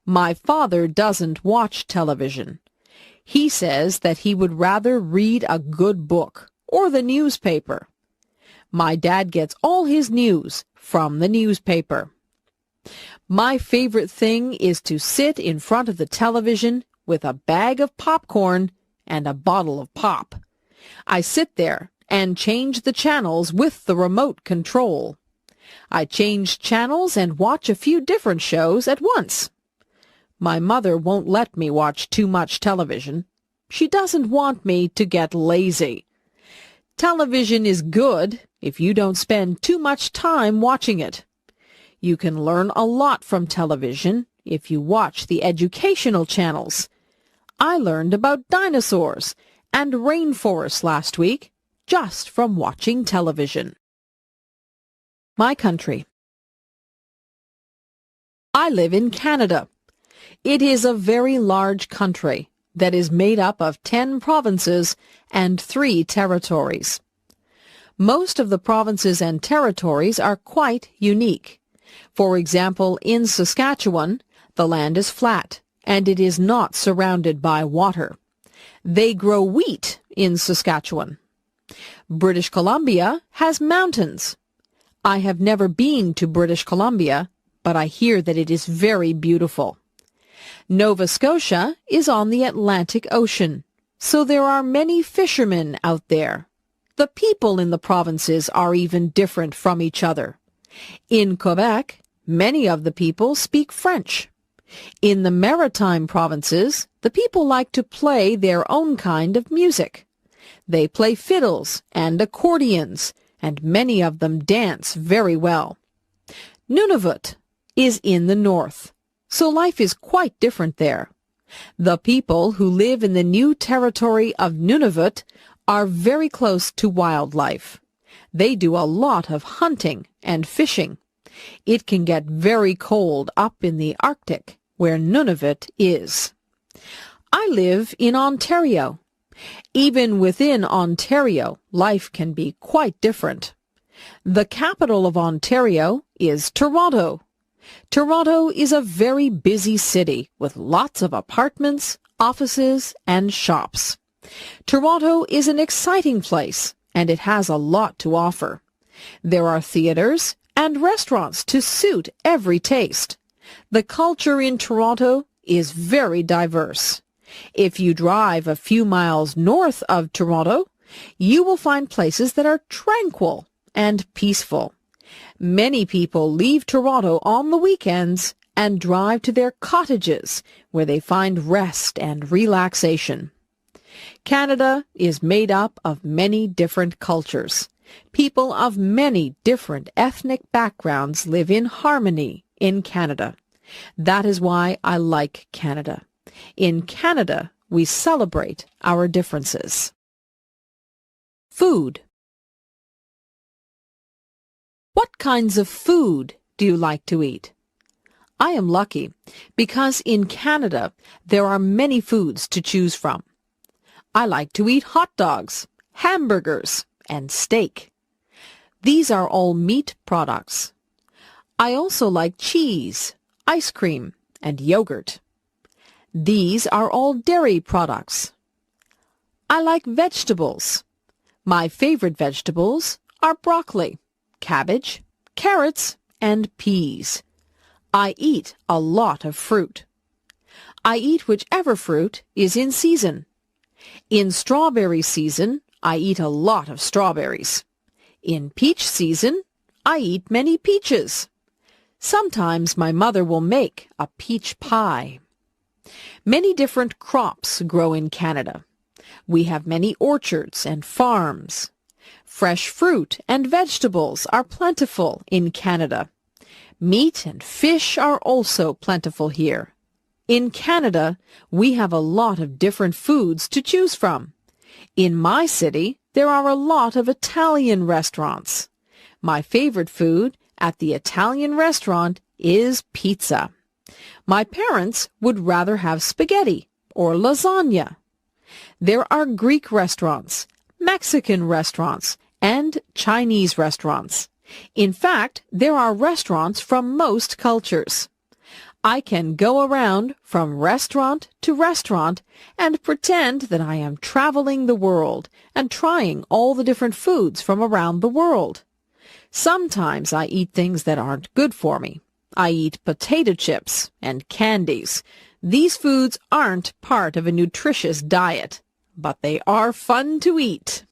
My father doesn't watch television. He says that he would rather read a good book or the newspaper. My dad gets all his news from the newspaper. My favorite thing is to sit in front of the television with a bag of popcorn and a bottle of pop. I sit there and change the channels with the remote control. I change channels and watch a few different shows at once. My mother won't let me watch too much television. She doesn't want me to get lazy. Television is good if you don't spend too much time watching it. You can learn a lot from television if you watch the educational channels. I learned about dinosaurs and rainforests last week just from watching television. My country. I live in Canada. It is a very large country that is made up of 10 provinces and 3 territories. Most of the provinces and territories are quite unique. For example, in Saskatchewan, the land is flat and it is not surrounded by water. They grow wheat in Saskatchewan. British Columbia has mountains. I have never been to British Columbia, but I hear that it is very beautiful. Nova Scotia is on the Atlantic Ocean, so there are many fishermen out there. The people in the provinces are even different from each other. In Quebec, many of the people speak French. In the maritime provinces, the people like to play their own kind of music. They play fiddles and accordions, and many of them dance very well. Nunavut is in the north, so life is quite different there. The people who live in the new territory of Nunavut are very close to wildlife. They do a lot of hunting and fishing. It can get very cold up in the Arctic, where Nunavut is. I live in Ontario. Even within Ontario, life can be quite different. The capital of Ontario is Toronto. Toronto is a very busy city with lots of apartments, offices, and shops. Toronto is an exciting place, and it has a lot to offer. There are theaters and restaurants to suit every taste. The culture in Toronto is very diverse. If you drive a few miles north of Toronto, you will find places that are tranquil and peaceful. Many people leave Toronto on the weekends and drive to their cottages where they find rest and relaxation. Canada is made up of many different cultures. People of many different ethnic backgrounds live in harmony in Canada. That is why I like Canada. In Canada, we celebrate our differences. Food. What kinds of food do you like to eat? I am lucky because in Canada there are many foods to choose from. I like to eat hot dogs, hamburgers, and steak. These are all meat products. I also like cheese, ice cream, and yogurt. These are all dairy products. I like vegetables. My favorite vegetables are broccoli, cabbage, carrots, and peas. I eat a lot of fruit. I eat whichever fruit is in season. In strawberry season, I eat a lot of strawberries. In peach season, I eat many peaches. Sometimes my mother will make a peach pie. Many different crops grow in Canada. We have many orchards and farms. Fresh fruit and vegetables are plentiful in Canada. Meat and fish are also plentiful here. In Canada, we have a lot of different foods to choose from. In my city, there are a lot of Italian restaurants. My favorite food at the Italian restaurant is pizza. My parents would rather have spaghetti or lasagna. There are Greek restaurants, Mexican restaurants, and Chinese restaurants. In fact, there are restaurants from most cultures. I can go around from restaurant to restaurant and pretend that I am traveling the world and trying all the different foods from around the world. Sometimes I eat things that aren't good for me. I eat potato chips and candies. These foods aren't part of a nutritious diet, but they are fun to eat.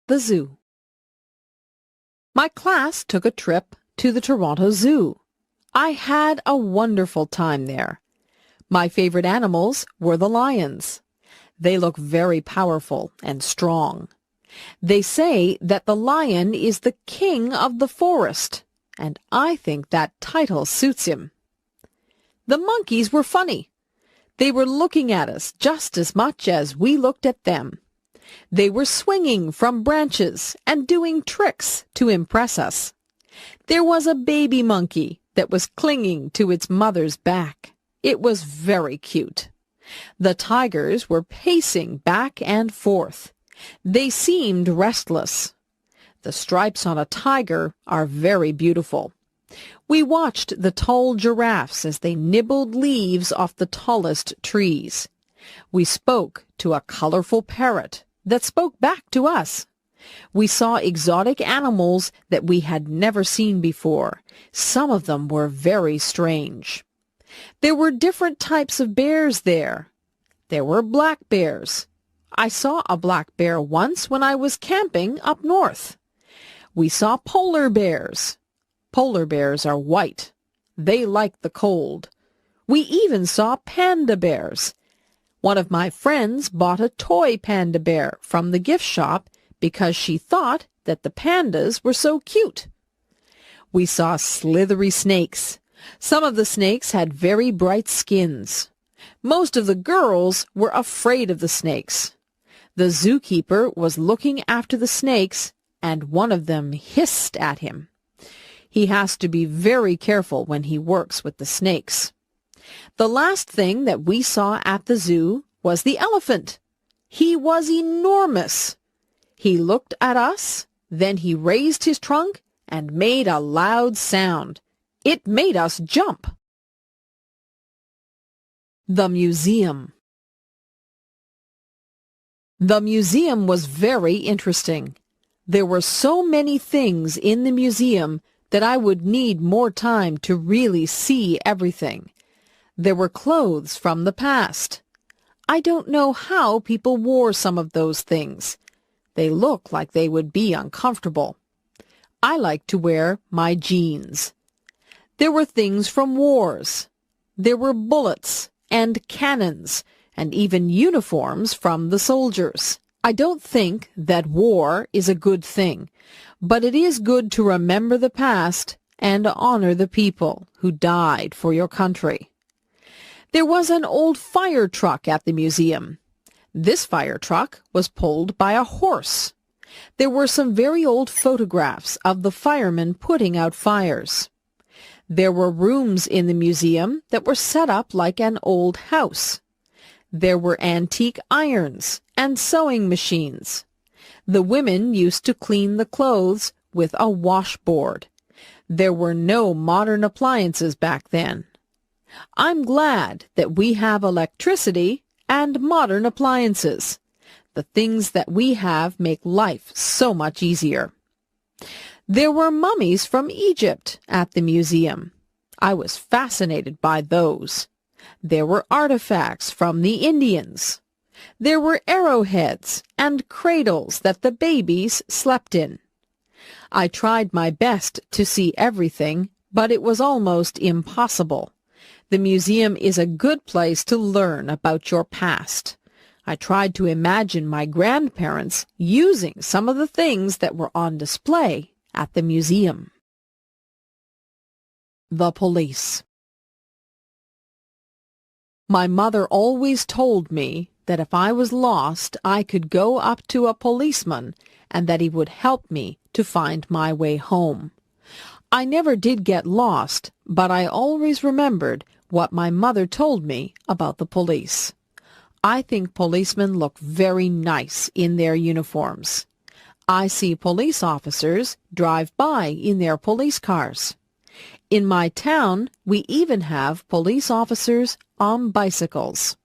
The zoo. My class took a trip to the Toronto Zoo. I had a wonderful time there. My favorite animals were the lions. They look very powerful and strong. They say that the lion is the king of the forest, and I think that title suits him. The monkeys were funny. They were looking at us just as much as we looked at them. They were swinging from branches and doing tricks to impress us. There was a baby monkey that was clinging to its mother's back. It was very cute. The tigers were pacing back and forth. They seemed restless. The stripes on a tiger are very beautiful. We watched the tall giraffes as they nibbled leaves off the tallest trees. We spoke to a colorful parrot that spoke back to us. We saw exotic animals that we had never seen before. Some of them were very strange. There were different types of bears there. There were black bears. I saw a black bear once when I was camping up north. We saw polar bears. Polar bears are white. They like the cold. We even saw panda bears. One of my friends bought a toy panda bear from the gift shop because she thought that the pandas were so cute. We saw slithery snakes. Some of the snakes had very bright skins. Most of the girls were afraid of the snakes. The zookeeper was looking after the snakes, and one of them hissed at him. He has to be very careful when he works with the snakes. The last thing that we saw at the zoo was the elephant. He was enormous. He looked at us, then he raised his trunk and made a loud sound. It made us jump. The museum. The museum was very interesting. There were so many things in the museum that I would need more time to really see everything. There were clothes from the past. I don't know how people wore some of those things. They look like they would be uncomfortable. I like to wear my jeans. There were things from wars. There were bullets and cannons and even uniforms from the soldiers. I don't think that war is a good thing, but it is good to remember the past and honor the people who died for your country. There was an old fire truck at the museum. This fire truck was pulled by a horse. There were some very old photographs of the firemen putting out fires. There were rooms in the museum that were set up like an old house. There were antique irons and sewing machines. The women used to clean the clothes with a washboard. There were no modern appliances back then. I'm glad that we have electricity and modern appliances. The things that we have make life so much easier. There were mummies from Egypt at the museum. I was fascinated by those. There were artifacts from the Indians. There were arrowheads and cradles that the babies slept in. I tried my best to see everything, but it was almost impossible. The museum is a good place to learn about your past. I tried to imagine my grandparents using some of the things that were on display at the museum. The police. My mother always told me that if I was lost, I could go up to a policeman and that he would help me to find my way home. I never did get lost, but I always remembered what my mother told me about the police. I think policemen look very nice in their uniforms. I see police officers drive by in their police cars. In my town, we even have police officers on bicycles.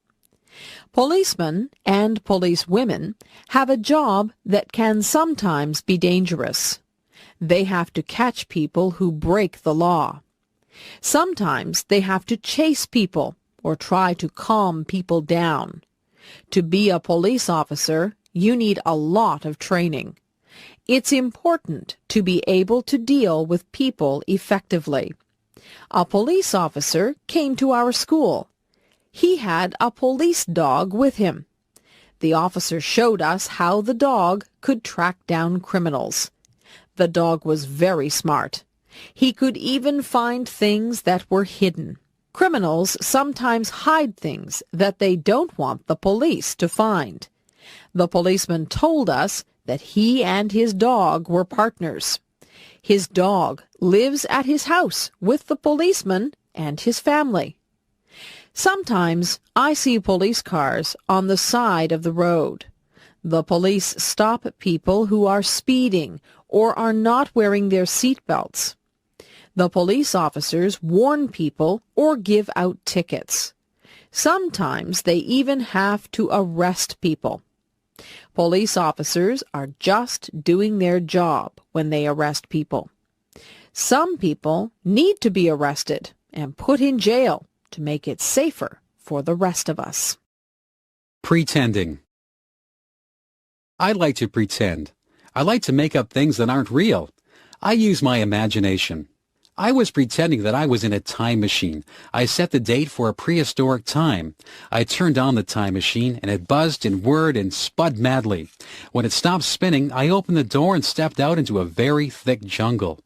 Policemen and policewomen have a job that can sometimes be dangerous. They have to catch people who break the law. Sometimes they have to chase people or try to calm people down. To be a police officer, you need a lot of training. It's important to be able to deal with people effectively. A police officer came to our school. He had a police dog with him. The officer showed us how the dog could track down criminals. The dog was very smart. He could even find things that were hidden. Criminals sometimes hide things that they don't want the police to find. The policeman told us that he and his dog were partners. His dog lives at his house with the policeman and his family. Sometimes I see police cars on the side of the road. The police stop people who are speeding or are not wearing their seat belts. The police officers warn people or give out tickets. Sometimes they even have to arrest people. Police officers are just doing their job when they arrest people. Some people need to be arrested and put in jail to make it safer for the rest of us. Pretending. I like to pretend. I like to make up things that aren't real. I use my imagination. I was pretending that I was in a time machine. I set the date for a prehistoric time. I turned on the time machine, and it buzzed and whirred and spud madly. When it stopped spinning, I opened the door and stepped out into a very thick jungle.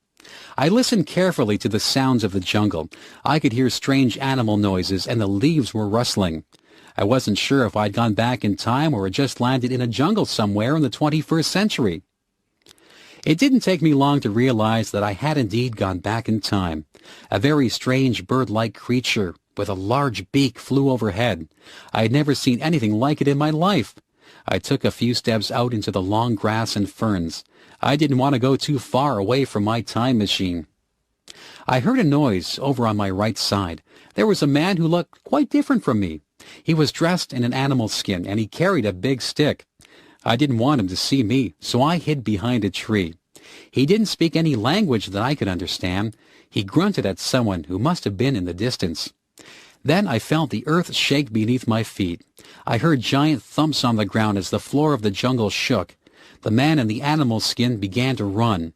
I listened carefully to the sounds of the jungle. I could hear strange animal noises, and the leaves were rustling. I wasn't sure if I'd gone back in time or had just landed in a jungle somewhere in the 21st century. It didn't take me long to realize that I had indeed gone back in time. A very strange bird-like creature with a large beak flew overhead. I had never seen anything like it in my life. I took a few steps out into the long grass and ferns. I didn't want to go too far away from my time machine. I heard a noise over on my right side. There was a man who looked quite different from me. He was dressed in an animal skin, and he carried a big stick. I didn't want him to see me, so I hid behind a tree. He didn't speak any language that I could understand. He grunted at someone who must have been in the distance. Then I felt the earth shake beneath my feet. I heard giant thumps on the ground as the floor of the jungle shook. The man in the animal skin began to run.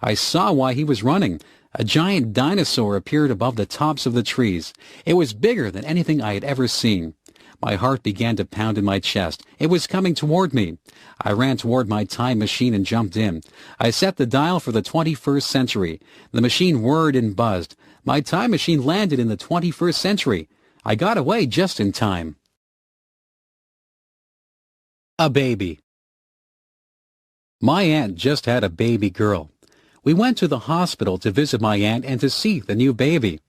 I saw why he was running. A giant dinosaur appeared above the tops of the trees. It was bigger than anything I had ever seen. My heart began to pound in my chest. It was coming toward me. I ran toward my time machine and jumped in. I set the dial for the 21st century. The machine whirred and buzzed. My time machine landed in the 21st century. I got away just in time. A baby. My aunt just had a baby girl. We went to the hospital to visit my aunt and to see the new baby.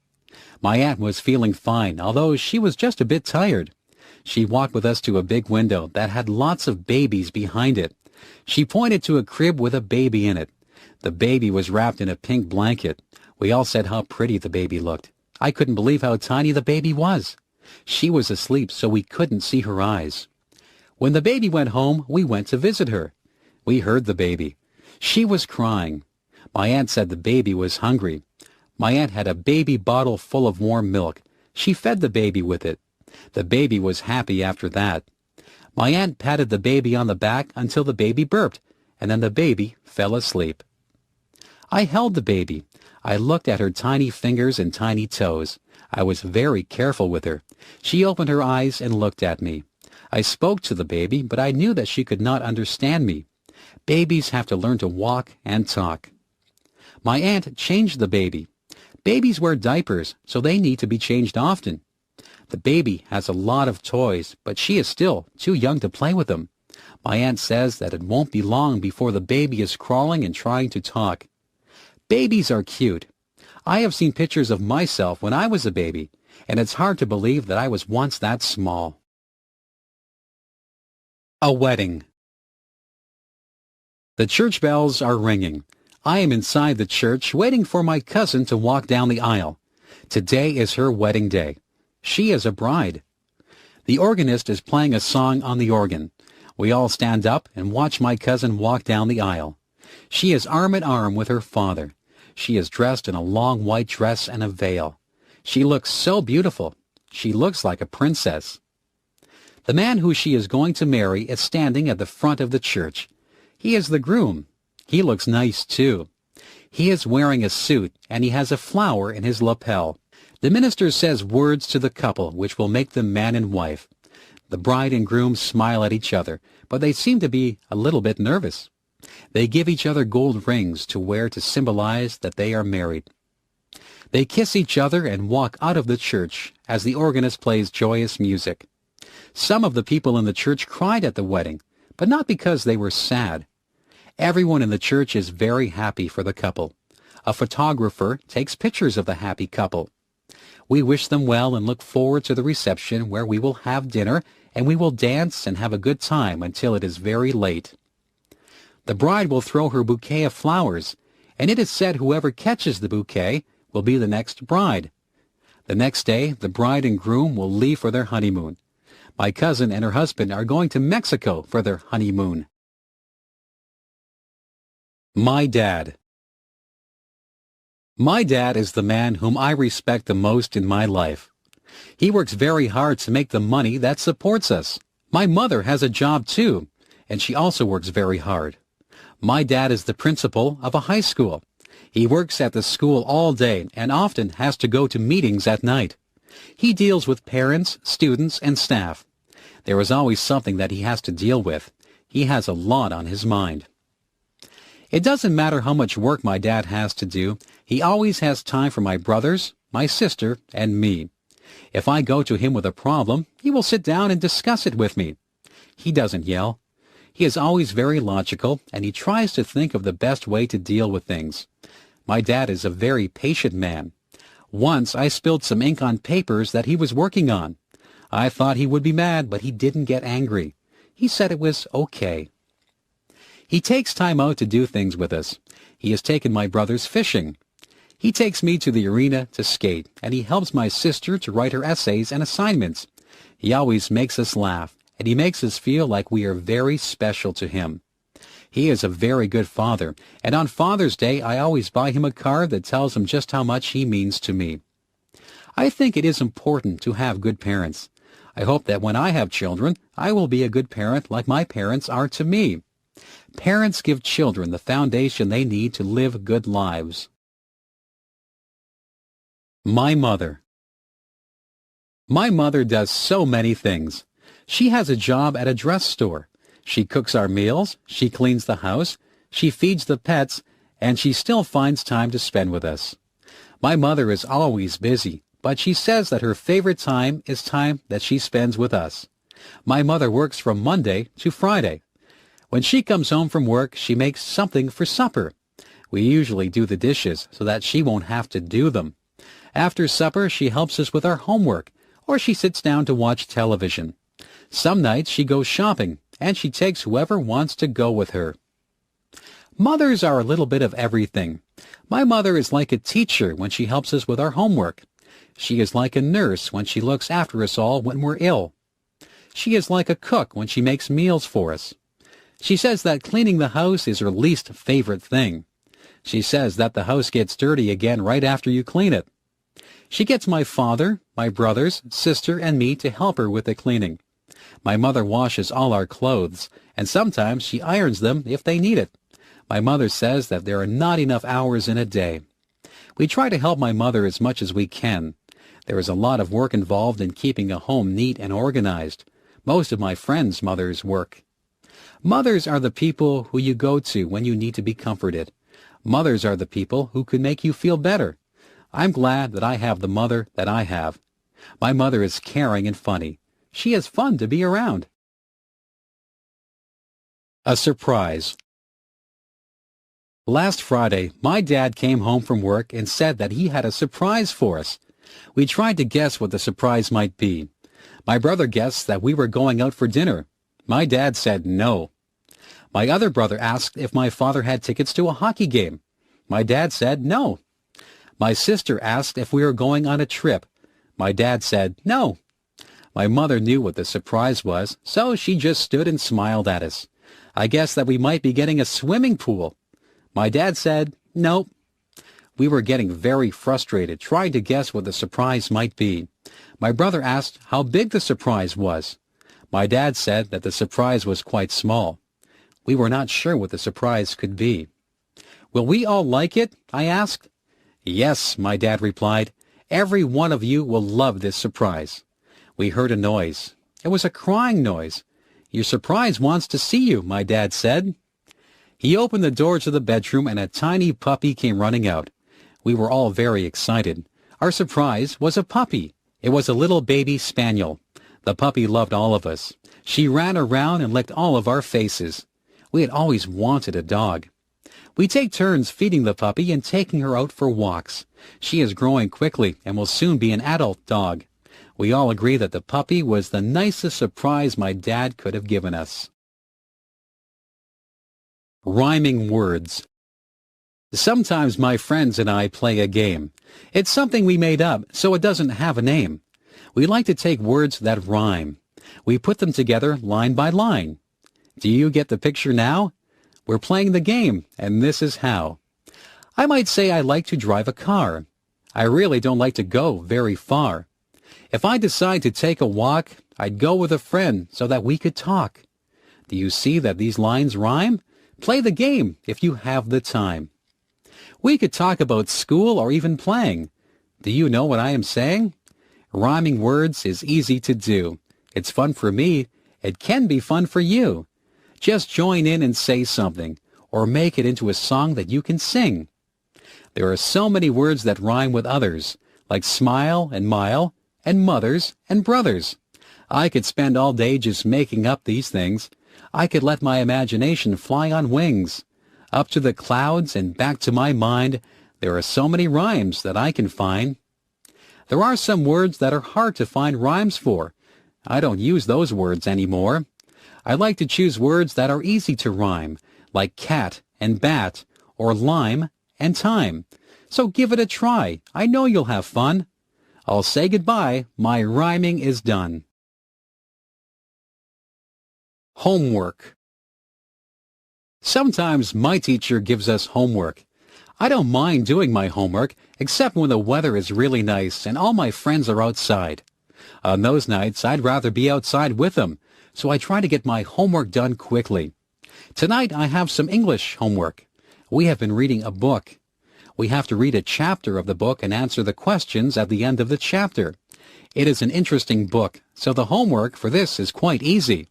My aunt was feeling fine, although she was just a bit tired. She walked with us to a big window that had lots of babies behind it. She pointed to a crib with a baby in it. The baby was wrapped in a pink blanket. We all said how pretty the baby looked. I couldn't believe how tiny the baby was. She was asleep, so we couldn't see her eyes. When the baby went home, we went to visit her. We heard the baby. She was crying. My aunt said the baby was hungry. My aunt had a baby bottle full of warm milk. She fed the baby with it. The baby was happy after that. My aunt patted the baby on the back until the baby burped, and then the baby fell asleep. I held the baby. I looked at her tiny fingers and tiny toes. I was very careful with her. She opened her eyes and looked at me. I spoke to the baby, but I knew that she could not understand me. Babies have to learn to walk and talk. My aunt changed the baby. Babies wear diapers, so they need to be changed often. The baby has a lot of toys, but she is still too young to play with them. My aunt says that it won't be long before the baby is crawling and trying to talk. Babies are cute. I have seen pictures of myself when I was a baby, and it's hard to believe that I was once that small. A wedding. The church bells are ringing. I am inside the church waiting for my cousin to walk down the aisle. Today is her wedding day. She is a bride. The organist is playing a song on the organ. We all stand up and watch my cousin walk down the aisle. She is arm in arm with her father. She is dressed in a long white dress and a veil. She looks so beautiful. She looks like a princess. The man who she is going to marry is standing at the front of the church. He is the groom. He looks nice, too. He is wearing a suit, and he has a flower in his lapel. The minister says words to the couple which will make them man and wife. The bride and groom smile at each other, but they seem to be a little bit nervous. They give each other gold rings to wear to symbolize that they are married. They kiss each other and walk out of the church as the organist plays joyous music. Some of the people in the church cried at the wedding, but not because they were sad. Everyone in the church is very happy for the couple. A photographer takes pictures of the happy couple. We wish them well and look forward to the reception where we will have dinner and we will dance and have a good time until it is very late. The bride will throw her bouquet of flowers, and it is said whoever catches the bouquet will be the next bride. The next day, the bride and groom will leave for their honeymoon. My cousin and her husband are going to Mexico for their honeymoon. My dad. My dad is the man whom I respect the most in my life. He works very hard to make the money that supports us. My mother has a job too, and she also works very hard. My dad is the principal of a high school. He works at the school all day and often has to go to meetings at night. He deals with parents, students, and staff. There is always something that he has to deal with. He has a lot on his mind. It doesn't matter how much work my dad has to do. He always has time for my brothers, my sister, and me. If I go to him with a problem, he will sit down and discuss it with me. He doesn't yell. He is always very logical, and he tries to think of the best way to deal with things. My dad is a very patient man. Once I spilled some ink on papers that he was working on. I thought he would be mad, but he didn't get angry. He said it was okay. He takes time out to do things with us. He has taken my brothers fishing. He takes me to the arena to skate, and he helps my sister to write her essays and assignments. He always makes us laugh, and he makes us feel like we are very special to him. He is a very good father, and on Father's Day I always buy him a card that tells him just how much he means to me. I think it is important to have good parents. I hope that when I have children, I will be a good parent like my parents are to me. Parents give children the foundation they need to live good lives. My mother. My mother does so many things. She has a job at a dress store. She cooks our meals, she cleans the house, she feeds the pets, and she still finds time to spend with us. My mother is always busy, but she says that her favorite time is time that she spends with us. My mother works from Monday to Friday. When she comes home from work, she makes something for supper. We usually do the dishes so that she won't have to do them. After supper, she helps us with our homework, or she sits down to watch television. Some nights she goes shopping, and she takes whoever wants to go with her. Mothers are a little bit of everything. My mother is like a teacher when she helps us with our homework. She is like a nurse when she looks after us all when we're ill. She is like a cook when she makes meals for us. She says that cleaning the house is her least favorite thing. She says that the house gets dirty again right after you clean it. She gets my father, my brothers, sister, and me to help her with the cleaning. My mother washes all our clothes, and sometimes she irons them if they need it. My mother says that there are not enough hours in a day. We try to help my mother as much as we can. There is a lot of work involved in keeping a home neat and organized. Most of my friends' mothers work. Mothers are the people who you go to when you need to be comforted. Mothers are the people who can make you feel better. I'm glad that I have the mother that I have. My mother is caring and funny. She is fun to be around. A surprise. Last Friday, my dad came home from work and said that he had a surprise for us. We tried to guess what the surprise might be. My brother guessed that we were going out for dinner. My dad said no. My other brother asked if my father had tickets to a hockey game. My dad said no. My sister asked if we were going on a trip. My dad said no. My mother knew what the surprise was, so she just stood and smiled at us. I guessed that we might be getting a swimming pool. My dad said no. We were getting very frustrated, trying to guess what the surprise might be. My brother asked how big the surprise was. My dad said that the surprise was quite small. We were not sure what the surprise could be. Will we all like it? I asked. Yes, my dad replied. Every one of you will love this surprise. We heard a noise. It was a crying noise. Your surprise wants to see you, my dad said. He opened the door to the bedroom and a tiny puppy came running out. We were all very excited. Our surprise was a puppy. It was a little baby spaniel. The puppy loved all of us. She ran around and licked all of our faces. We had always wanted a dog. We take turns feeding the puppy and taking her out for walks. She is growing quickly and will soon be an adult dog. We all agree that the puppy was the nicest surprise my dad could have given us. Rhyming words. Sometimes my friends and I play a game. It's something we made up, so it doesn't have a name. We like to take words that rhyme. We put them together line by line. Do you get the picture now? We're playing the game, and this is how. I might say I like to drive a car. I really don't like to go very far. If I decide to take a walk, I'd go with a friend so that we could talk. Do you see that these lines rhyme? Play the game if you have the time. We could talk about school or even playing. Do you know what I am saying? Rhyming words is easy to do. It's fun for me. It can be fun for you. Just join in and say something, or make it into a song that you can sing. There are so many words that rhyme with others, like smile and mile, and mothers and brothers. I could spend all day just making up these things. I could let my imagination fly on wings. Up to the clouds and back to my mind, there are so many rhymes that I can find. There are some words that are hard to find rhymes for. I don't use those words anymore. I like to choose words that are easy to rhyme, like cat and bat, or lime and time. So give it a try. I know you'll have fun. I'll say goodbye. My rhyming is done. Homework. Sometimes my teacher gives us homework. I don't mind doing my homework, except when the weather is really nice and all my friends are outside. On those nights, I'd rather be outside with them, so I try to get my homework done quickly. Tonight, I have some English homework. We have been reading a book. We have to read a chapter of the book and answer the questions at the end of the chapter. It is an interesting book, so the homework for this is quite easy.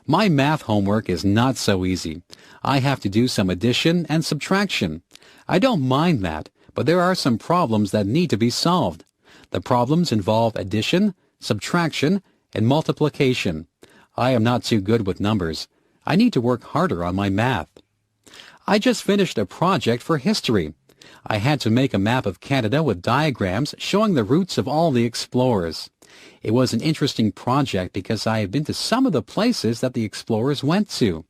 My math homework is not so easy. I have to do some addition and subtraction. I don't mind that, but there are some problems that need to be solved. The problems involve addition, subtraction, and multiplication. I am not too good with numbers. I need to work harder on my math. I just finished a project for history. I had to make a map of Canada with diagrams showing the routes of all the explorers. It was an interesting project because I have been to some of the places that the explorers went to.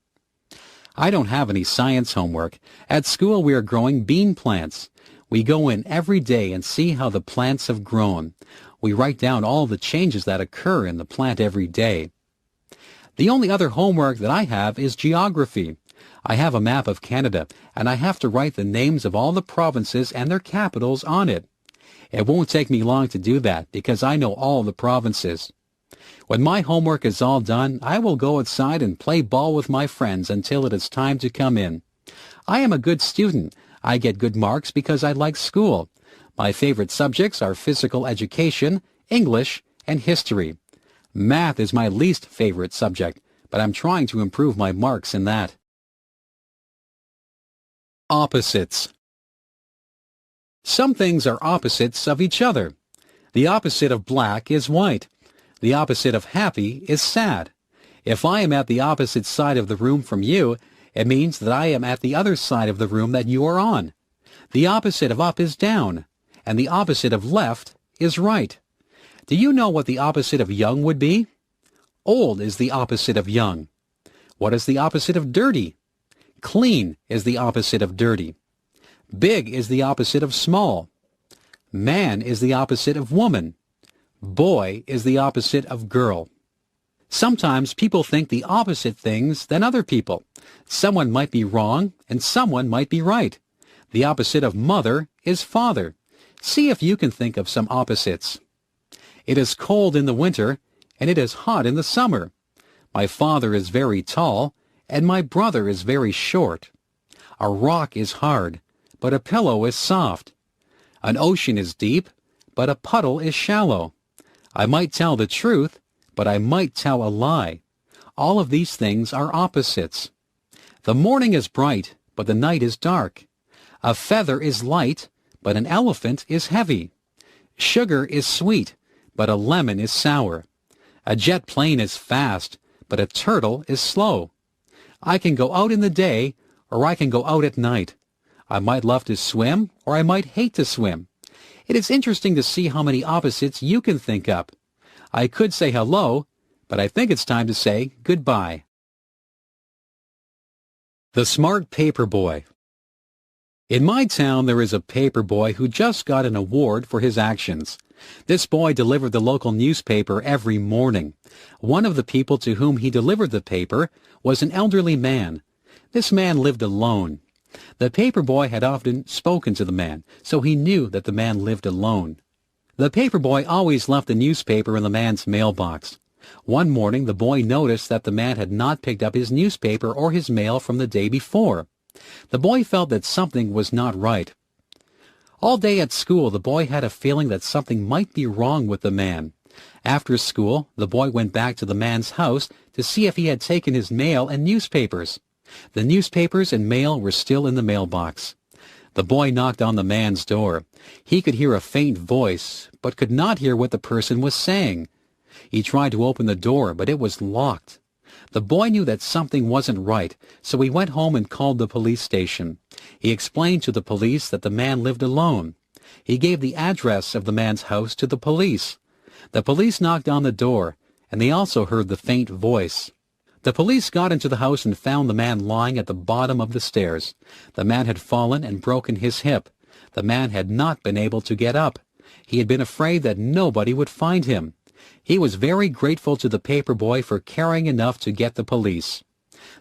I don't have any science homework. At school we are growing bean plants. We go in every day and see how the plants have grown. We write down all the changes that occur in the plant every day. The only other homework that I have is geography. I have a map of Canada, and I have to write the names of all the provinces and their capitals on it. It won't take me long to do that because I know all the provinces. When my homework is all done, I will go outside and play ball with my friends until it is time to come in. I am a good student. I get good marks because I like school. My favorite subjects are physical education, English, and history. Math is my least favorite subject, but I'm trying to improve my marks in that. Opposites. Some things are opposites of each other. The opposite of black is white. The opposite of happy is sad. If I am at the opposite side of the room from you, it means that I am at the other side of the room that you are on. The opposite of up is down, and the opposite of left is right. Do you know what the opposite of young would be? Old is the opposite of young. What is the opposite of dirty? Clean is the opposite of dirty. Big is the opposite of small. Man is the opposite of woman. Boy is the opposite of girl. Sometimes people think the opposite things than other people. Someone might be wrong and someone might be right. The opposite of mother is father. See if you can think of some opposites. It is cold in the winter and it is hot in the summer. My father is very tall and my brother is very short. A rock is hard, but a pillow is soft. An ocean is deep, but a puddle is shallow. I might tell the truth, but I might tell a lie. All of these things are opposites. The morning is bright, but the night is dark. A feather is light, but an elephant is heavy. Sugar is sweet, but a lemon is sour. A jet plane is fast, but a turtle is slow. I can go out in the day, or I can go out at night. I might love to swim, or I might hate to swim. It is interesting to see how many opposites you can think up. I could say hello, but I think it's time to say goodbye. The Smart Paper Boy. In my town there is a paper boy who just got an award for his actions. This boy delivered the local newspaper every morning. One of the people to whom he delivered the paper was an elderly man. This man lived alone. The paper boy had often spoken to the man, so he knew that the man lived alone. The paper boy always left the newspaper in the man's mailbox. One morning the boy noticed that the man had not picked up his newspaper or his mail from the day before. The boy felt that something was not right. All day at school the boy had a feeling that something might be wrong with the man. After school the boy went back to the man's house to see if he had taken his mail and newspapers. The newspapers and mail were still in the mailbox. The boy knocked on the man's door. He could hear a faint voice, but could not hear what the person was saying. He tried to open the door, but it was locked. The boy knew that something wasn't right, so he went home and called the police station. He explained to the police that the man lived alone. He gave the address of the man's house to the police. The police knocked on the door, and they also heard the faint voice. The police got into the house and found the man lying at the bottom of the stairs. The man had fallen and broken his hip. The man had not been able to get up. He had been afraid that nobody would find him. He was very grateful to the paper boy for caring enough to get the police.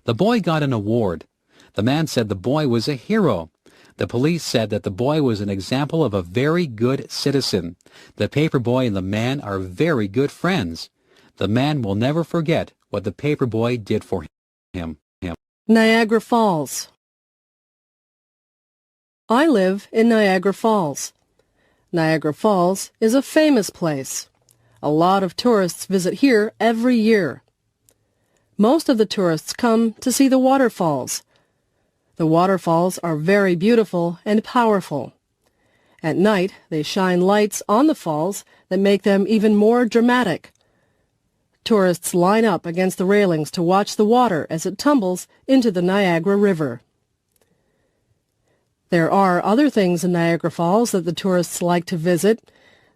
The boy got an award. The man said the boy was a hero. The police said that the boy was an example of a very good citizen. The paper boy and the man are very good friends. The man will never forget what the paper boy did for him. Niagara Falls. I live in Niagara Falls. Niagara Falls is a famous place. A lot of tourists visit here every year. Most of the tourists come to see the waterfalls. The waterfalls are very beautiful and powerful. At night, they shine lights on the falls that make them even more dramatic. Tourists line up against the railings to watch the water as it tumbles into the Niagara River. There are other things in Niagara Falls that the tourists like to visit.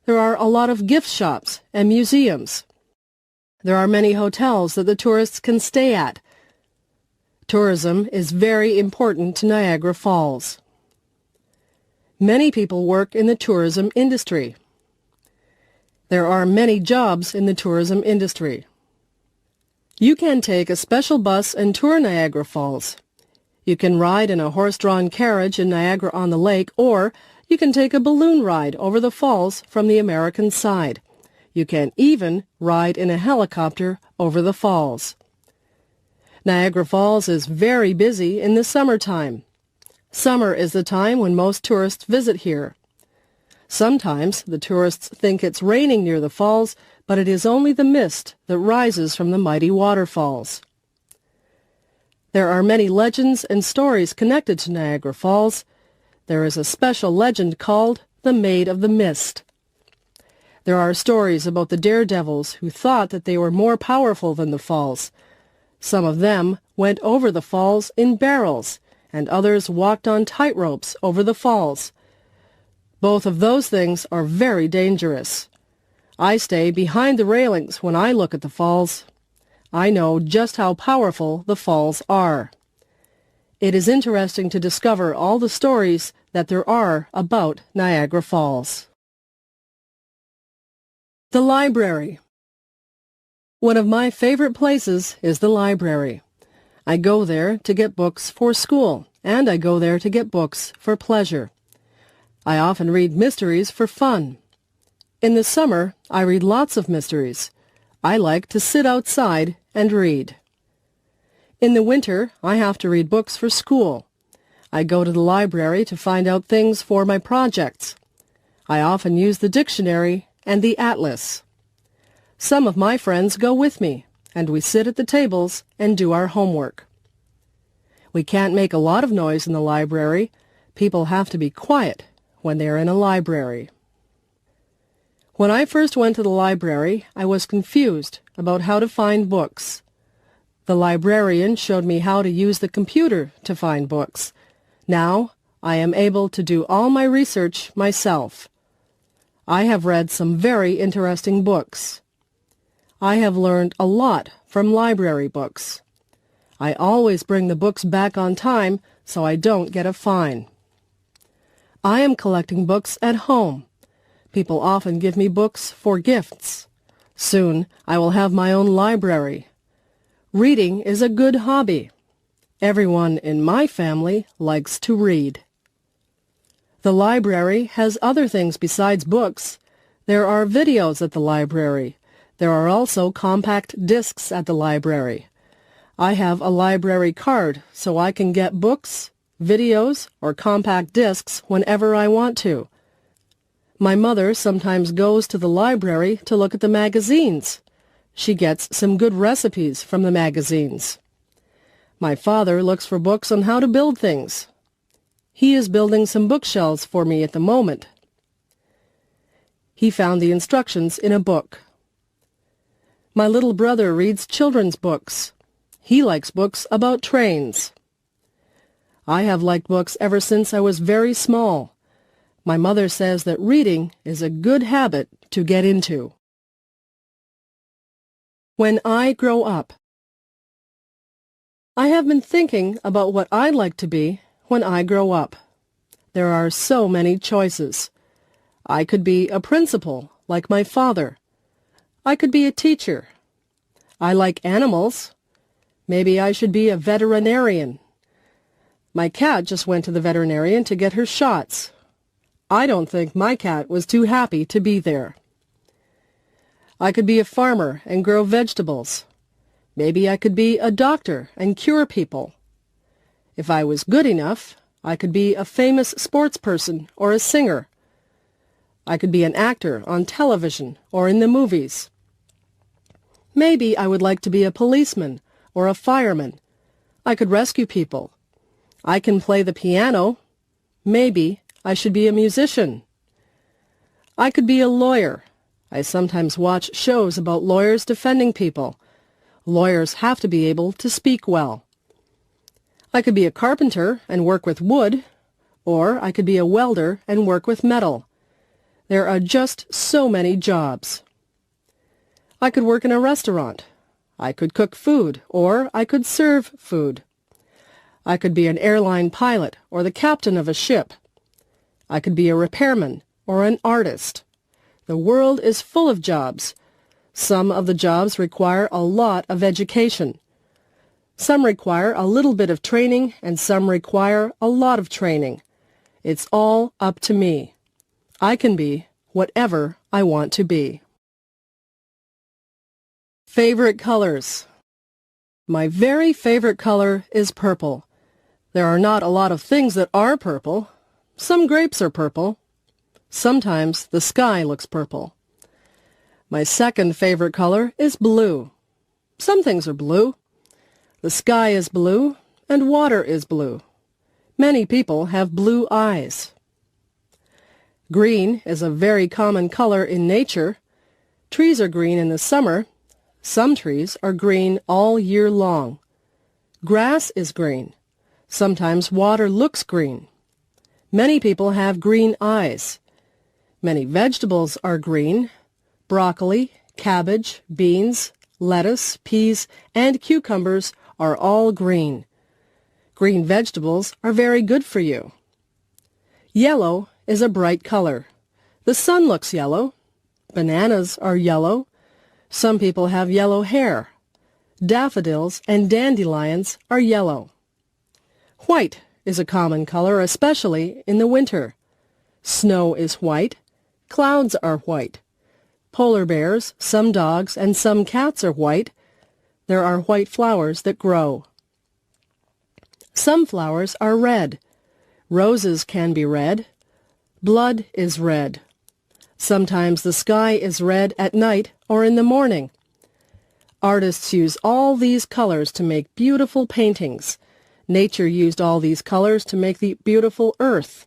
There are a lot of gift shops and museums. There are many hotels that the tourists can stay at. Tourism is very important to Niagara Falls. Many people work in the tourism industry. There are many jobs in the tourism industry. You can take a special bus and tour Niagara Falls. You can ride in a horse-drawn carriage in Niagara-on-the-Lake, or you can take a balloon ride over the falls from the American side. You can even ride in a helicopter over the falls. Niagara Falls is very busy in the summertime. Summer is the time when most tourists visit here. Sometimes the tourists think it's raining near the falls, but it is only the mist that rises from the mighty waterfalls. There are many legends and stories connected to Niagara Falls. There is a special legend called the Maid of the Mist. There are stories about the daredevils who thought that they were more powerful than the falls. Some of them went over the falls in barrels, and others walked on tightropes over the falls. Both of those things are very dangerous. I stay behind the railings when I look at the falls. I know just how powerful the falls are. It is interesting to discover all the stories that there are about Niagara Falls. The library. One of my favorite places is the library. I go there to get books for school, and I go there to get books for pleasure. I often read mysteries for fun. In the summer, I read lots of mysteries. I like to sit outside and read. In the winter, I have to read books for school. I go to the library to find out things for my projects. I often use the dictionary and the atlas. Some of my friends go with me, and we sit at the tables and do our homework. We can't make a lot of noise in the library. People have to be quiet when they're in a library. When I first went to the library, I was confused about how to find books. The librarian showed me how to use the computer to find books. Now, I am able to do all my research myself. I have read some very interesting books. I have learned a lot from library books. I always bring the books back on time so I don't get a fine. I am collecting books at home. People often give me books for gifts. Soon I will have my own library. Reading is a good hobby. Everyone in my family likes to read. The library has other things besides books. There are videos at the library. There are also compact discs at the library. I have a library card so I can get books, videos, or compact discs whenever I want to. My mother sometimes goes to the library to look at the magazines. She gets some good recipes from the magazines. My father looks for books on how to build things. He is building some bookshelves for me at the moment. He found the instructions in a book. My little brother reads children's books. He likes books about trains. I have liked books ever since I was very small. My mother says that reading is a good habit to get into. When I grow up. I have been thinking about what I'd like to be when I grow up. There are so many choices. I could be a principal, like my father. I could be a teacher. I like animals. Maybe I should be a veterinarian. My cat just went to the veterinarian to get her shots. I don't think my cat was too happy to be there. I could be a farmer and grow vegetables. Maybe I could be a doctor and cure people. If I was good enough, I could be a famous sports person or a singer. I could be an actor on television or in the movies. Maybe I would like to be a policeman or a fireman. I could rescue people. I can play the piano. Maybe I should be a musician. I could be a lawyer. I sometimes watch shows about lawyers defending people. Lawyers have to be able to speak well. I could be a carpenter and work with wood, or I could be a welder and work with metal. There are just so many jobs. I could work in a restaurant. I could cook food, or I could serve food. I could be an airline pilot or the captain of a ship. I could be a repairman or an artist. The world is full of jobs. Some of the jobs require a lot of education. Some require a little bit of training, and some require a lot of training. It's all up to me. I can be whatever I want to be. Favorite colors. My very favorite color is purple. There are not a lot of things that are purple. Some grapes are purple. Sometimes the sky looks purple. My second favorite color is blue. Some things are blue. The sky is blue, and water is blue. Many people have blue eyes. Green is a very common color in nature. Trees are green in the summer. Some trees are green all year long. Grass is green. Sometimes water looks green. Many people have green eyes. Many vegetables are green. Broccoli, cabbage, beans, lettuce, peas, and cucumbers are all green. Green vegetables are very good for you. Yellow is a bright color. The sun looks yellow. Bananas are yellow. Some people have yellow hair. Daffodils and dandelions are yellow. White is a common color, especially in the winter. Snow is white. Clouds are white. Polar bears, some dogs, and some cats are white. There are white flowers that grow. Some flowers are red. Roses can be red. Blood is red. Sometimes the sky is red at night or in the morning. Artists use all these colors to make beautiful paintings. Nature used all these colors to make the beautiful earth.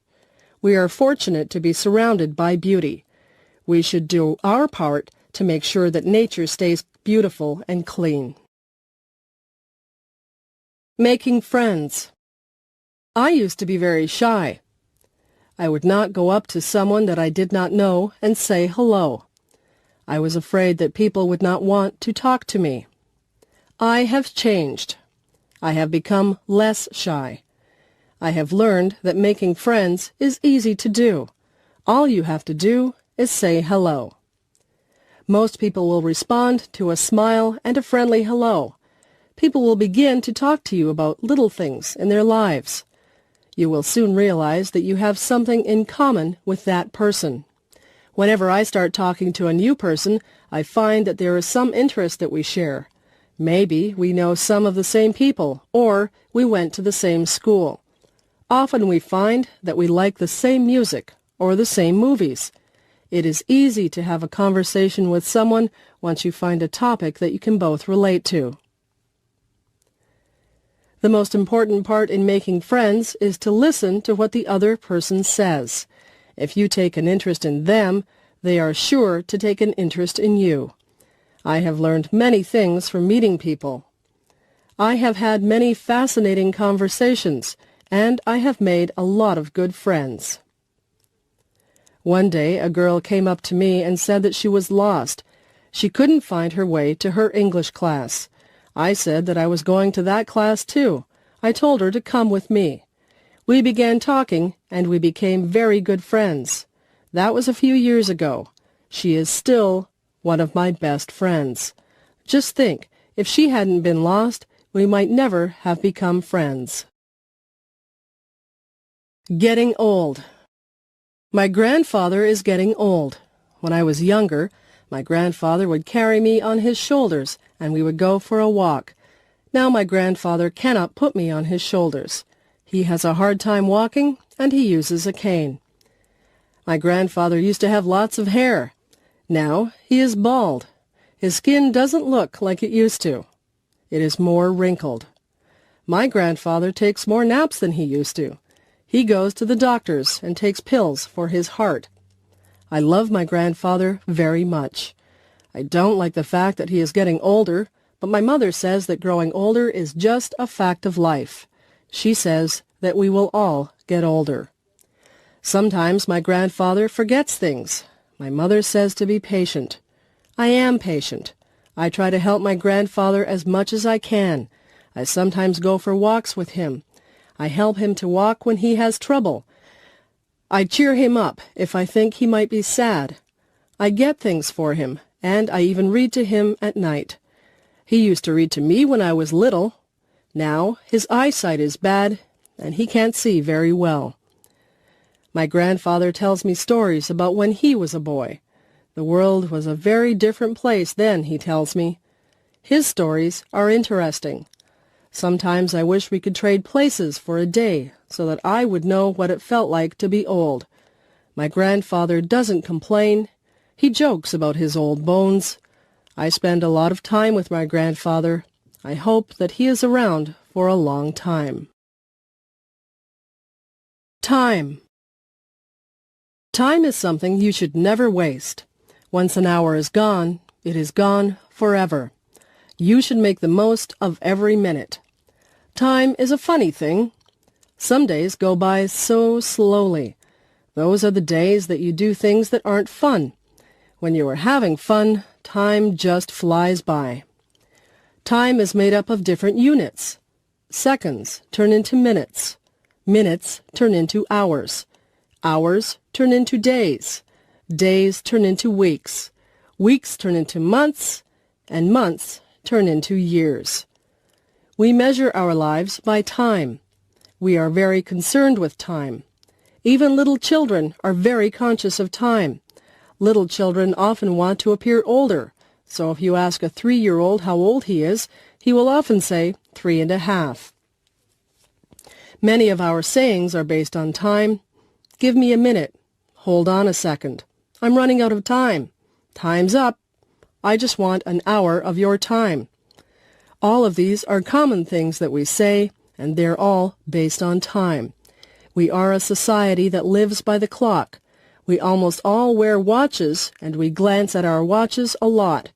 We are fortunate to be surrounded by beauty. We should do our part to make sure that nature stays beautiful and clean. Making friends. I used to be very shy. I would not go up to someone that I did not know and say hello. I was afraid that people would not want to talk to me. I have changed. I have become less shy. I have learned that making friends is easy to do. All you have to do is say hello. Most people will respond to a smile and a friendly hello. People will begin to talk to you about little things in their lives. You will soon realize that you have something in common with that person. Whenever I start talking to a new person, I find that there is some interest that we share. Maybe we know some of the same people, or we went to the same school. Often we find that we like the same music or the same movies. It is easy to have a conversation with someone once you find a topic that you can both relate to. The most important part in making friends is to listen to what the other person says. If you take an interest in them, they are sure to take an interest in you. I have learned many things from meeting people. I have had many fascinating conversations, and I have made a lot of good friends. One day a girl came up to me and said that she was lost. She couldn't find her way to her English class. I said that I was going to that class too. I told her to come with me. We began talking, and we became very good friends. That was a few years ago. She is still one of my best friends. Just think, if she hadn't been lost, we might never have become friends. Getting old. My grandfather is getting old. When I was younger, my grandfather would carry me on his shoulders, and we would go for a walk. Now my grandfather cannot put me on his shoulders. He has a hard time walking, and he uses a cane. My grandfather used to have lots of hair. Now he is bald. His skin doesn't look like it used to. It is more wrinkled. My grandfather takes more naps than he used to. He goes to the doctor's and takes pills for his heart. I love my grandfather very much. I don't like the fact that he is getting older, but my mother says that growing older is just a fact of life. She says that we will all get older. Sometimes my grandfather forgets things. My mother says to be patient. I am patient. I try to help my grandfather as much as I can. I sometimes go for walks with him. I help him to walk when he has trouble. I cheer him up if I think he might be sad. I get things for him, and I even read to him at night. He used to read to me when I was little. Now his eyesight is bad, and he can't see very well. My grandfather tells me stories about when he was a boy. The world was a very different place then, he tells me. His stories are interesting. Sometimes I wish we could trade places for a day so that I would know what it felt like to be old. My grandfather doesn't complain. He jokes about his old bones. I spend a lot of time with my grandfather. I hope that he is around for a long time. Time. Time is something you should never waste. Once an hour is gone, it is gone forever. You should make the most of every minute. Time is a funny thing. Some days go by so slowly. Those are the days that you do things that aren't fun. When you are having fun, time just flies by. Time is made up of different units. Seconds turn into minutes. Minutes turn into hours. Hours turn into days. Days turn into weeks. Weeks turn into months, and months turn into years. We measure our lives by time. We are very concerned with time. Even little children are very conscious of time. Little children often want to appear older, so if you ask a 3-year-old how old he is, he will often say 3.5. Many of our sayings are based on time. Give me a minute. Hold on a second. I'm running out of time. Time's up. I just want an hour of your time. All of these are common things that we say, and they're all based on time. We are a society that lives by the clock. We almost all wear watches, and we glance at our watches a lot.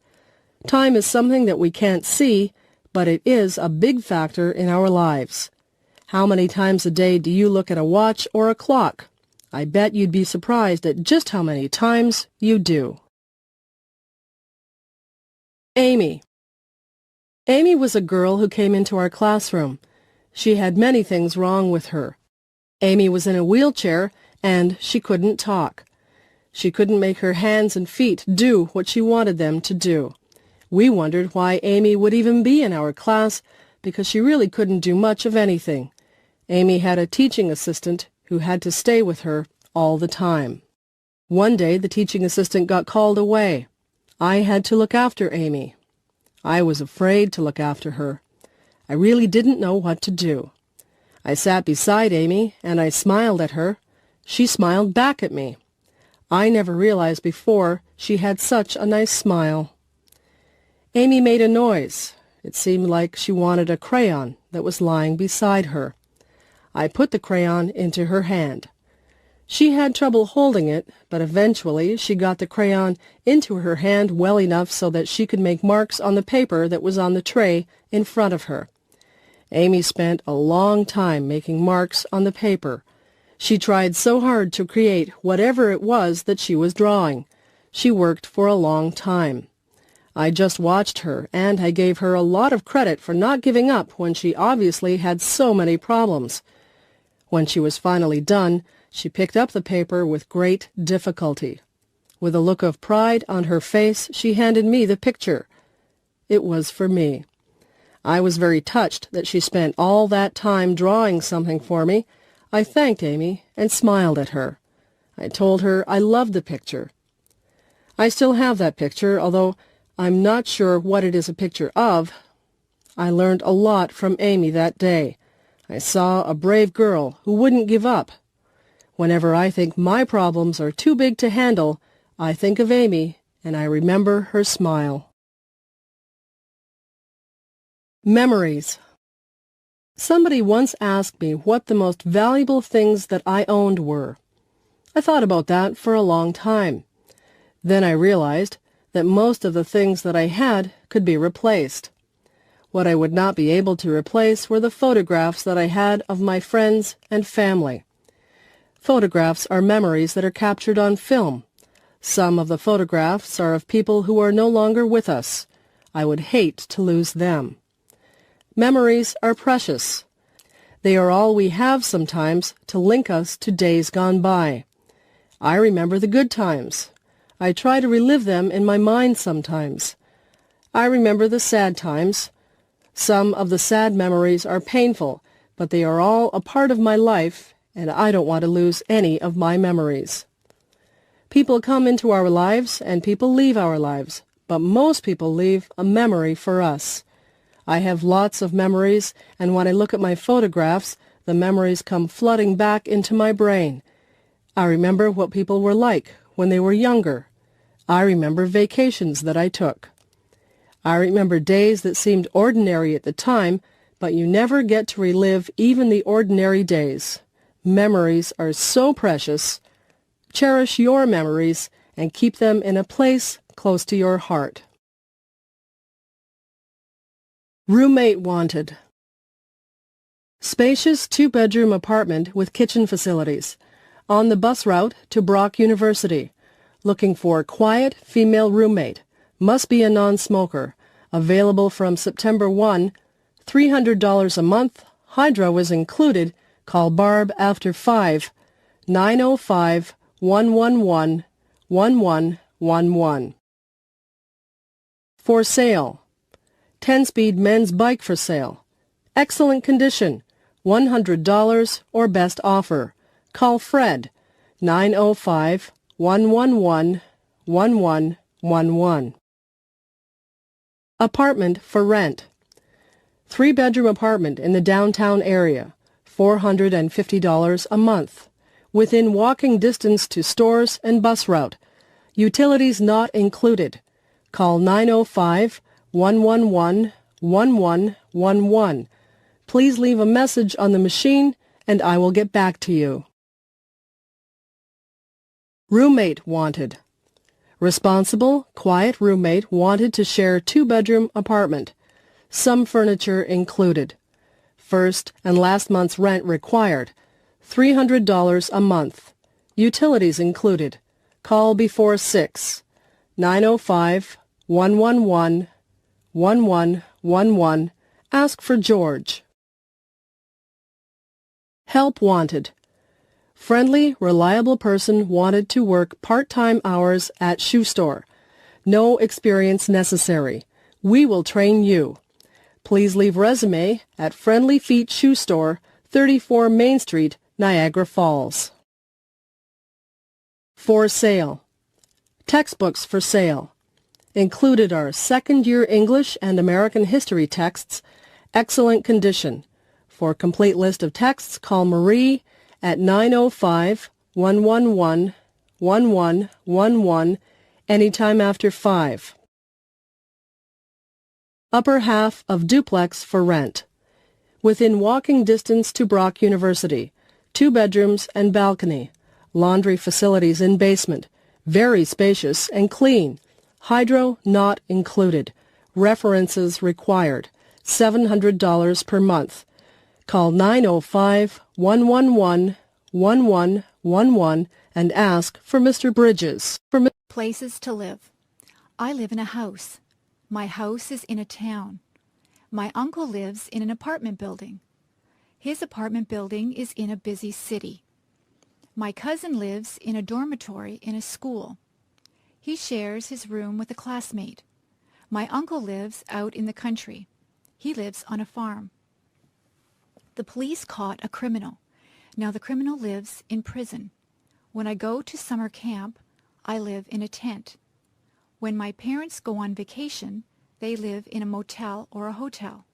Time is something that we can't see, but it is a big factor in our lives. How many times a day do you look at a watch or a clock? I bet you'd be surprised at just how many times you do. Amy. Amy was a girl who came into our classroom. She had many things wrong with her. Amy was in a wheelchair, and she couldn't talk. She couldn't make her hands and feet do what she wanted them to do. We wondered why Amy would even be in our class, because she really couldn't do much of anything. Amy had a teaching assistant who had to stay with her all the time. One day the teaching assistant got called away. I had to look after Amy. I was afraid to look after her. I really didn't know what to do. I sat beside Amy, and I smiled at her. She smiled back at me. I never realized before she had such a nice smile. Amy made a noise. It seemed like she wanted a crayon that was lying beside her. I put the crayon into her hand. She had trouble holding it, but eventually she got the crayon into her hand well enough so that she could make marks on the paper that was on the tray in front of her. Amy spent a long time making marks on the paper. She tried so hard to create whatever it was that she was drawing. She worked for a long time. I just watched her, and I gave her a lot of credit for not giving up when she obviously had so many problems. When she was finally done, she picked up the paper with great difficulty. With a look of pride on her face, she handed me the picture. It was for me. I was very touched that she spent all that time drawing something for me. I thanked Amy and smiled at her. I told her I loved the picture. I still have that picture, although I'm not sure what it is a picture of. I learned a lot from Amy that day. I saw a brave girl who wouldn't give up. Whenever I think my problems are too big to handle, I think of Amy and I remember her smile. Memories. Somebody once asked me what the most valuable things that I owned were. I thought about that for a long time. Then I realized that most of the things that I had could be replaced. What I would not be able to replace were the photographs that I had of my friends and family. Photographs are memories that are captured on film. Some of the photographs are of people who are no longer with us. I would hate to lose them. Memories are precious. They are all we have sometimes to link us to days gone by. I remember the good times. I try to relive them in my mind sometimes. I remember the sad times. Some of the sad memories are painful, but they are all a part of my life, and I don't want to lose any of my memories. People come into our lives and people leave our lives, but most people leave a memory for us. I have lots of memories, and when I look at my photographs, the memories come flooding back into my brain. I remember what people were like when they were younger. I remember vacations that I took. I remember days that seemed ordinary at the time, but you never get to relive even the ordinary days. Memories are so precious. Cherish your memories and keep them in a place close to your heart. Roommate wanted. Spacious two-bedroom apartment with kitchen facilities. On the bus route to Brock University. Looking for quiet female roommate. Must be a non-smoker. Available from September 1. $300 a month. Hydro is included. Call Barb after 5. 905-111-1111. For sale. 10-speed men's bike for sale. Excellent condition. $100 or best offer. Call Fred. 905-111-1111. Apartment for rent. 3-bedroom apartment in the downtown area. $450 a month. Within walking distance to stores and bus route. Utilities not included. Call 905-111-1111. Please leave a message on the machine and I will get back to you. Roommate wanted. Responsible, quiet roommate wanted to share 2-bedroom apartment. Some furniture included. First and last month's rent required. $300 a month. Utilities included. Call before 6. 905-111-1111. Ask for George. Help wanted. Friendly, reliable person wanted to work part-time hours at shoe store. No experience necessary. We will train you. Please leave resume at Friendly Feet Shoe Store, 34 Main Street, Niagara Falls. For sale. Textbooks for sale. Included are second-year English and American history texts, excellent condition. For complete list of texts, call Marie at 905-111-1111 anytime after 5. Upper half of duplex for rent. Within walking distance to Brock University. 2 bedrooms and balcony. Laundry facilities in basement. Very spacious and clean. Hydro not included. References required. $700 per month. Call 905-111-1111 and ask for Mr. Bridges. Places to live. I live in a house. My house is in a town. My uncle lives in an apartment building. His apartment building is in a busy city. My cousin lives in a dormitory in a school. He shares his room with a classmate. My uncle lives out in the country. He lives on a farm. The police caught a criminal. Now the criminal lives in prison. When I go to summer camp, I live in a tent. When my parents go on vacation, they live in a motel or a hotel.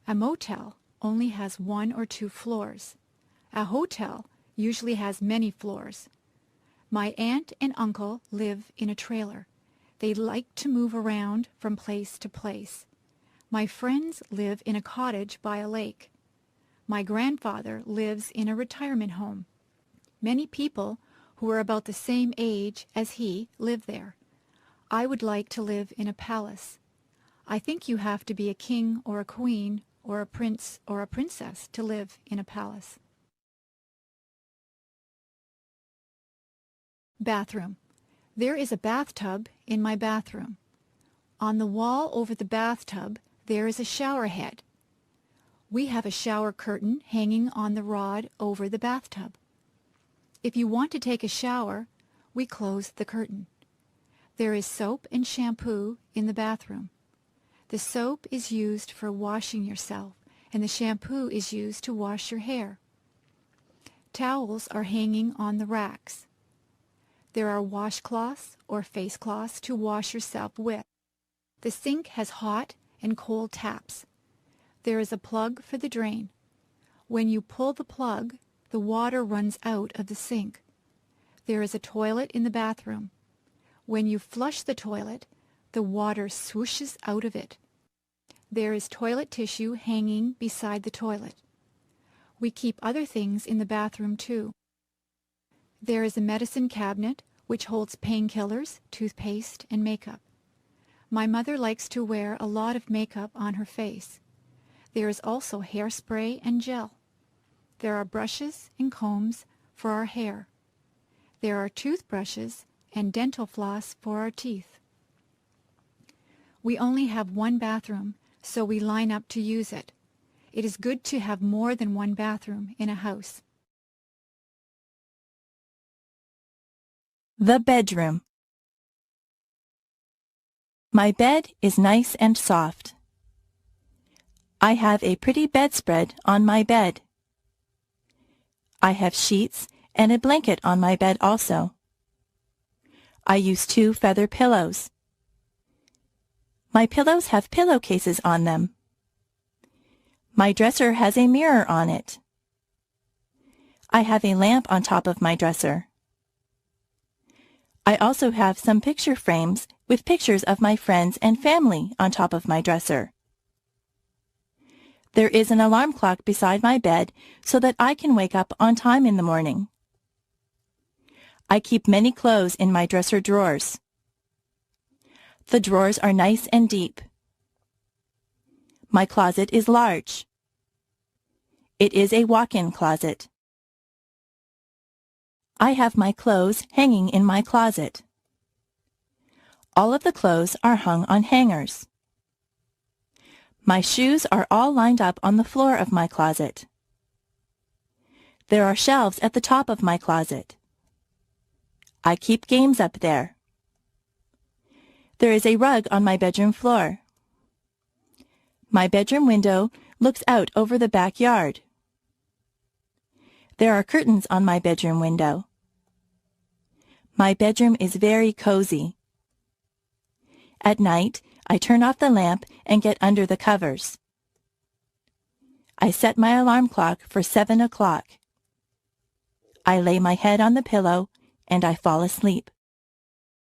A motel only has 1 or 2 floors. A hotel usually has many floors. My aunt and uncle live in a trailer. They like to move around from place to place. My friends live in a cottage by a lake. My grandfather lives in a retirement home. Many people who are about the same age as he live there. I would like to live in a palace. I think you have to be a king or a queen or a prince or a princess to live in a palace. Bathroom. There is a bathtub in my bathroom. On the wall over the bathtub, there is a shower head. We have a shower curtain hanging on the rod over the bathtub. If you want to take a shower, we close the curtain. There is soap and shampoo in the bathroom. The soap is used for washing yourself, and the shampoo is used to wash your hair. Towels are hanging on the racks. There are washcloths or face cloths to wash yourself with. The sink has hot and cold taps. There is a plug for the drain. When you pull the plug, the water runs out of the sink. There is a toilet in the bathroom. When you flush the toilet, the water swooshes out of it. There is toilet tissue hanging beside the toilet. We keep other things in the bathroom too. There is a medicine cabinet which holds painkillers, toothpaste, and makeup. My mother likes to wear a lot of makeup on her face. There is also hairspray and gel. There are brushes and combs for our hair. There are toothbrushes and dental floss for our teeth. We only have one bathroom, so we line up to use it. It is good to have more than one bathroom in a house. The bedroom. My bed is nice and soft. I have a pretty bedspread on my bed. I have sheets and a blanket on my bed also. I use 2 feather pillows. My pillows have pillowcases on them. My dresser has a mirror on it. I have a lamp on top of my dresser. I also have some picture frames with pictures of my friends and family on top of my dresser. There is an alarm clock beside my bed so that I can wake up on time in the morning. I keep many clothes in my dresser drawers. The drawers are nice and deep. My closet is large. It is a walk-in closet. I have my clothes hanging in my closet. All of the clothes are hung on hangers. My shoes are all lined up on the floor of my closet. There are shelves at the top of my closet. I keep games up there. There is a rug on my bedroom floor. My bedroom window looks out over the backyard. There are curtains on my bedroom window. My bedroom is very cozy. At night, I turn off the lamp and get under the covers. I set my alarm clock for 7 o'clock. I lay my head on the pillow and I fall asleep.